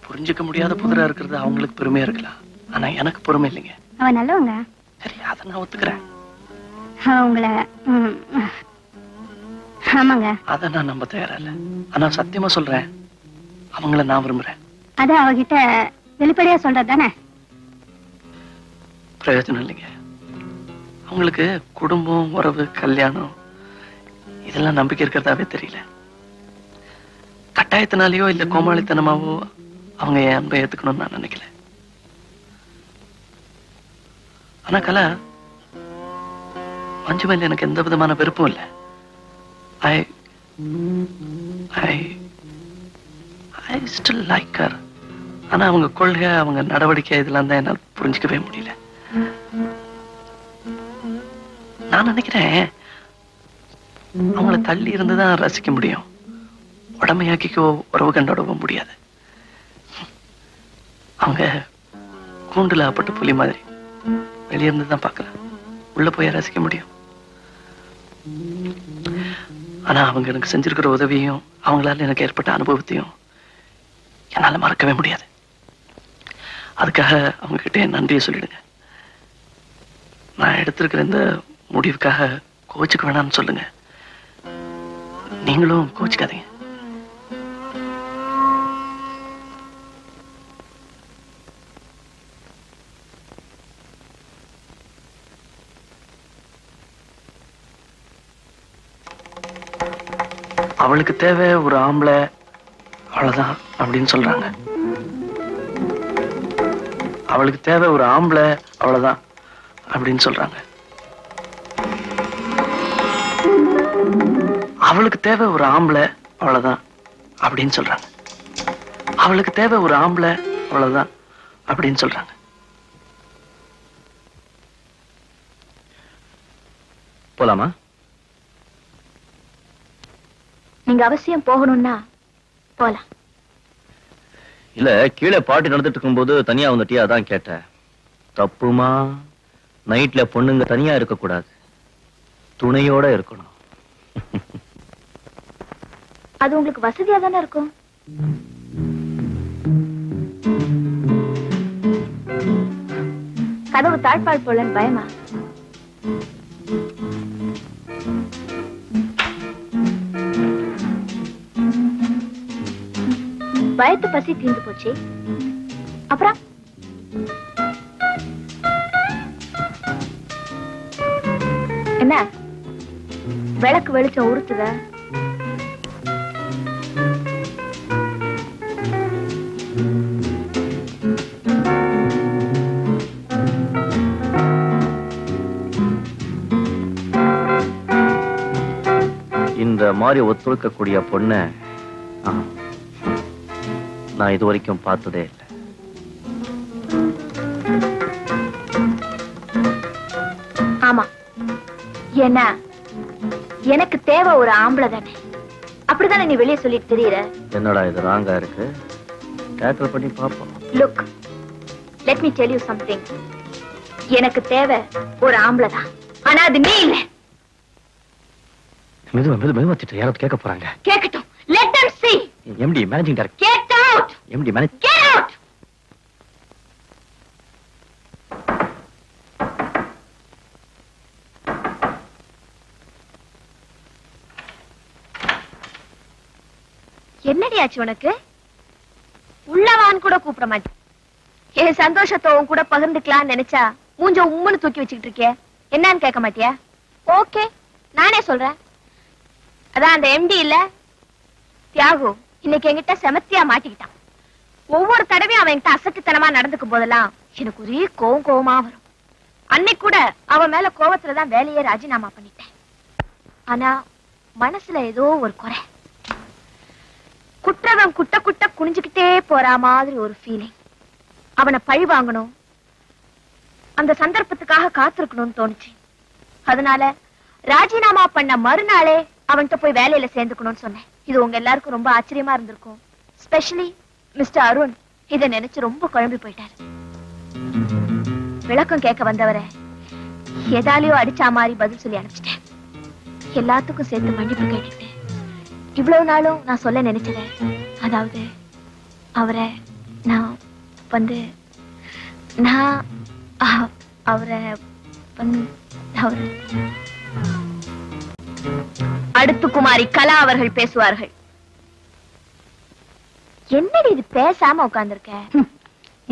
புரிஞ்சுக்க முடியாத புதிரா இருக்கிறது அவங்களுக்கு பெருமையா இருக்கலாம், ஆனா எனக்கு பொறுமை இல்லைங்க. அவ நல்லவங்க. சரி, அதை நான் ஒத்துக்கிறேன். உங்களை ஆமாங்க, அதை நான் நம்ப தயாரா இல்ல. ஆனா சத்தியமா சொல்றேன், அவங்கள நான் விரும்புறேன். அத அவகிட்ட வெளிப்படையா சொல்றது தானே? பிரயோஜனம் இல்லைங்க. அவங்களுக்கு குடும்பம், உறவு, கல்யாணம் இதெல்லாம் நம்பிக்கை இருக்கிறதாவே தெரியல. கட்டாயத்தினாலேயோ இல்ல கோமாளித்தனமாவோ அவங்க என் அன்பை ஏத்துக்கணும்னு நான் நினைக்கல. ஆனா கலா, மஞ்சு மேல எனக்கு எந்த விதமான வெறுப்பும் இல்லை. I still like her. ஆனா அவங்க கொள்கை, அவங்க நடவடிக்கை இதெல்லாம் தான் என்னால் புரிஞ்சுக்கவே முடியல. நான் நினைக்கிறேன் அவங்கள தள்ளி இருந்துதான் ரசிக்க முடியும், உடமையாக்கிக்கோ உறவு கண்டோடவோ முடியாது. அவங்க கூண்டுல அப்பட்ட புலி மாதிரி வெளியிருந்துதான் பார்க்கலாம், உள்ள போய் ரசிக்க முடியும். ஆனா அவங்க எனக்கு செஞ்சிருக்கிற உதவியும் அவங்களால எனக்கு ஏற்பட்ட அனுபவத்தையும் என்னால மறக்கவே முடியாது. அதுக்காக அவங்க கிட்ட நன்றியை சொல்லிடுங்க. நான் எடுத்திருக்கிற இந்த முடிவுக்காக கோச்சுக்க வேணாம்னு சொல்லுங்க. நீங்களும் கோச்சுக்காதீங்க. அவளுக்கு தேவை ஒரு ஆம்பளை, அவ்வளவுதான் அப்படின்னு சொல்றாங்க. அவளுக்கு தேவை ஒரு ஆம்பளை, அவ்வளவுதான் அப்படின்னு சொல்றாங்க. அவளுக்கு தேவை ஒரு ஆம்பளை, அவ்வளவுதான் அப்படின்னு சொல்றாங்க. அவளுக்கு தேவை ஒரு ஆம்பளை, அவ்வளவுதான் அப்படின்னு சொல்றாங்க. போலாமா? நீங்க அவசியம் போகணும்னா போலாம். இல்ல, கீழே பார்ட்டி நடந்துட்டு இருக்கும்போது தனியா வந்துட்டியா, அதான் கேட்டேன். தப்புமா? நைட்ல பொண்ணுங்க தனியா இருக்க கூடாது, துணையோட இருக்கணும். அது உங்களுக்கு வசதியா தானே இருக்கும். கதவு தாழ்பாள் போலன்னு பயமா? பயத்து பசி தீர்ந்து போச்சு, அப்புறம் என்ன? விளக்கு வெளிச்சம் உறுத்துத? இந்த மாதிரி ஒத்துழைக்கக்கூடிய பொண்ணு நான் இது வரைக்கும் பார்த்ததே இல்லை. ஆமா, ஏன்னா எனக்கு தேவை ஒரு ஆம்பளை தானே. அப்படித்தானே நீ வெளியே சொல்லிட்டு தெரியற. என்னடா இது ராங்கா இருக்கு? கேட்டல் பண்ணி பாப்போம். Look, let me tell you something. எனக்கு தேவை ஒரு ஆம்பளை தான், ஆனா அது நீ இல்ல. மெதுவா திட்டு, யாராவது கேட்க போறாங்க. கேட்கட்டும். Let them see. MD managing director. Get out. MD manage. Get out. என்னடி ஆச்சு உனக்கு? உள்ளவான் கூட கூப்பிட மாட்டேன். என் சந்தோஷத்தை உன் கூட பகிர்ந்துக்கலாம்னு நினைச்சா மூஞ்ச உம்முன்னு தூக்கி வச்சுக்கிட்டு இருக்கே, என்னன்னு கேட்க மாட்டியா? ஓகே, நானே சொல்றேன். அதான் அந்த MD இல்ல தியாகு, இன்னைக்கு என்கிட்ட செமத்தியா மாட்டிக்கிட்டான். ஒவ்வொரு தடவையும் அவன் என்கிட்ட அசட்டுத்தனமா நடந்துக்கும் போதெல்லாம் எனக்கு ஒரே கோவமா வரும். அன்னைக்கு கூட அவன் மேல கோவத்துலதான் வேலையே ராஜினாமா பண்ணிட்டேன். ஆனா மனசுல ஏதோ ஒரு குறை. குற்றவன் குட்ட குட்ட குனிஞ்சுக்கிட்டே போற மாதிரி ஒரு ஃபீலிங். அவனை பழி வாங்கணும், அந்த சந்தர்ப்பத்துக்காக காத்திருக்கணும்னு தோணுச்சு. அதனால ராஜினாமா பண்ண மறுநாளே அவன்கிட்ட போய் வேலையில சேர்ந்துக்கணும்னு சொன்னேன். இது உங்க எல்லாருக்கும் ரொம்ப ஆச்சரியமா இருந்திருக்கும். ஸ்பெஷலி மிஸ்டர் அருண் இதை நினைச்சு ரொம்ப குழம்பி போயிட்டாரு. விளக்கம் கேட்க வந்தவரை எதாலையோ அடிச்சா மாதிரி பதில் சொல்லி அனுப்பிச்சிட்டேன். எல்லாத்துக்கும் சேர்த்து மன்னிப்பு கேட்டுக்கிட்டேன். இவ்வளவு நாளும் நான் சொல்ல நினைச்சத, அதாவது அவரை நான் அவரை அடுத்து குமாரி கலா அவர்கள் பேசுவார்கள். என்னடி இது பேசாம உட்கார்ந்திருக்க?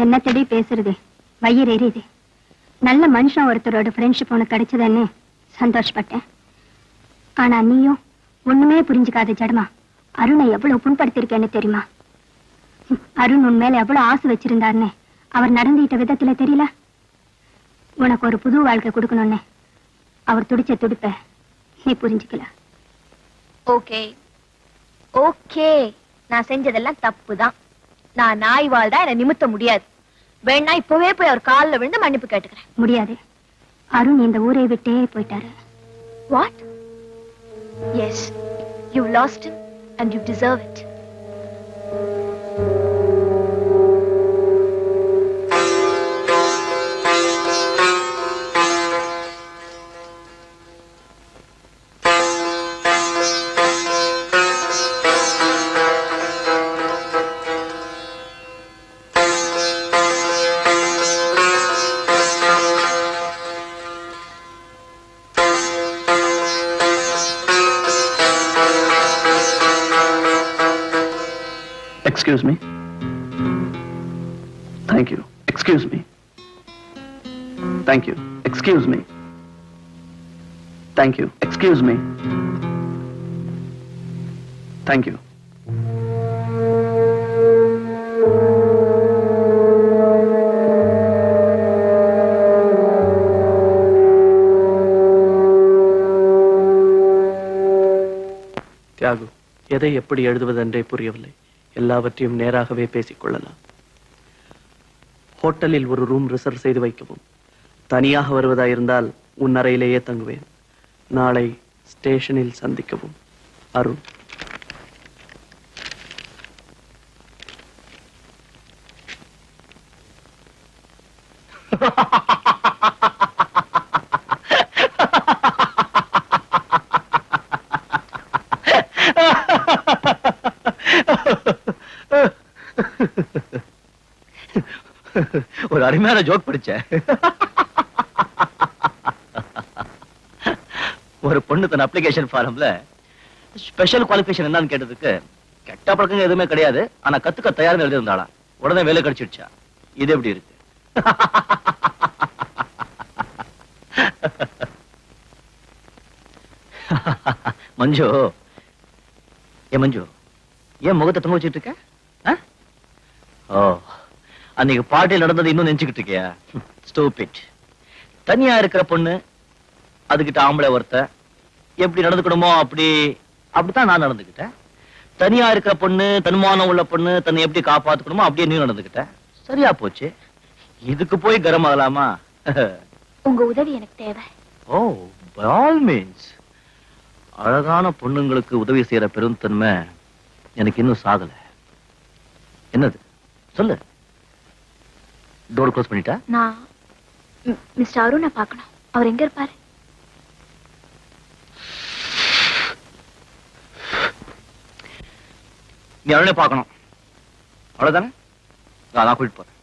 என்ன தேடி பேசுறது, வயிறு எரியுது. நல்ல மனுஷன் ஒருத்தரோட ஃப்ரெண்ட்ஷிப் உனக்கு கிடைச்சதுன்னு சந்தோஷப்பட்டேன். ஆனா நீயும் ஒண்ணுமே புரிஞ்சுக்காத ஜடமா அருணை எவ்வளவு புண்படுத்திருக்கேன்னு தெரியுமா? அருண் உன் மேல எவ்வளவு ஆசை வச்சிருந்தாருன்னு அவர் நடந்துகிட்ட விதத்துல தெரியல. உனக்கு ஒரு புது வாழ்க்கை கொடுக்கணும்னு அவர் துடிச்ச துடிப்ப நீ புரிஞ்சுக்கல. ஓகே ஓகே, நான் செஞ்சதெல்லாம் தப்புதான். நான் நாய் வாழ்தா என்ன நிமித்த முடியாது. வேணா இப்பவே போய் அவர் காலில் விழுந்து மன்னிப்பு கேட்டுக்கிறேன். முடியாது. அருண் இந்த ஊரை விட்டே போயிட்டாரு. What? Yes, you lost him and you deserve it. Excuse me. Thank you. Excuse me. Thank you. Excuse me. Thank you. Excuse me. Thank you. Thiyagu, எதை எப்படி எழுதுவதென்றே புரியவில்லை. எல்லாவற்றையும் நேராகவே பேசிக் கொள்ளலாம். ஹோட்டலில் ஒரு ரூம் ரிசர்வ் செய்து வைக்கவும். தனியாக வருவதாயிருந்தால் உன் அறையிலேயே தங்குவேன். நாளை ஸ்டேஷனில் சந்திக்கவும். அருண். ஒரு அருமையான ஜோக் படிச்ச. ஒரு பொண்ணு தன் அப்ளிகேஷன் ஃபார்ம்ல ஸ்பெஷல் குவாலிஃபிகேஷன் என்னன்னு கேட்டதுக்கு கெட்ட பழக்கங்க எதுவுமே கிடையாது, ஆனா கத்துக்க தயார்னு எழுதியிருந்தாளா. உடனே வேலை கிடைச்சிடுச்சா. இது எப்படி இருக்கு? மஞ்சு, ஏ மஞ்சு, ஏன் முகத்தை தொங்க வச்சுட்டு இருக்க? ஓ, அன்னைக்கு பார்ட்டியில் நடந்தது இன்னும் நினைச்சுக்கிட்டு இருக்கியா? ஸ்டூபிட். தனியா இருக்கிற பொண்ணு அதுகிட்ட ஆம்பளை ஒருத்த எப்படி நடந்துக்கணுமோ அப்படித்தான் நான் நடந்துக்கிட்டேன். தனியா இருக்கிற பொண்ணு, தன்மானம் உள்ள பொண்ணு தன்னை எப்படி காப்பாத்துக்கணுமோ அப்படியே நீ நடந்துக்கிட்ட. சரியா போச்சு. இதுக்கு போய் கரம் ஆகலாமா? உங்க உதவி எனக்கு தேவை. ஓ, by all means. அழகான பொண்ணுங்களுக்கு உதவி செய்யற பெருந்தன்மை எனக்கு இன்னும் சாகல. என்னது சொல்லு. டோர் க்ளோஸ் பண்ணிட்டா? நான் மிஸ்டர் அருணை பார்க்கணும். அவர் எங்க இருப்பாரு? நீ அருணை பார்க்கணும், அவ்வளவுதானே? நான் கூட்டிட்டு போறேன்.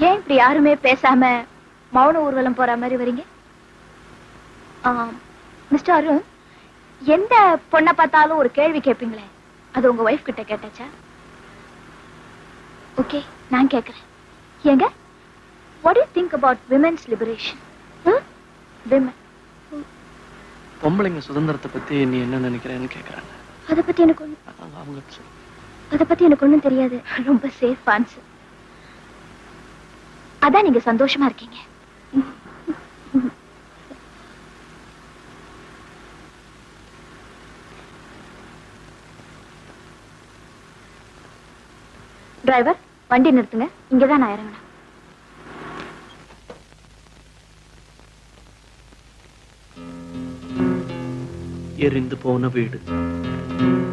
ஏன் இப்படி யாருமே பேசாம மௌன ஊர்வலம் போற மாதிரி வரீங்க? மிஸ்டர் அருண், எந்த பொண்ணை பார்த்தாலும் ஒரு கேள்வி கேட்பீங்களே, அது உங்க ஒய்ஃப் கிட்ட கேட்டாச்சா? ஓகே, நான் கேட்கிறேன். ஏங்க, what do you think about women's liberation? women. பொம்பளைங்க சுதந்திரத்தை பத்தி நீ என்ன நினைக்கிறேன்னு கேக்குறாங்க. அதை பத்தி எனக்கு ஒண்ணும் தெரியாது. ரொம்ப சேஃப் ஆன்சர். அதான் நீங்க சந்தோஷமா இருக்கீங்க. டிரைவர், வண்டி நிறுத்துங்க. இங்கதான் நான் இறங்கினேன். எரிந்து போன வீடு,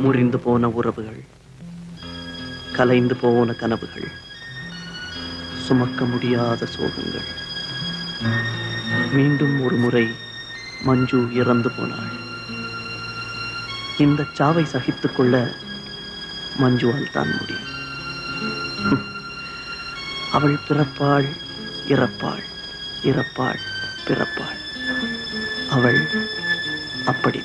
முறிந்து போன உறவுகள், கலைந்து போன கனவுகள், சுமக்க முடியாத சோகங்கள். மீண்டும் ஒரு முறை மஞ்சு இறந்து போனாள். இந்த சாவை சகித்துக் கொள்ள மஞ்சுவால் தான் முடியும். அவள் பிறப்பாள், இறப்பாள், இறப்பாள், பிறப்பாள். அவள் அப்படி